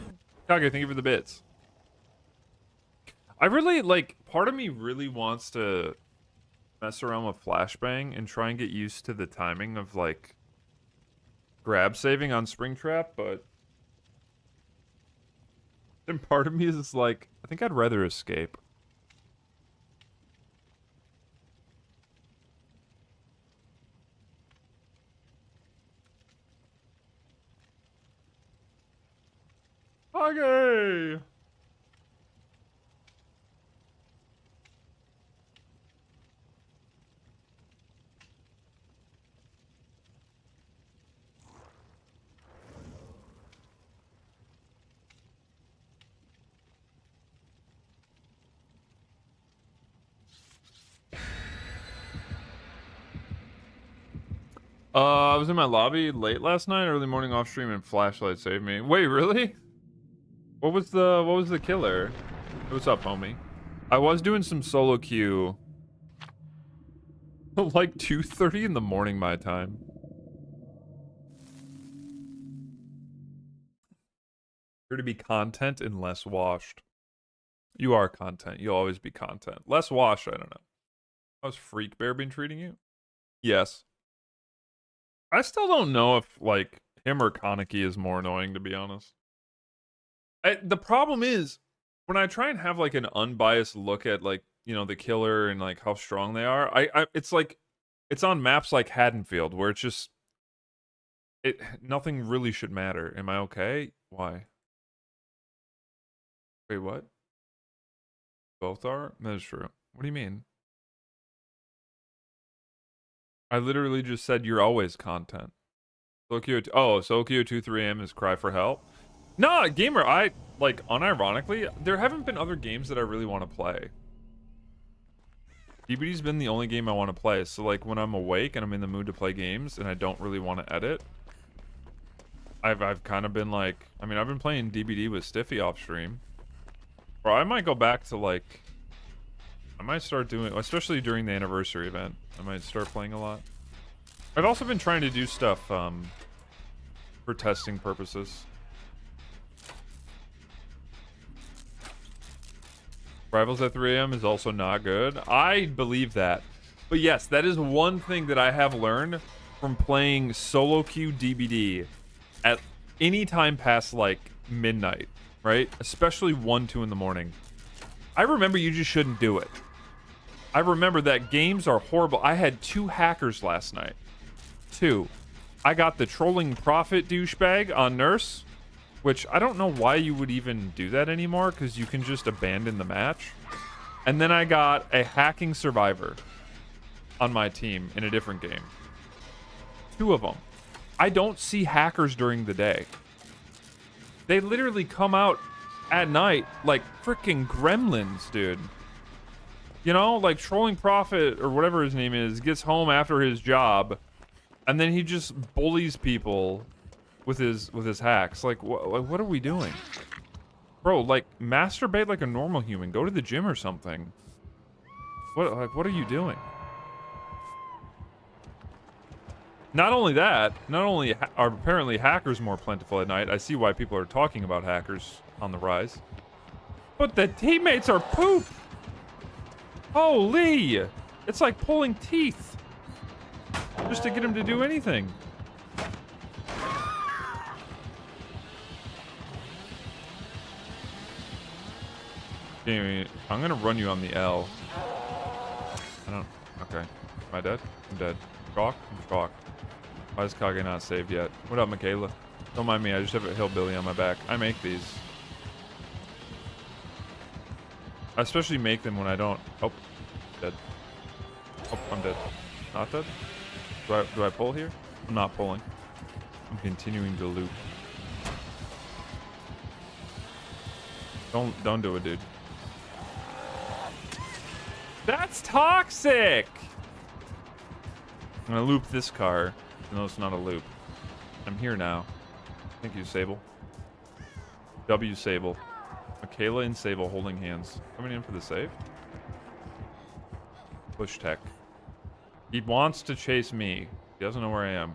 Kage, thank you for the bits. I really, like, part of me really wants to mess around with flashbang and try and get used to the timing of, like, grab saving on Springtrap, but then part of me is like, I think I'd rather escape. Okay. I was in my lobby late last night, early morning off stream, and flashlight saved me. Wait, really? What was the killer? What's up, homie? I was doing some solo queue. Like 2:30 in the morning my time. Here to be content and less washed. You are content. You'll always be content. Less washed, I don't know. How's Freak Bear been treating you? Yes. I still don't know if like him or Kaneki is more annoying, to be honest. The problem is when I try and have like an unbiased look at like, you know, the killer and like how strong they are, it's like it's on maps like Haddonfield where it's just nothing really should matter. Am I okay? Why? Wait, what? Both are? That is true. What do you mean? I literally just said you're always content. Sokyo, oh, Sokyo 23M is cry for help. No, gamer, I like unironically, there haven't been other games that I really want to play. DBD's been the only game I want to play. So like when I'm awake and I'm in the mood to play games and I don't really want to edit, I've kind of been like, I mean, I've been playing DBD with Stiffy off stream. Or I might go back to like, I might start doing, especially during the anniversary event, I might start playing a lot. I've also been trying to do stuff for testing purposes. Rivals at 3 a.m. is also not good. I believe that. But yes, that is one thing that I have learned from playing solo queue DBD at any time past like midnight, right? Especially 1, 2 in the morning. I remember you just shouldn't do it. I remember that games are horrible. I had 2 hackers last night. 2. I got the trolling prophet douchebag on Nurse, which I don't know why you would even do that anymore, because you can just abandon the match. And then I got a hacking survivor on my team in a different game. 2 of them. I don't see hackers during the day. They literally come out at night like freaking gremlins, dude. You know, like Trolling Prophet or whatever his name is gets home after his job, and then he just bullies people with his hacks. Like, what are we doing? Bro, like, masturbate like a normal human. Go to the gym or something. What are you doing? Not only that, not only are apparently hackers more plentiful at night, I see why people are talking about hackers on the rise, but the teammates are poop! Holy! It's like pulling teeth just to get him to do anything. I'm gonna run you on the L. I don't... Okay. Am I dead? I'm dead. Chalk? I'm chalk. Why is Kage not saved yet? What up, Michaela? Don't mind me, I just have a hillbilly on my back. I make these. I especially make them when I don't... Oh. Dead. Oh, I'm dead. Not dead? Do I pull here? I'm not pulling. I'm continuing to loop. Don't do it, dude. That's toxic! I'm gonna loop this car. No, it's not a loop. I'm here now. Thank you, Sable. W Sable. Michaela and Sable holding hands. Coming in for the save. Push tech. He wants to chase me. He doesn't know where I am.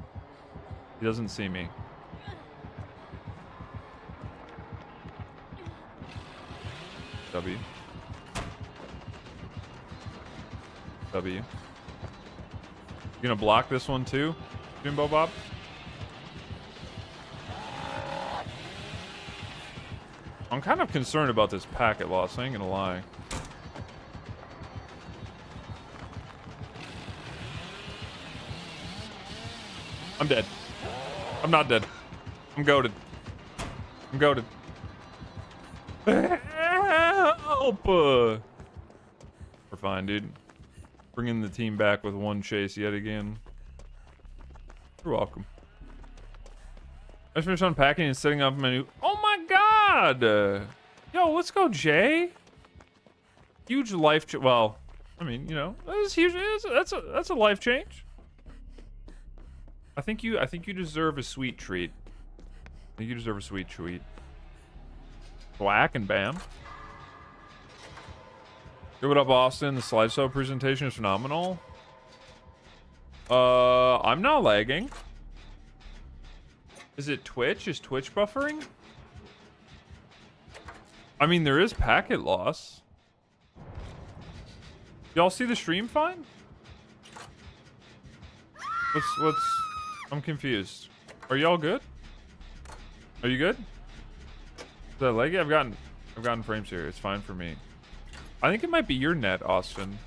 He doesn't see me. W. W. You gonna block this one too, Jimbo Bob? I'm kind of concerned about this packet loss, I ain't gonna lie. I'm dead. I'm not dead. I'm goated. I'm goated. Help! We're fine, dude. Bringing the team back with 1 chase yet again. You're welcome. I just finished unpacking and setting up menu. Oh my god! Yo, let's go, Jay. Huge life well, I mean, you know, that's huge. That's a life change. I think you deserve a sweet treat. I think you deserve a sweet treat. Black and bam. Hey, what up, Austin? The slideshow presentation is phenomenal. I'm not lagging. Is it Twitch? Is Twitch buffering? I mean, there is packet loss. Y'all see the stream fine? I'm confused. Are y'all good? Are you good? Is that laggy? I've gotten frames here. It's fine for me. I think it might be your net, Austin.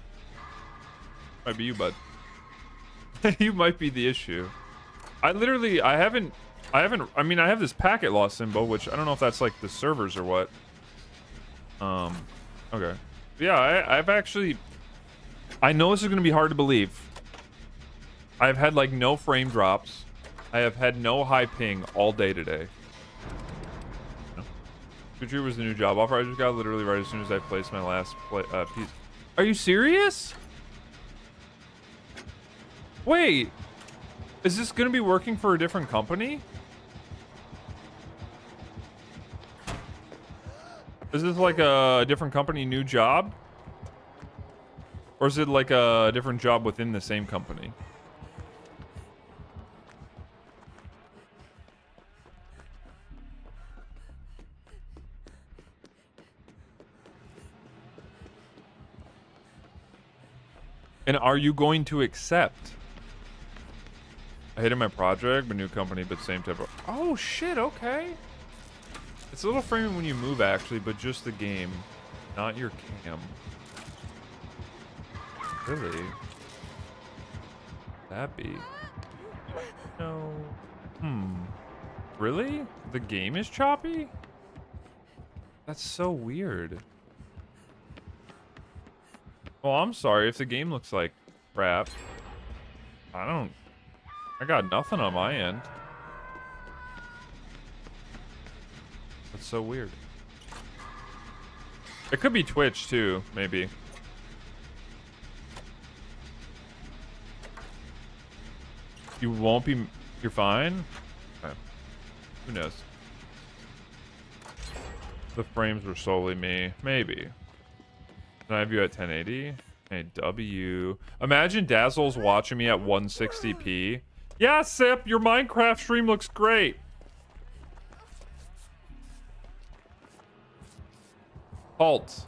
Might be you, bud. You might be the issue. I haven't, I mean, I have this packet loss symbol, which I don't know if that's like the servers or what. Okay. Yeah, I've actually, I know this is going to be hard to believe. I've had like no frame drops. I have had no high ping all day today. Future was the new job offer. I just got literally right as soon as I placed my last piece. Are you serious? Wait, is this going to be working for a different company? Is this like a different company, new job? Or is it like a different job within the same company? And are you going to accept? I hated my project, but new company, but same type of... Oh, shit, okay. It's a little framing when you move, actually, but just the game, not your cam. Really? That be? No. Really? The game is choppy? That's so weird. Well, I'm sorry if the game looks like crap. I got nothing on my end. That's so weird. It could be Twitch too, maybe. You won't be, you're fine? Okay. Who knows? The frames were solely me. Maybe. Can I have you at 1080? Hey, W. Imagine Dazzle's watching me at 160p. Yeah, Sip, your Minecraft stream looks great. Halt.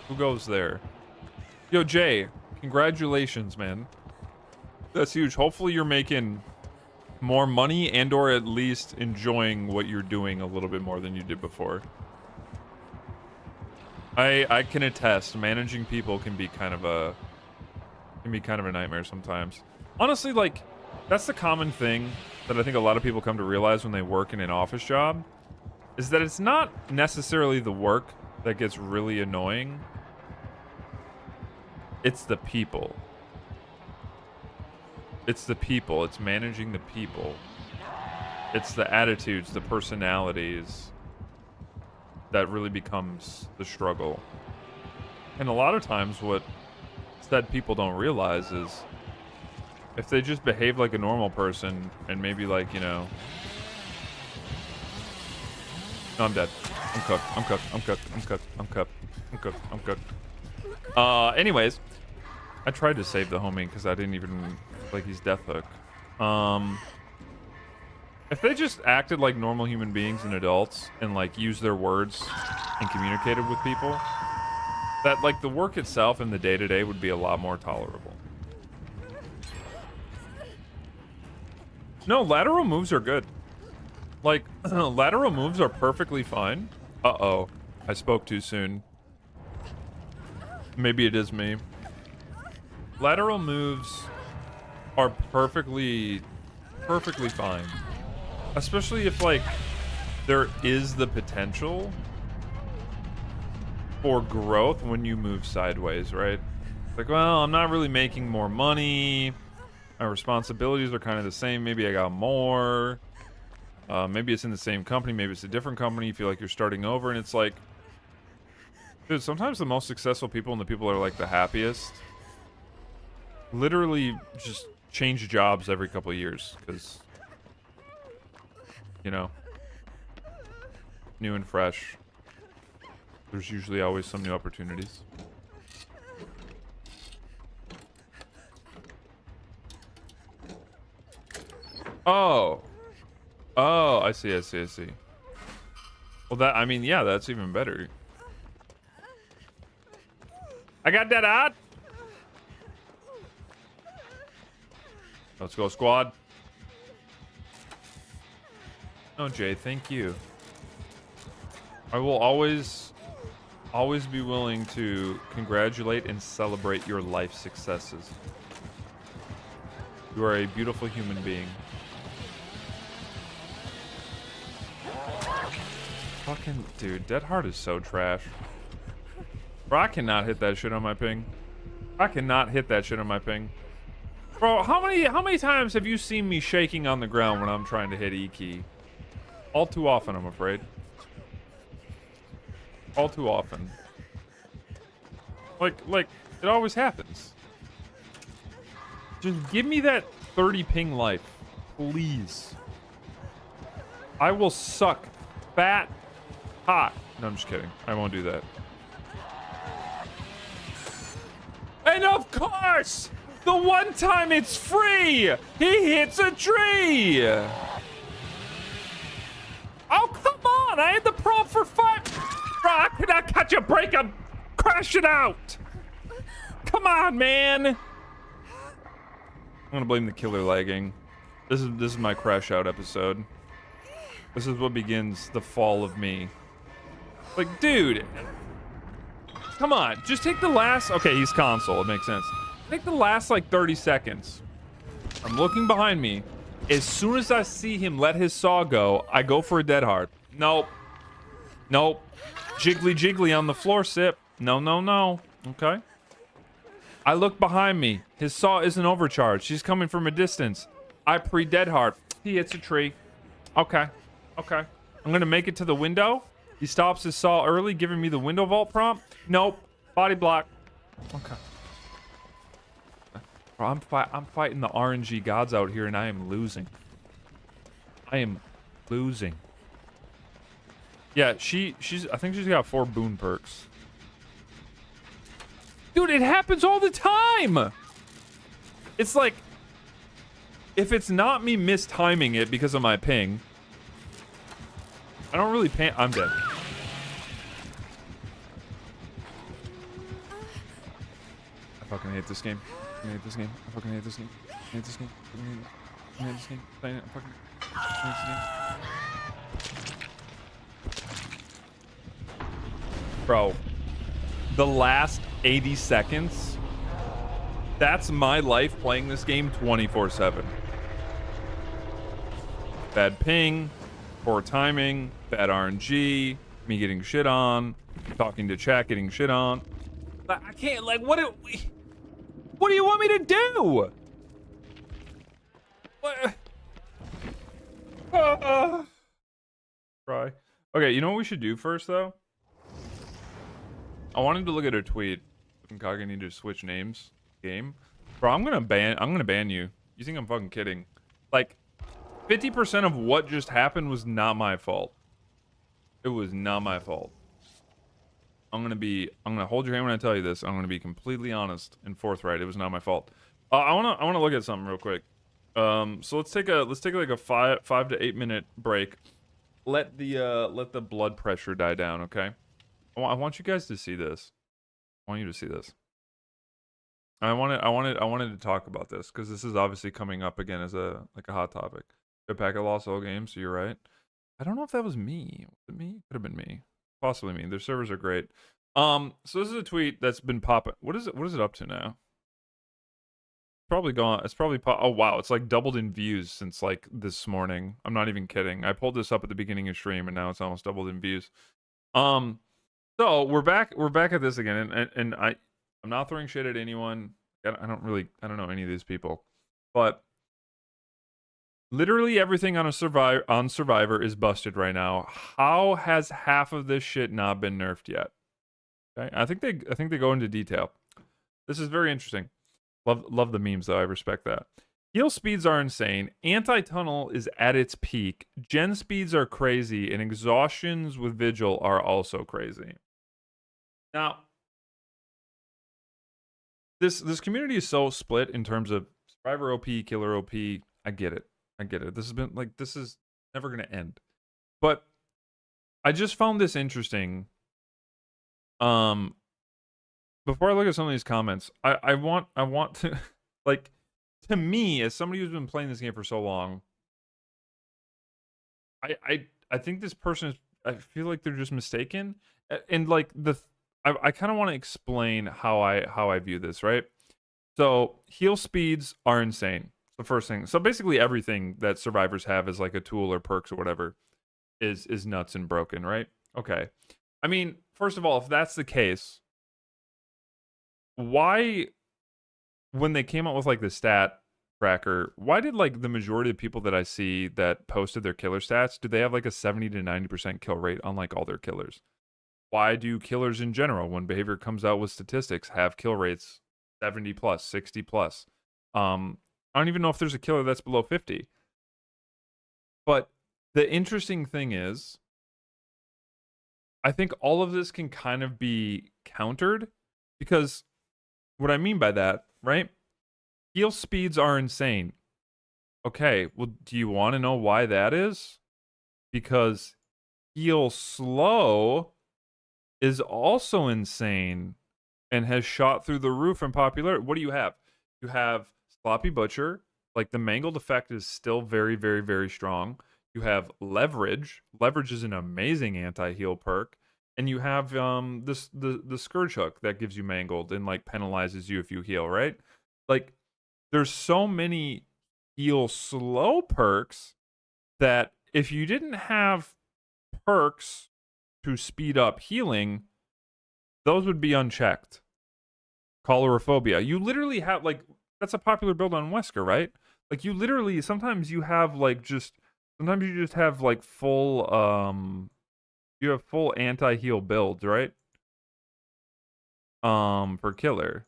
Who goes there? Yo, Jay, congratulations, man. That's huge. Hopefully you're making more money and or at least enjoying what you're doing a little bit more than you did before. I can attest, managing people can be kind of a nightmare sometimes. Honestly, like, that's the common thing that I think a lot of people come to realize when they work in an office job, is that it's not necessarily the work that gets really annoying. It's the people. It's the people. It's managing the people. It's the attitudes, the personalities that really becomes the struggle. And a lot of times what said people don't realize is if they just behave like a normal person and maybe like, you know... No, I'm dead. I'm cooked. I'm cooked. I'm cooked. I'm cooked. I'm cooked. I'm cooked. I'm cooked. Anyways, I tried to save the homie because I didn't even... like he's death hook. If they just acted like normal human beings and adults and like used their words and communicated with people, that like the work itself and the day-to-day would be a lot more tolerable. No, lateral moves are good. Like, lateral moves are perfectly fine. Uh-oh. I spoke too soon. Maybe it is me. Lateral moves are perfectly fine. Especially if, like, there is the potential for growth when you move sideways, right? Like, well, I'm not really making more money. My responsibilities are kind of the same. Maybe I got more. Maybe it's in the same company. Maybe it's a different company. You feel like you're starting over. And it's like, dude, sometimes the most successful people and the people that are, like, the happiest literally just change jobs every couple of years. Because... you know, new and fresh. There's usually always some new opportunities. Oh. Oh, I see, I see, I see. Well, that, I mean, yeah, that's even better. I got that out. Let's go, squad. No, Jay, thank you. I will always be willing to congratulate and celebrate your life successes. You are a beautiful human being. Fucking dude, Dead Heart is so trash. Bro, I cannot hit that shit on my ping. I cannot hit that shit on my ping. Bro, how many times have you seen me shaking on the ground when I'm trying to hit E key? All too often, I'm afraid. All too often. Like it always happens. Just give me that 30 ping life, please. I will suck fat hot. No, I'm just kidding. I won't do that. And of course, the one time it's free, he hits a tree. Oh, come on. I had the prompt for 5. Bro, I cannot catch a break. I'm crashing out. Come on, man. I'm gonna blame the killer lagging. This is my crash out episode. This is what begins the fall of me. Like, dude. Come on. Just take the last... Okay, he's console. It makes sense. Take the last, like, 30 seconds. I'm looking behind me. As soon as I see him let his saw go, I go for a dead heart. Nope. Nope. Jiggly jiggly on the floor, Sip. No, no, no. Okay. I look behind me. His saw isn't overcharged. He's coming from a distance. I pre-dead heart. He hits a tree. Okay. Okay. I'm going to make it to the window. He stops his saw early, giving me the window vault prompt. Nope. Body block. Okay. Bro, I'm fighting the RNG gods out here, and I am losing. I am losing. Yeah, I think she's got 4 boon perks. Dude, it happens all the time. It's like, if it's not me mistiming it because of my ping, I don't really pay. I'm dead. I fucking hate this game. I hate this game. I fucking hate this game. I hate this game. I hate this game. I fucking hate this game. Bro, the last 80 seconds, that's my life playing this game 24/7. Bad ping, poor timing, bad RNG, me getting shit on, talking to chat, getting shit on. I can't, like, what do you want me to do? What? Cry. Okay, you know what we should do first, though? I wanted to look at her tweet. Kage need to switch names. Game. Bro, I'm gonna ban you. You think I'm fucking kidding? Like, 50% of what just happened was not my fault. It was not my fault. I'm gonna hold your hand when I tell you this. I'm gonna be completely honest and forthright. It was not my fault. I wanna look at something real quick. So let's take like a 5 to 8 minute break. Let the blood pressure die down, okay? I want you guys to see this. I want you to see this. I wanted to talk about this because this is obviously coming up again as a hot topic. The packet lost all games, so you're right. I don't know if that was me. Was it me? Could have been me. Possibly me. Their servers are great. So this is a tweet that's been popping. What is it up to now? Probably gone. It's probably oh wow, it's like doubled in views since like this morning. I'm not even kidding. I pulled this up at the beginning of stream and now it's almost doubled in views. So we're back at this again, and I'm not throwing shit at anyone. I don't know any of these people, but literally everything on Survivor is busted right now. How has half of this shit not been nerfed yet? Okay, I think they go into detail. This is very interesting. Love the memes though. I respect that. Heal speeds are insane. Anti-tunnel is at its peak. Gen speeds are crazy, and exhaustions with Vigil are also crazy. Now, this community is so split in terms of Survivor OP, Killer OP. I get it. This has been like, this is never gonna end. But I just found this interesting. Before I look at some of these comments, I want to like, to me, as somebody who's been playing this game for so long, I think this person is, I feel like they're just mistaken. And like I kind of want to explain how I view this, right? So heal speeds are insane. The first thing. So basically everything that survivors have is like a tool or perks or whatever is nuts and broken, right? Okay. I mean, first of all, if that's the case, why, when they came out with like the stat tracker, why did like the majority of people that I see that posted their killer stats, do they have like a 70 to 90% kill rate on like all their killers? Why do killers in general, when behavior comes out with statistics, have kill rates 70 plus, 60 plus? I don't even know if there's a killer that's below 50. But the interesting thing is, I think all of this can kind of be countered, because what I mean by that, right? Heal speeds are insane. Okay, well, do you want to know why that is? Because heal slow is also insane and has shot through the roof in popularity. What do you have? You have Sloppy Butcher. Like, the mangled effect is still very, very, very strong. You have Leverage. Leverage is an amazing anti-heal perk. And you have the Scourge Hook that gives you mangled and like penalizes you if you heal, right? Like, there's so many heal slow perks that if you didn't have perks to speed up healing, those would be unchecked. Cholorophobia. You literally have, like, that's a popular build on Wesker, right? Like, you literally, sometimes you have like sometimes you just have like full you have full anti-heal builds, right? For killer.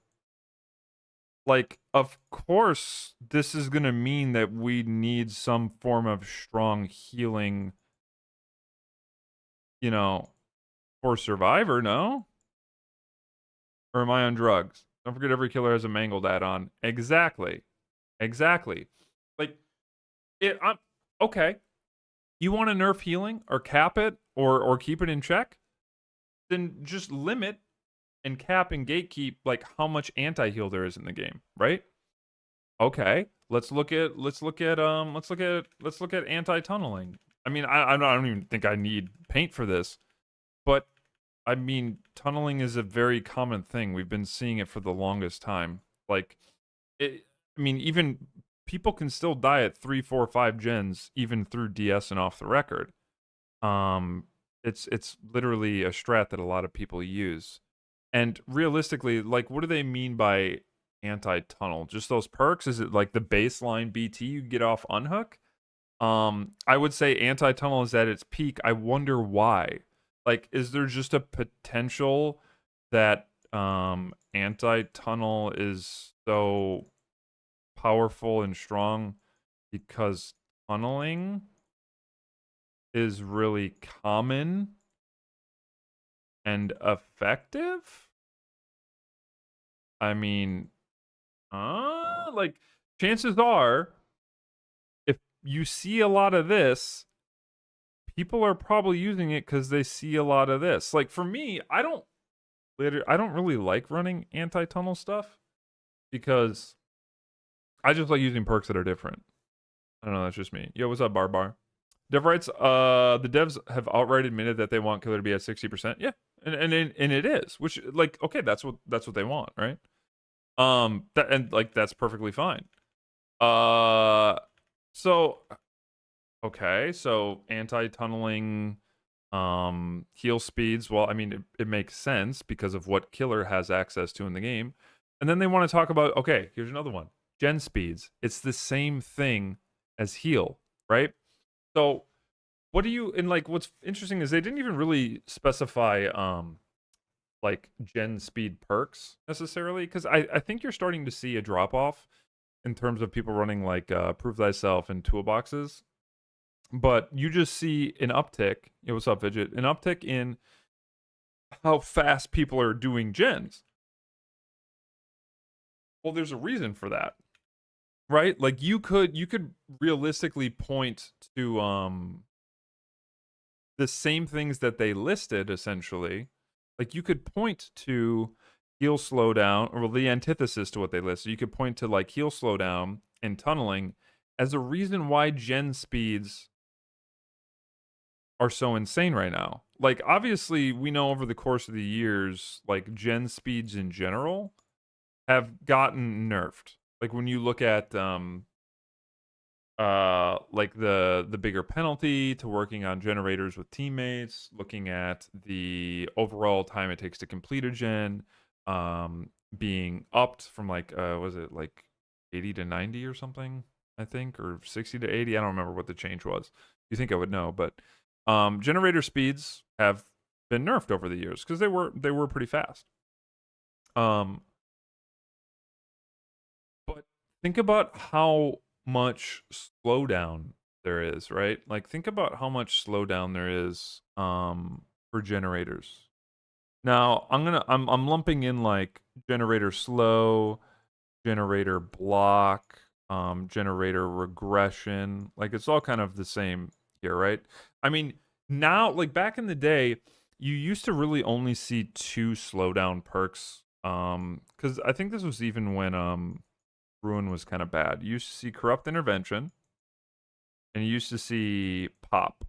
Like, of course, this is gonna mean that we need some form of strong healing, you know, for Survivor, no? Or am I on drugs? Don't forget every killer has a mangled add-on. Exactly. Exactly. Like, I'm okay. You want to nerf healing or cap it or keep it in check? Then just limit and cap and gatekeep like how much anti-heal there is in the game, right? Okay. Let's look at anti-tunneling. I mean, I don't even think I need paint for this, but I mean, tunneling is a very common thing. We've been seeing it for the longest time. Like, I mean, even people can still die at 3, 4, 5 gens, even through DS and off the record. It's literally a strat that a lot of people use. And realistically, like, what do they mean by anti-tunnel? Just those perks? Is it like the baseline BT you get off Unhook? I would say anti-tunnel is at its peak. I wonder why. Like, is there just a potential that anti-tunnel is so powerful and strong because tunneling is really common and effective? I mean, like, chances are, if you see a lot of this, people are probably using it because they see a lot of this. Like, for me, I don't really like running anti-tunnel stuff because I just like using perks that are different. I don't know, that's just me. Yo, what's up, Bar? Dev writes, the devs have outright admitted that they want killer to be at 60%. Yeah, and it is, which, like, okay, that's what they want, right? That's perfectly fine. So okay, so anti-tunneling heal speeds, well, I mean, it makes sense because of what killer has access to in the game. And then they want to talk about, okay, here's another one. Gen speeds. It's the same thing as heal, right? So what do you, and like, what's interesting is they didn't even really specify like gen speed perks necessarily, because I think you're starting to see a drop off in terms of people running like Prove Thyself and toolboxes. But you just see an uptick. Yo, what's up, Fidget? An uptick in how fast people are doing gens. Well, there's a reason for that, right? Like, you could realistically point to the same things that they listed, essentially. Like, you could point to heal slowdown, or the antithesis to what they listed. You could point to like heal slowdown and tunneling as a reason why gen speeds are so insane right now. Like, obviously, we know over the course of the years, like, gen speeds in general have gotten nerfed. Like, when you look at, like, the bigger penalty to working on generators with teammates, looking at the overall time it takes to complete a gen, being upped from, like, was it, like, 80 to 90 or something, I think, or 60 to 80? I don't remember what the change was. You think I would know, but generator speeds have been nerfed over the years because they were pretty fast. But think about how much slowdown there is, right? Like, think about how much slowdown there is for generators. Now, I'm lumping in like generator slow, generator block, generator regression. Like, it's all kind of the same here, right? I mean, now, like, back in the day, you used to really only see 2 slowdown perks. Because I think this was even when Ruin was kind of bad. You used to see Corrupt Intervention, and you used to see Pop.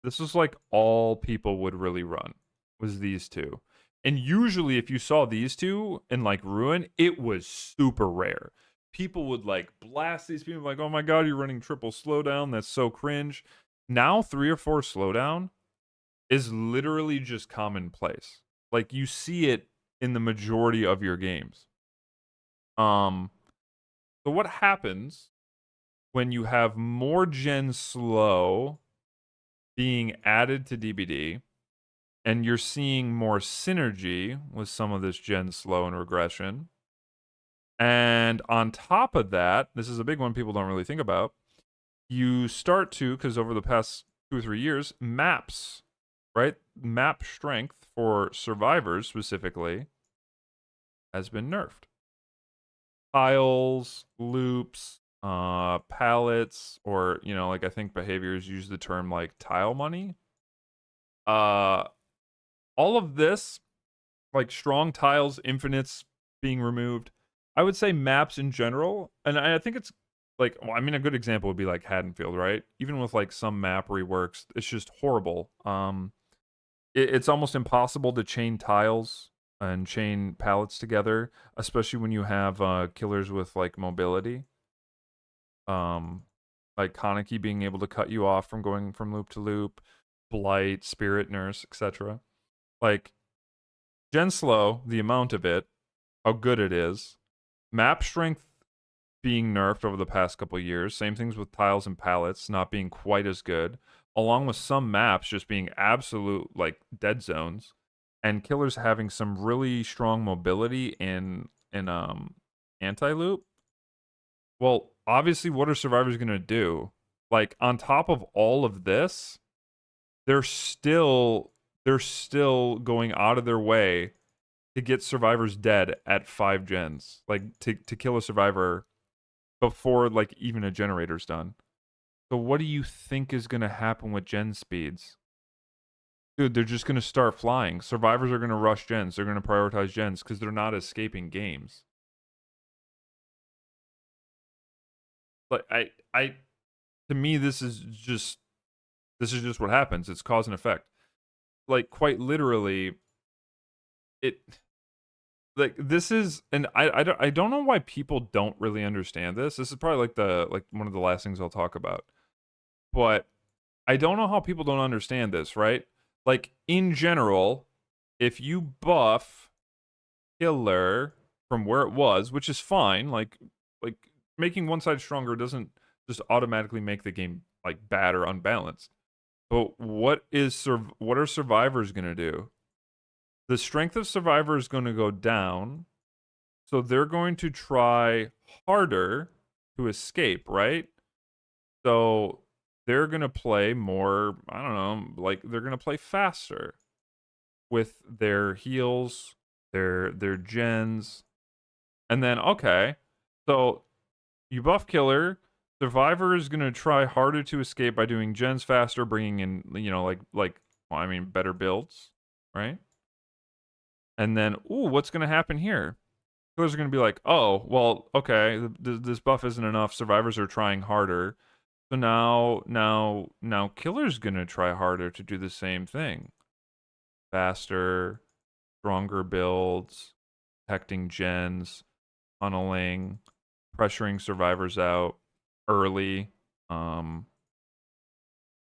This was like all people would really run, was these 2. And usually if you saw these 2 in like Ruin, it was super rare. People would like blast these people like, oh my god, you're running triple slowdown. That's so cringe. Now 3 or 4 slowdown is literally just commonplace. Like, you see it in the majority of your games. So what happens when you have more gen slow being added to DBD, and you're seeing more synergy with some of this gen slow and regression? And on top of that, this is a big one people don't really think about, you start to, because over the past 2 or 3 years, maps, right? Map strength for survivors specifically has been nerfed. Tiles, loops, pallets, or, you know, like, I think behaviors use the term like tile money. All of this, like strong tiles, infinites being removed. I would say maps in general, and I think it's like, well, I mean, a good example would be like Haddonfield, right? Even with like some map reworks, it's just horrible. It's almost impossible to chain tiles and chain pallets together, especially when you have killers with like mobility. Like Kaneki being able to cut you off from going from loop to loop, Blight, Spirit Nurse, etc. Like, gen slow, the amount of it, how good it is, map strength being nerfed over the past couple years, same things with tiles and pallets not being quite as good, along with some maps just being absolute like dead zones, and killers having some really strong mobility in anti-loop. Well, obviously, what are survivors gonna do? Like, on top of all of this, they're still going out of their way to get survivors dead at 5 gens, like to kill a survivor before like even a generator's done. So what do you think is going to happen with gen speeds? Dude, they're just going to start flying. Survivors are going to rush gens. They're going to prioritize gens because they're not escaping games. But to me, this is just what happens. It's cause and effect. Like, quite literally, like, this is, and I don't know why people don't really understand this. This is probably like one of the last things I'll talk about. But I don't know how people don't understand this, right? Like, in general, if you buff killer from where it was, which is fine, like making one side stronger doesn't just automatically make the game like bad or unbalanced. But what are survivors gonna do? The strength of survivor is going to go down, so they're going to try harder to escape, right? So they're going to play more, I don't know, like, they're going to play faster with their heals, their gens. And then, okay, so you buff killer, survivor is going to try harder to escape by doing gens faster, bringing in, you know, well, I mean, better builds, right? And then, ooh, what's going to happen here? Killers are going to be like, oh, well, okay, this buff isn't enough. Survivors are trying harder. So now Killer's gonna try harder to do the same thing. Faster, stronger builds, protecting gens, tunneling, pressuring survivors out early.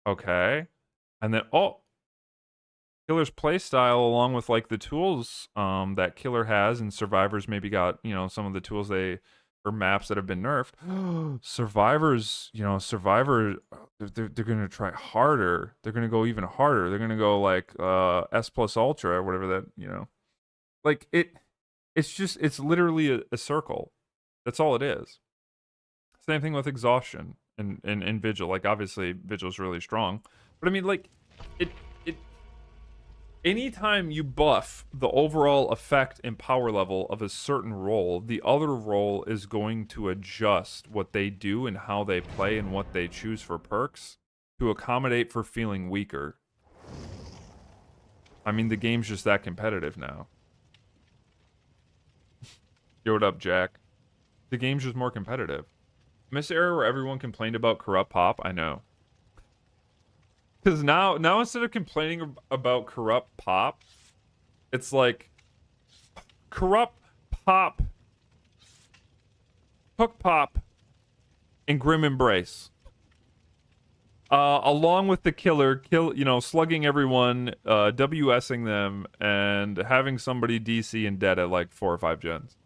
Okay. And then Killer's playstyle, along with like the tools that Killer has, and survivors maybe got, you know, some of the tools or maps that have been nerfed. Survivors, you know, they're gonna try harder. They're gonna go even harder. They're gonna go like S plus Ultra or whatever that, you know. Like it's literally a circle. That's all it is. Same thing with exhaustion and Vigil. Like obviously Vigil's really strong. But I mean like it anytime you buff the overall effect and power level of a certain role, the other role is going to adjust what they do and how they play and what they choose for perks to accommodate for feeling weaker. I mean, the game's just that competitive now. Yo, what up, Jack? The game's just more competitive. Miss era where everyone complained about corrupt pop? I know. Because now instead of complaining about corrupt pop, it's like corrupt pop, hook pop, and grim embrace. Along with the killer, slugging everyone, WSing them, and having somebody DC and dead at like 4 or 5 gens.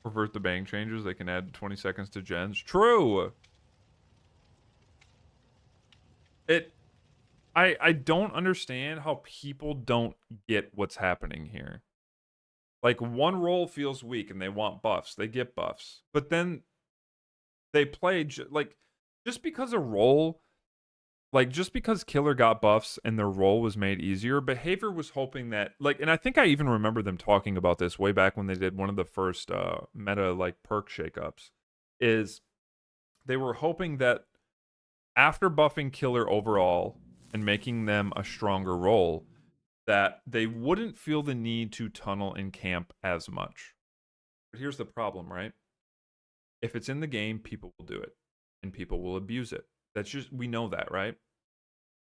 Revert the bang changes. They can add 20 seconds to gens. True. I don't understand how people don't get what's happening here. Like, one role feels weak and they want buffs. They get buffs. But then they play, just because a role, like, just because Killer got buffs and their role was made easier, Behavior was hoping that, like, and I think I even remember them talking about this way back when they did one of the first meta, like, perk shakeups, is they were hoping that after buffing Killer overall and making them a stronger role, that they wouldn't feel the need to tunnel and camp as much. But here's the problem, right? If it's in the game, people will do it. And people will abuse it. That's just, we know that, right?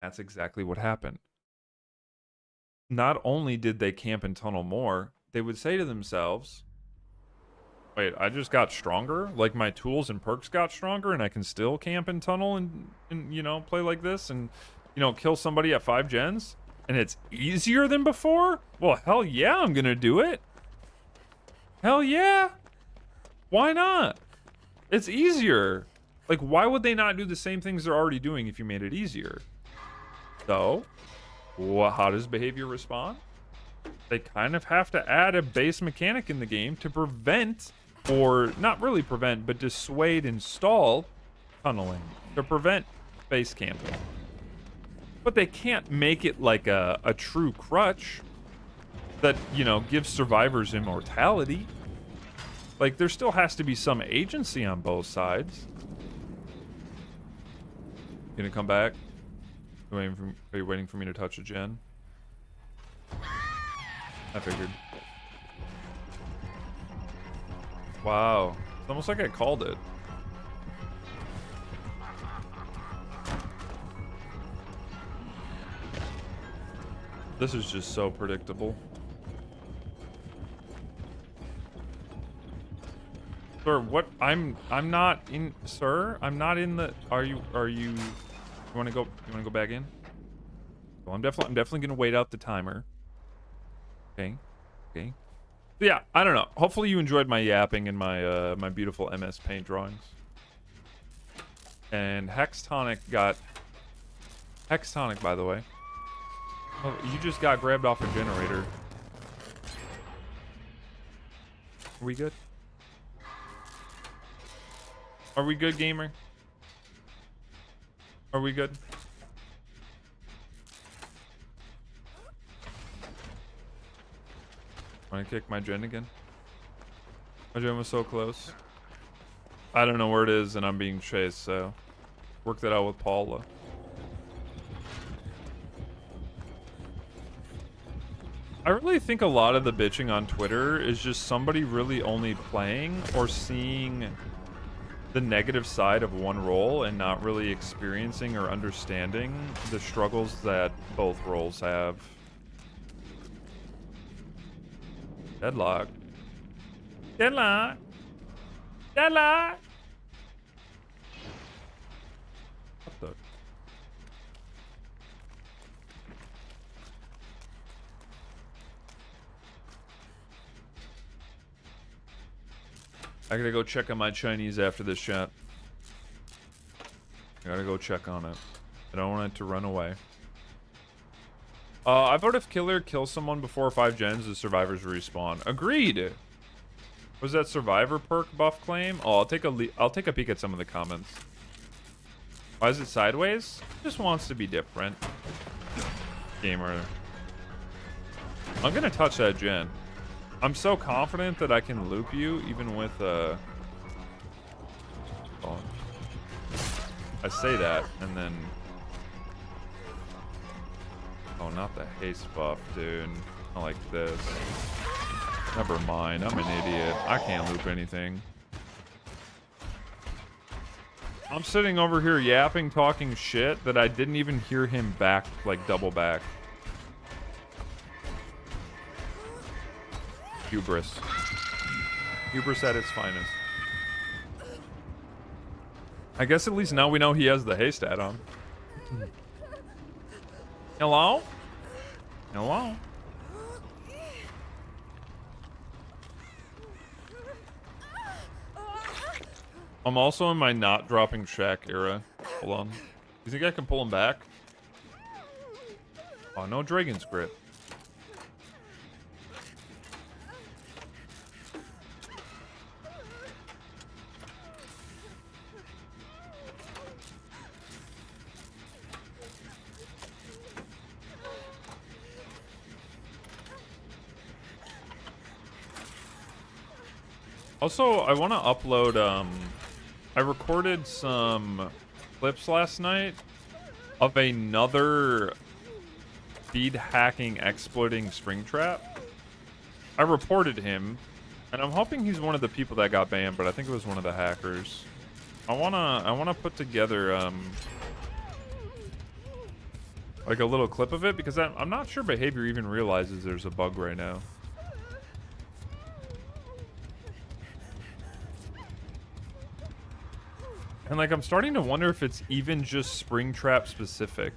That's exactly what happened. Not only did they camp and tunnel more, they would say to themselves, wait, I just got stronger? Like, my tools and perks got stronger and I can still camp and tunnel and you know, play like this and, you know, kill somebody at 5 gens? And it's easier than before? Well, hell yeah, I'm gonna do it. Hell yeah. Why not? It's easier. Like, why would they not do the same things they're already doing if you made it easier? So, how does Behavior respond? They kind of have to add a base mechanic in the game to prevent, or not really prevent, but dissuade and stall tunneling. To prevent base camping. But they can't make it like a true crutch that, you know, gives survivors immortality. Like, there still has to be some agency on both sides. Gonna come back? Are you waiting for me to touch a gen? I figured. Wow. It's almost like I called it. This is just so predictable. Sir, what? I'm not in, sir. I'm not in the. You want to go back in? Well, I'm definitely gonna wait out the timer. Okay. So yeah, I don't know. Hopefully you enjoyed my yapping and my my beautiful MS Paint drawings. And Siptonic, by the way. Oh, you just got grabbed off a generator. Are we good? Are we good, gamer? Are we good? Want to kick my gen again? My gen was so close. I don't know where it is and I'm being chased, so work that out with Paula. I really think a lot of the bitching on Twitter is just somebody really only playing or seeing the negative side of one role and not really experiencing or understanding the struggles that both roles have. Deadlock. Deadlock. Deadlock. What the? I gotta go check on my Chinese after this chat. I gotta go check on it. I don't want it to run away. I vote if killer kills someone before 5 gens, the survivors respawn. Agreed. Was that survivor perk buff claim? Oh, I'll take a peek at some of the comments. Why is it sideways? Just wants to be different. Gamer. I'm gonna touch that gen. I'm so confident that I can loop you even with oh. I say that and then oh, not the haste buff, dude. I like this. Never mind, I'm an idiot. I can't loop anything. I'm sitting over here yapping, talking shit that I didn't even hear him back, like double back. Hubris. Hubris at its finest. I guess at least now we know he has the haste add-on. Hello? Hello? I'm also in my not dropping shack era. Hold on. You think I can pull him back? Oh, no Dragon's Grit. Also, I want to upload, I recorded some clips last night of another speed hacking exploiting Springtrap. I reported him, and I'm hoping he's one of the people that got banned, but I think it was one of the hackers. I wanna put together, like a little clip of it, because I'm not sure Behavior even realizes there's a bug right now. And like, I'm starting to wonder if it's even just Springtrap specific.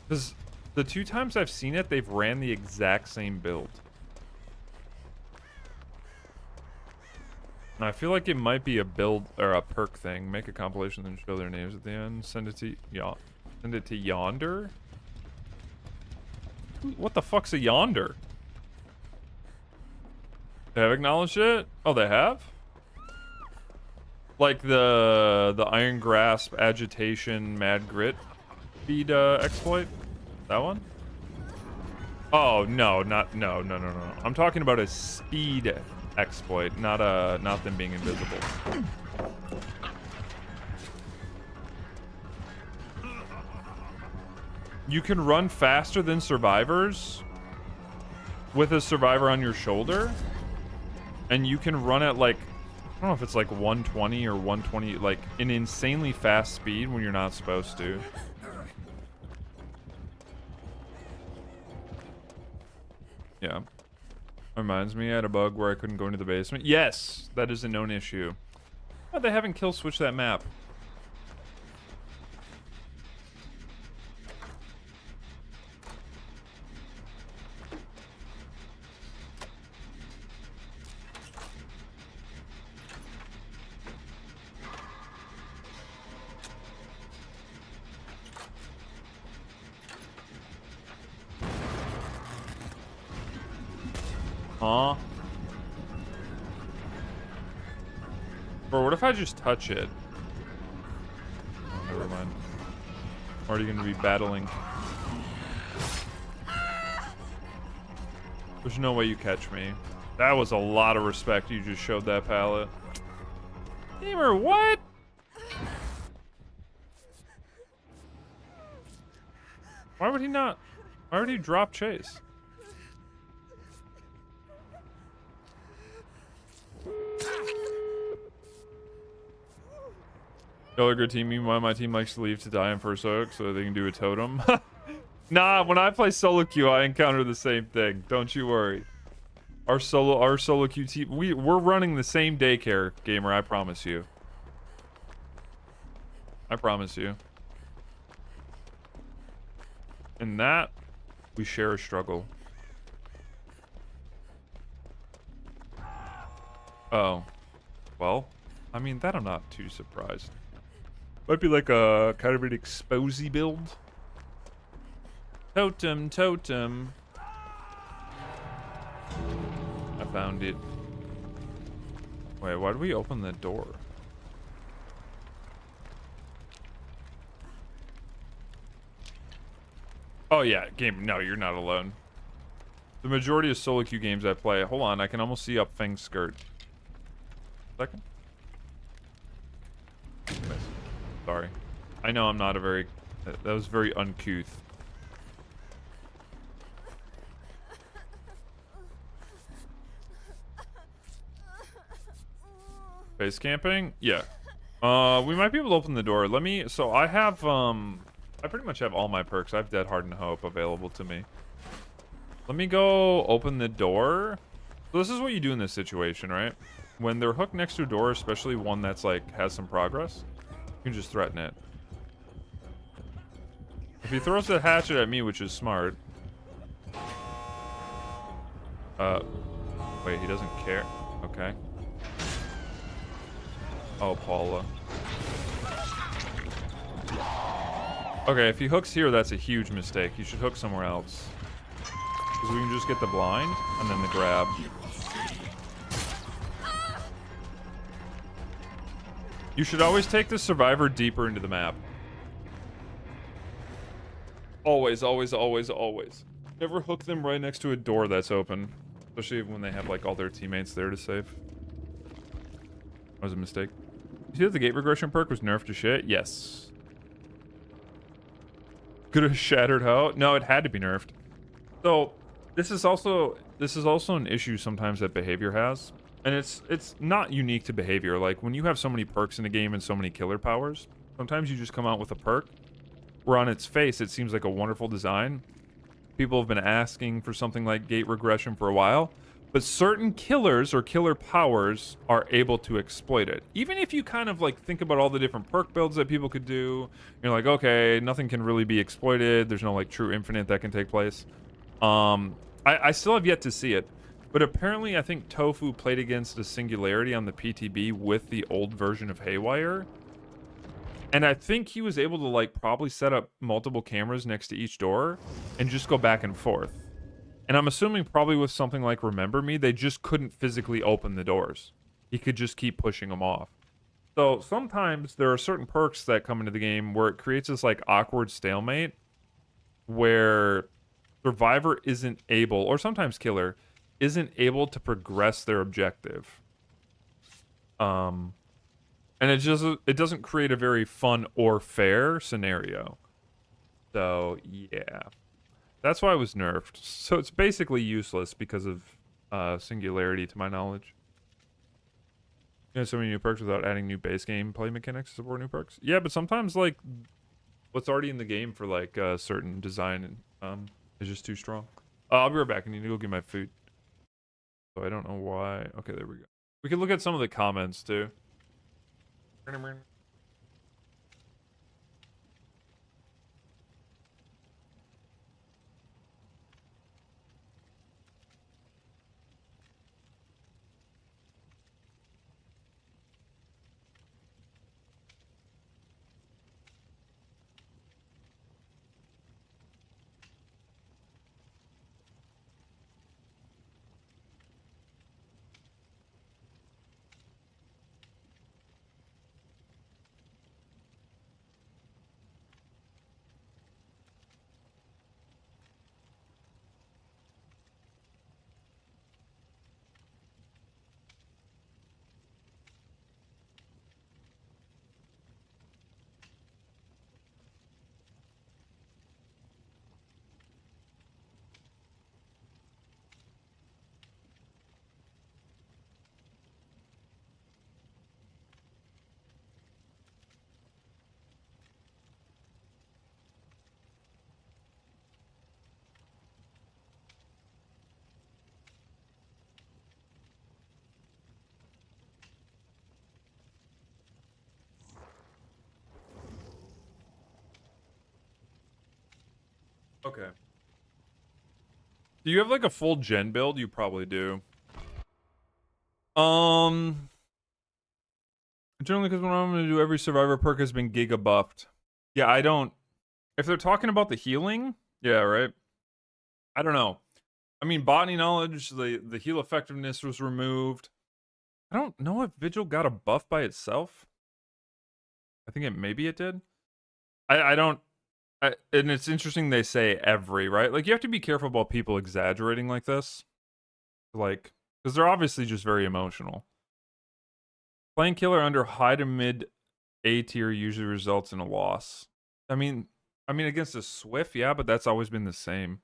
Because the 2 times I've seen it, they've ran the exact same build. And I feel like it might be a build or a perk thing. Make a compilation and show their names at the end. Send it to Yonder. What the fuck's a Yonder? They have acknowledged it? Oh, they have? Like the Iron Grasp, Agitation, Mad Grit feed exploit? That one? Oh, no, no. I'm talking about a speed exploit, not them being invisible. You can run faster than survivors with a survivor on your shoulder, and you can run at like, I don't know if it's like 120 or 120, like an insanely fast speed when you're not supposed to. Yeah. Reminds me, I had a bug where I couldn't go into the basement. Yes, that is a known issue. Oh, they haven't kill switched that map. Huh? Or what if I just touch it? Oh, never mind. I'm already gonna be battling. There's no way you catch me. That was a lot of respect you just showed that pallet. Gamer, what? Why would he not? Why would he drop chase? Y'all are a good team. Meanwhile, my team likes to leave to die in first oak so they can do a totem. Nah, when I play solo queue, I encounter the same thing. Don't you worry. Our solo queue team, we're running the same daycare, gamer. I promise you. I promise you. In that, we share a struggle. Oh. Well, I mean, that I'm not too surprised. Might be like a kind of an exposy build. Totem, totem. I found it. Wait, why do we open the door? Oh yeah, game. No, you're not alone. The majority of solo queue games I play. Hold on, I can almost see up Feng's skirt. Second. Sorry. I know I'm not a very... That was very uncouth. Base camping? Yeah. We might be able to open the door. Let me... So I have, I pretty much have all my perks. I have Dead, Hard, and Hope available to me. Let me go open the door. So this is what you do in this situation, right? When they're hooked next to a door, especially one that's, like, has some progress, you can just threaten it. If he throws the hatchet at me, which is smart... Wait, he doesn't care. Okay. Oh, Paula. Okay, if he hooks here, that's a huge mistake. You should hook somewhere else. Because we can just get the blind, and then the grab. You should always take the survivor deeper into the map. Always, always, always, always. Never hook them right next to a door that's open. Especially when they have, like, all their teammates there to save. That was a mistake. You see that the gate regression perk was nerfed to shit? Yes. Could have shattered how? No, it had to be nerfed. So, this is also an issue sometimes that behavior has. And it's not unique to behavior. Like, when you have so many perks in a game and so many killer powers, sometimes you just come out with a perk where on its face it seems like a wonderful design. People have been asking for something like gate regression for a while, but certain killers or killer powers are able to exploit it. Even if you kind of like think about all the different perk builds that people could do, you're like, okay, nothing can really be exploited. There's no like true infinite that can take place. I still have yet to see it, but apparently I think Tofu played against a singularity on the PTB with the old version of Haywire. And I think he was able to, like, probably set up multiple cameras next to each door and just go back and forth. And I'm assuming probably with something like Remember Me, they just couldn't physically open the doors. He could just keep pushing them off. So sometimes there are certain perks that come into the game where it creates this, like, awkward stalemate where Survivor isn't able, or sometimes Killer, isn't able to progress their objective. And it doesn't create a very fun or fair scenario. So, yeah. That's why it was nerfed. So it's basically useless because of Singularity, to my knowledge. You know, so many new perks without adding new base game play mechanics to support new perks. Yeah, but sometimes, like, what's already in the game for, like, certain design is just too strong. I'll be right back. I need to go get my food. So I don't know why. Okay, there we go. We can look at some of the comments, too. Okay. Do you have like a full gen build? You probably do. Generally, because what I'm going to do, every survivor perk has been giga buffed. Yeah, I don't. If they're talking about the healing, yeah, right. I don't know. I mean, botany knowledge, the heal effectiveness was removed. I don't know if Vigil got a buff by itself. I think maybe it did. I don't. And it's interesting they say every, right? Like, you have to be careful about people exaggerating like this. Like, because they're obviously just very emotional. Playing killer under high to mid A tier usually results in a loss. I mean against a Swift, yeah, but that's always been the same.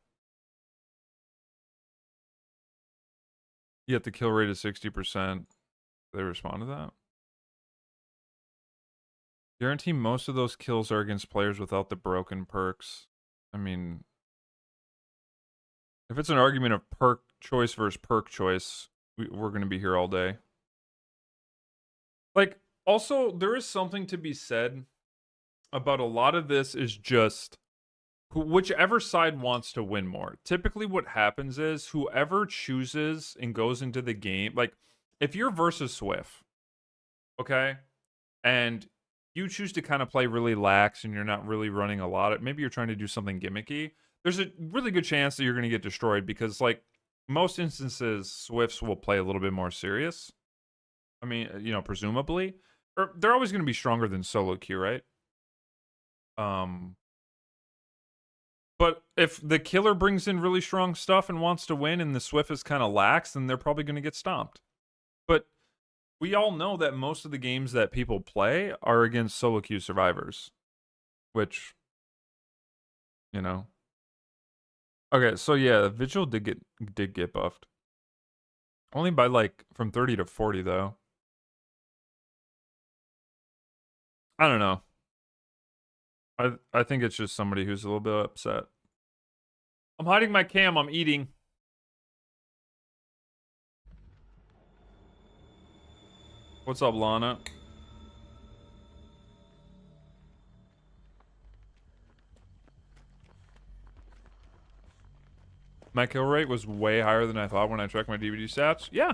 Yet the kill rate is 60%. They respond to that. Guarantee most of those kills are against players without the broken perks. I mean, if it's an argument of perk choice versus perk choice, we're going to be here all day. Like, also, there is something to be said about a lot of this is just whichever side wants to win more. Typically what happens is whoever chooses and goes into the game, like if you're versus Swift, okay, and you choose to kind of play really lax and you're not really running a lot, maybe you're trying to do something gimmicky, there's a really good chance that you're going to get destroyed because, like, most instances, Swifts will play a little bit more serious. I mean, you know, presumably. Or they're always going to be stronger than solo queue, right? But if the killer brings in really strong stuff and wants to win and the Swift is kind of lax, then they're probably going to get stomped. But we all know that most of the games that people play are against solo queue survivors. Which, you know. Okay, so yeah, Vigil did get buffed. Only by like from 30 to 40 though. I don't know. I think it's just somebody who's a little bit upset. I'm hiding my cam, I'm eating. What's up, Lana? My kill rate was way higher than I thought when I checked my DVD stats. Yeah.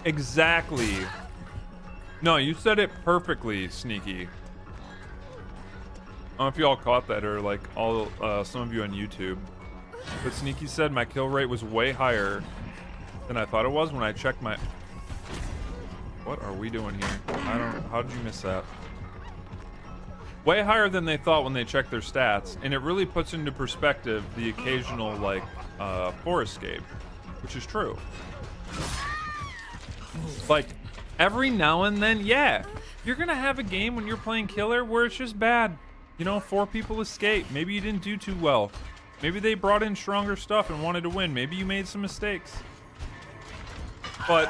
Exactly. No, you said it perfectly, Sneaky. I don't know if you all caught that or like all some of you on YouTube. But Sneaky said my kill rate was way higher than I thought it was when I checked my... What are we doing here? I don't... How did you miss that? Way higher than they thought when they checked their stats, and it really puts into perspective the occasional, like, 4 escape, which is true. Like, every now and then, yeah, you're gonna have a game when you're playing killer where it's just bad. You know, 4 people escape. Maybe you didn't do too well. Maybe they brought in stronger stuff and wanted to win. Maybe you made some mistakes. But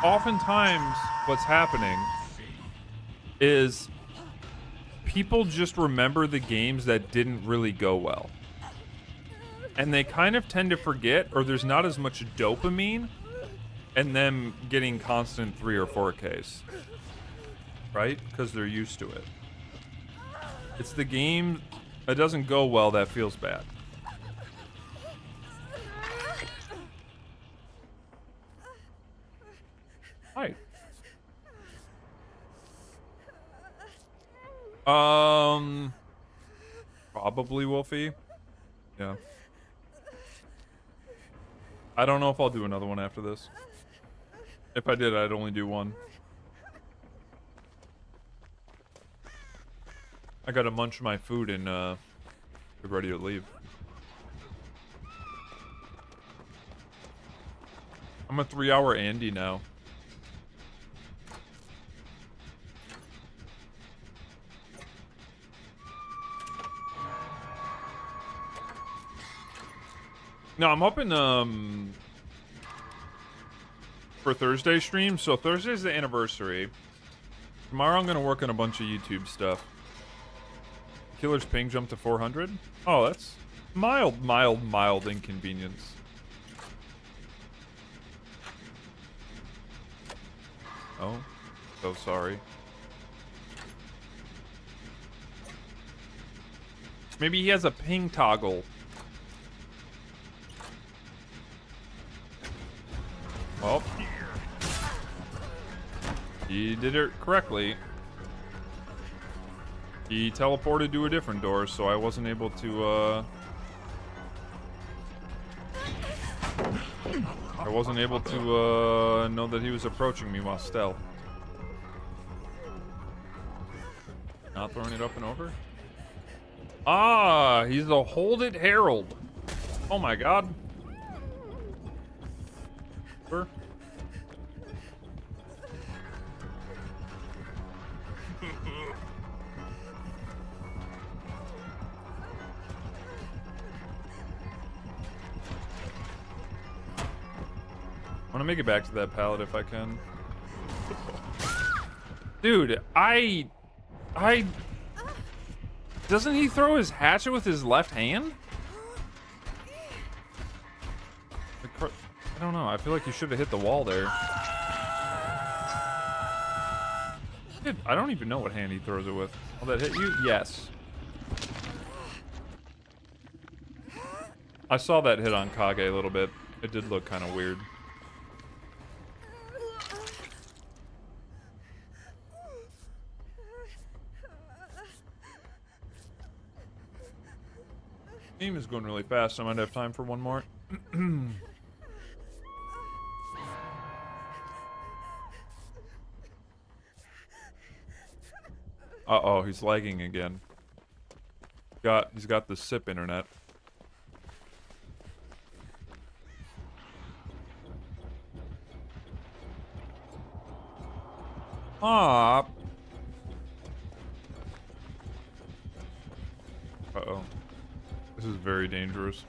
oftentimes, what's happening is people just remember the games that didn't really go well. And they kind of tend to forget, or there's not as much dopamine in them getting constant 3 or 4Ks. Right? Because they're used to it. It's the game that doesn't go well that feels bad. Hi. Probably Wolfie. Yeah. I don't know if I'll do another one after this. If I did, I'd only do one. I gotta munch my food and get ready to leave. I'm a 3-hour Andy now. No, I'm hoping for Thursday stream. So Thursday's the anniversary. Tomorrow I'm gonna work on a bunch of YouTube stuff. Killer's ping jumped to 400. Oh, that's mild inconvenience. Oh, so sorry. Maybe he has a ping toggle. Well, he did it correctly. He teleported to a different door, so I wasn't able to, know that he was approaching me while stealth. Not throwing it up and over? Ah, he's a Hold It Herald. Oh my god. Sure. I want to make it back to that pallet if I can. Dude, I... Doesn't he throw his hatchet with his left hand? I don't know. I feel like you should have hit the wall there. Dude, I don't even know what hand he throws it with. Will that hit you? Yes. I saw that hit on Kage a little bit. It did look kind of weird. Game is going really fast, so I might have time for one more. Uh-oh, he's lagging again. He's got the SIP internet. Ah. Uh-oh. This is very dangerous.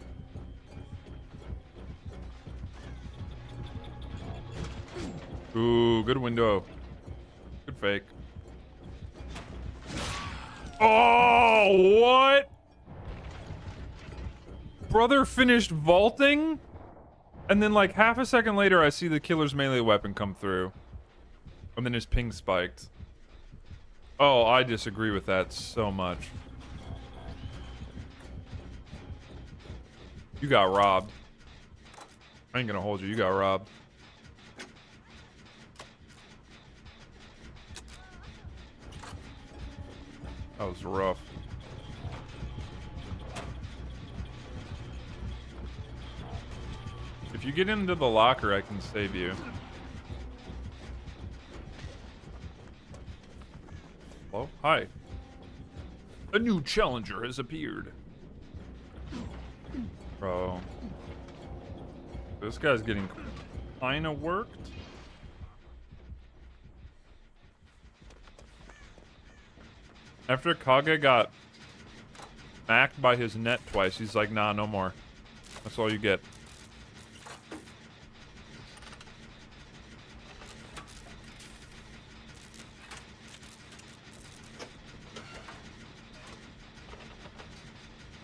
Ooh, good window. Good fake. Oh, what? Brother finished vaulting? And then like half a second later, I see the killer's melee weapon come through. And then his ping spiked. Oh, I disagree with that so much. You got robbed. I ain't gonna hold you. You got robbed. That was rough. If you get into the locker, I can save you. Hello? Hi. A new challenger has appeared. Bro. This guy's getting kinda worked. After Kage got smacked by his net twice, he's like, nah, no more. That's all you get.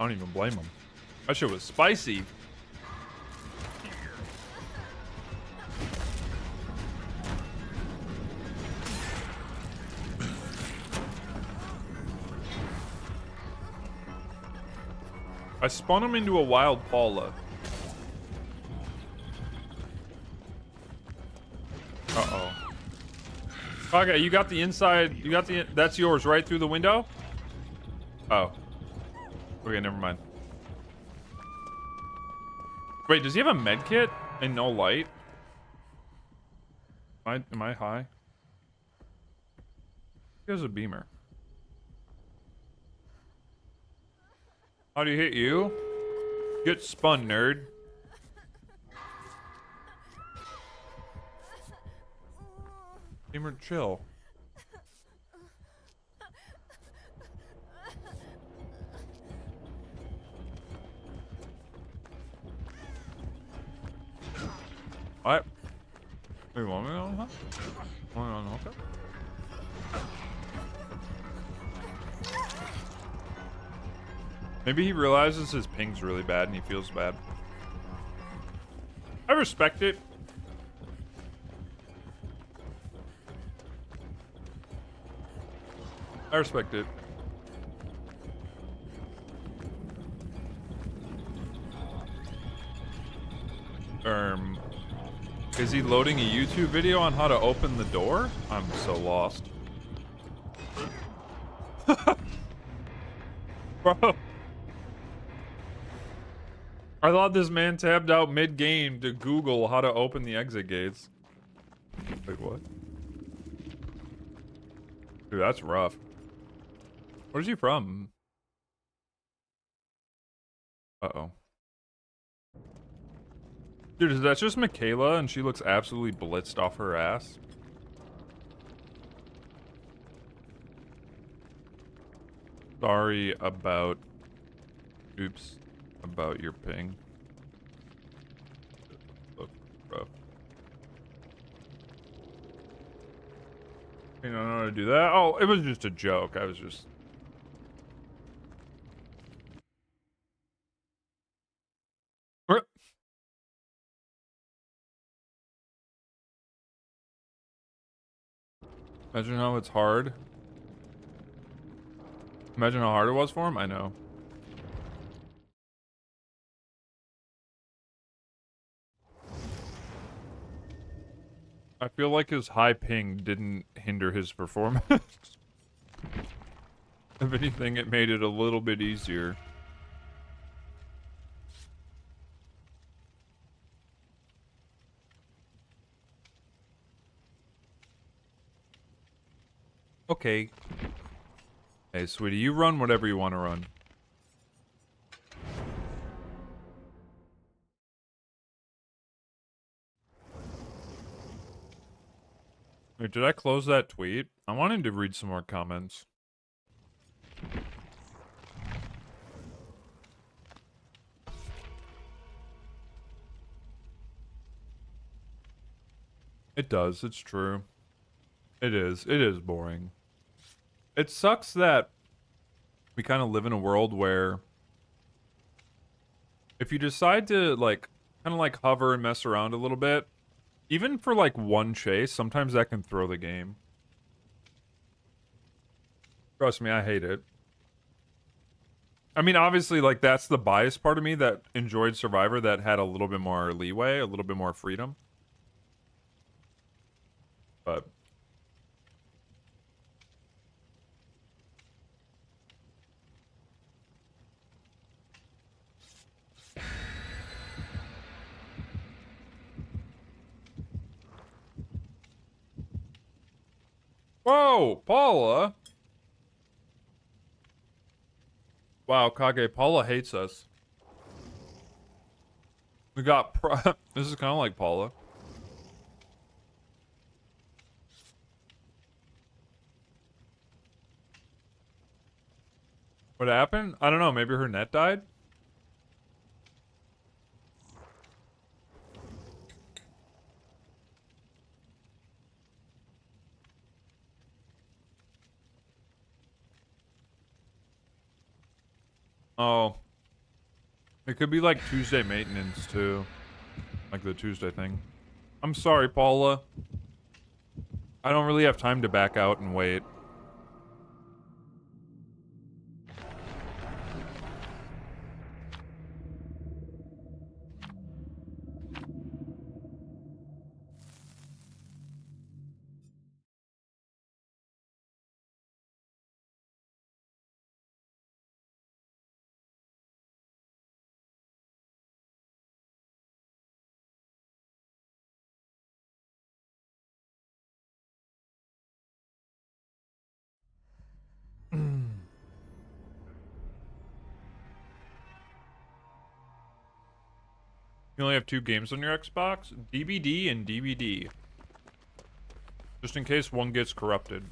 I don't even blame him. That shit was spicy. I spun him into a wild Paula. Uh-oh. Okay, you got the inside. You got the... That's yours, right? Through the window? Oh. Okay, never mind. Wait, does he have a med kit and no light? Am I high? He has a beamer. How do you hit you? Get spun, nerd. Beamer, chill. What? Wait, want me on, huh? Want me on, okay. Maybe he realizes his ping's really bad and he feels bad. I respect it. I respect it. Is he loading a YouTube video on how to open the door? I'm so lost. Bro. I thought this man tabbed out mid-game to Google how to open the exit gates. Wait, what? Dude, that's rough. Where's he from? Uh-oh. Dude, is that just Michaela and she looks absolutely blitzed off her ass? Sorry about... Oops. About your ping. Look rough. You don't know how to do that? Oh, it was just a joke. I was just... Imagine how it's hard. Imagine how hard it was for him? I know. I feel like his high ping didn't hinder his performance. If anything, it made it a little bit easier. Okay. Hey, sweetie, you run whatever you want to run. Wait, did I close that tweet? I wanted to read some more comments. It does, it's true. It is boring. It sucks that we kind of live in a world where if you decide to like kind of like hover and mess around a little bit, even for like one chase, sometimes that can throw the game. Trust me, I hate it. I mean, obviously, like that's the biased part of me that enjoyed Survivor, that had a little bit more leeway, a little bit more freedom. But whoa, Paula! Wow, Kage, Paula hates us. We got this is kind of like Paula. What happened? I don't know, maybe her net died? Oh. It could be like Tuesday maintenance too. Like the Tuesday thing. I'm sorry, Paula. I don't really have time to back out and wait. You only have 2 games on your Xbox? DVD and DVD. Just in case one gets corrupted.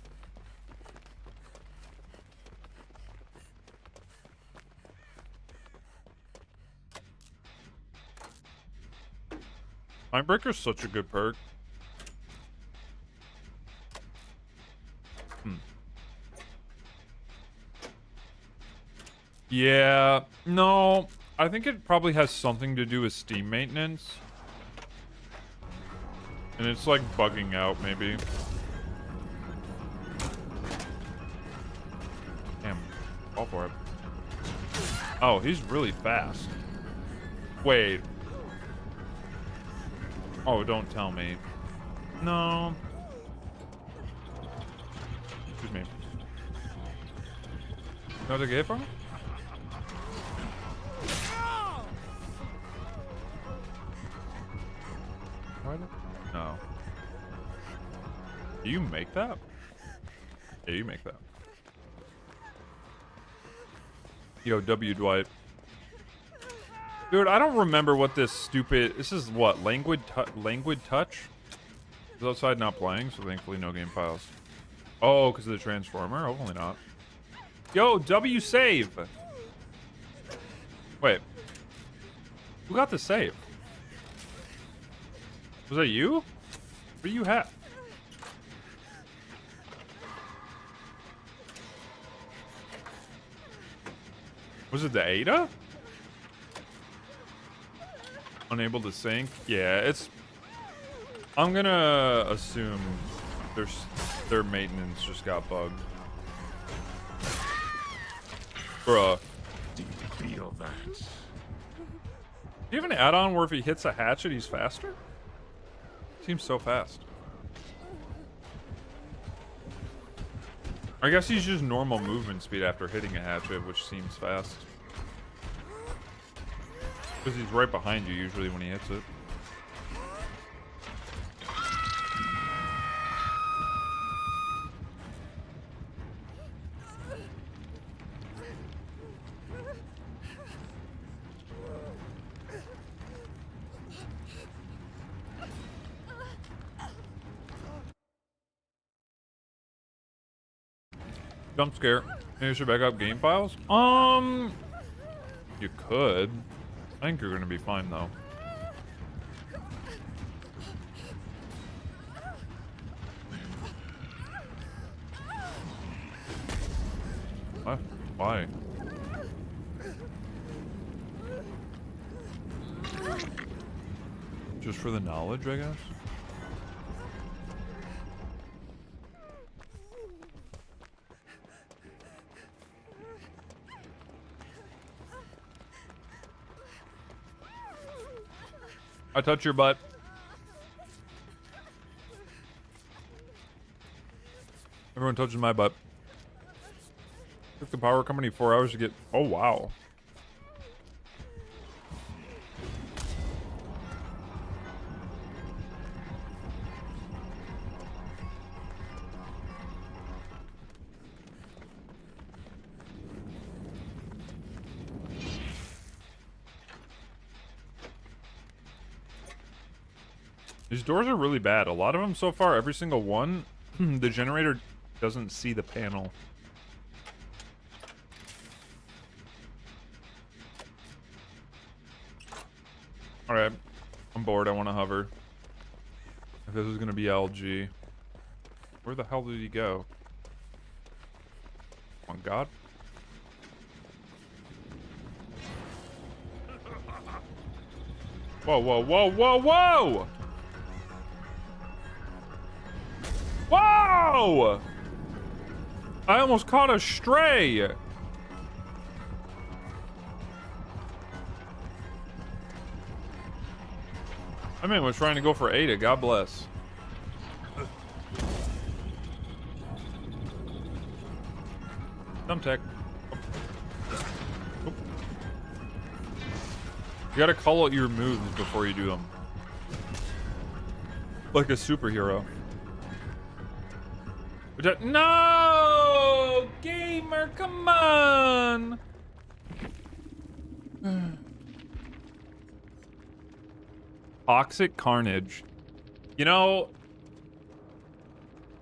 Mindbreaker's such a good perk. Yeah, no, I think it probably has something to do with Steam maintenance. And it's like bugging out, maybe. Damn, fall for it. Oh, he's really fast. Wait. Oh, don't tell me. No. Excuse me. No, to get from? No. Do you make that? Yeah, you make that. Yo, W Dwight. Dude, I don't remember what this stupid... This is what? Languid touch? It's outside not playing, so thankfully no game files. Oh, because of the transformer? Hopefully not. Yo, W save! Wait. Who got the save? Was that you? What do you have? Was it the Ada? Unable to sync? Yeah, it's... I'm gonna assume their maintenance just got bugged. Bruh. Do you feel that? Do you have an add-on where if he hits a hatchet, he's faster? Seems so fast. I guess he's just normal movement speed after hitting a hatchet, which seems fast. Because he's right behind you usually when he hits it. Jump scare. Maybe you should back up game files? You could. I think you're gonna be fine though. What? Why? Just for the knowledge, I guess? I touch your butt. Everyone touches my butt. Took the power company 4 hours to get... Oh, wow. These doors are really bad. A lot of them so far, every single one, the generator doesn't see the panel. Alright. I'm bored. I want to hover. If this is going to be LG. Where the hell did he go? Oh, God. Whoa, whoa, whoa, whoa, whoa! Whoa! I almost caught a stray. I mean, was trying to go for Ada. God bless. Thumbtack. Oh. You gotta call out your moves before you do them. Like a superhero. No! Gamer, come on! Toxic Carnage. You know,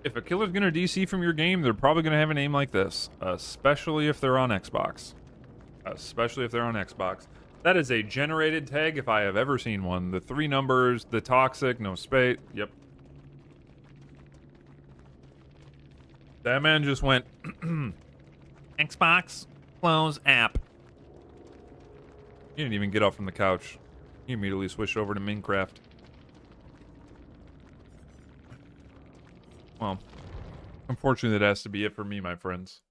if a killer's gonna DC from your game, they're probably gonna have a name like this. Especially if they're on Xbox. Especially if they're on Xbox. That is a generated tag if I have ever seen one. The 3 numbers, the toxic, no space. Yep. That man just went, Xbox, close app. He didn't even get up from the couch. He immediately switched over to Minecraft. Well, unfortunately that has to be it for me, my friends.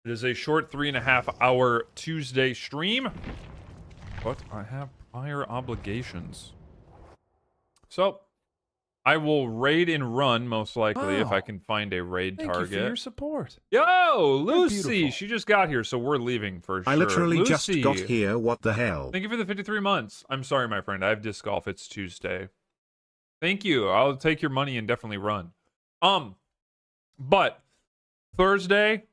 It is a short 3.5 hour Tuesday stream. But I have prior obligations. So I will raid and run most likely if I Wow. can find a raid Thank target. you for your support. Yo, Lucy, beautiful. she just got here, so we're leaving for sure. I literally Lucy, just got here, what the hell? thank you for the 53 months. I'm sorry, my friend. I have disc golf. It's Tuesday. Thank you. I'll take your money and definitely run. But Thursday,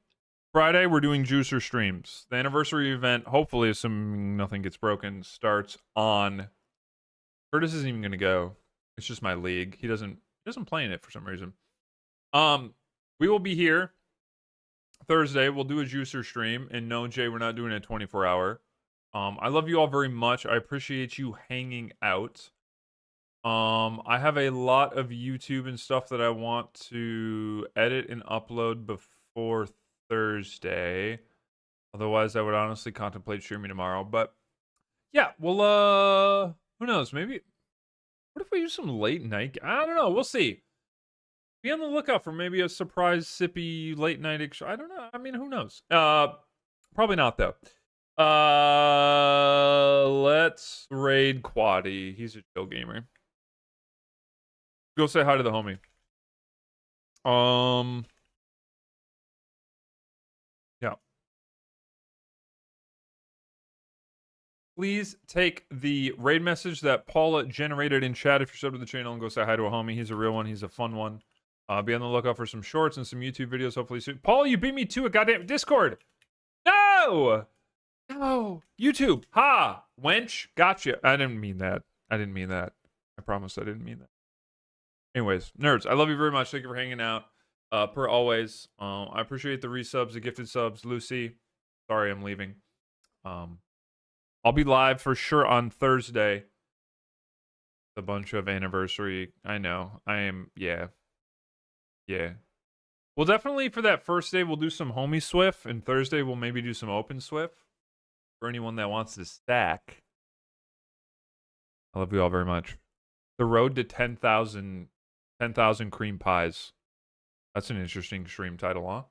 Friday, we're doing juicer streams. The anniversary event, hopefully, assuming nothing gets broken, starts on. Curtis isn't even gonna go. It's just my league. He doesn't play in it for some reason. We will be here Thursday. We'll do a juicer stream, and no, Jay, we're not doing a 24-hour. I love you all very much. I appreciate you hanging out. I have a lot of YouTube and stuff that I want to edit and upload before Thursday. Otherwise, I would honestly contemplate streaming tomorrow. But yeah, well, who knows? Maybe. What if we use some late night? I don't know. We'll see. Be on the lookout for maybe a surprise sippy late night. I don't know. I mean, who knows? Probably not though. Let's raid Quaddy. He's a chill gamer. Go say hi to the homie. Yeah. Please take the raid message that Paula generated in chat if you're subbed to the channel and go say hi to a homie. He's a real one. He's a fun one. Be on the lookout for some shorts and some YouTube videos hopefully soon. Paula, you beat me to a goddamn Discord. No! No! YouTube. Ha! Wench. Gotcha. I didn't mean that. I promise I didn't mean that. Anyways, nerds, I love you very much. Thank you for hanging out. Per always. I appreciate the resubs, the gifted subs. Lucy, sorry I'm leaving. I'll be live for sure on Thursday. A bunch of anniversary. I know. I am. Yeah. Well, definitely for that first day, we'll do some homie Swift, and Thursday we'll maybe do some open Swift for anyone that wants to stack. I love you all very much. The road to 10,000 cream pies. That's an interesting stream title, huh?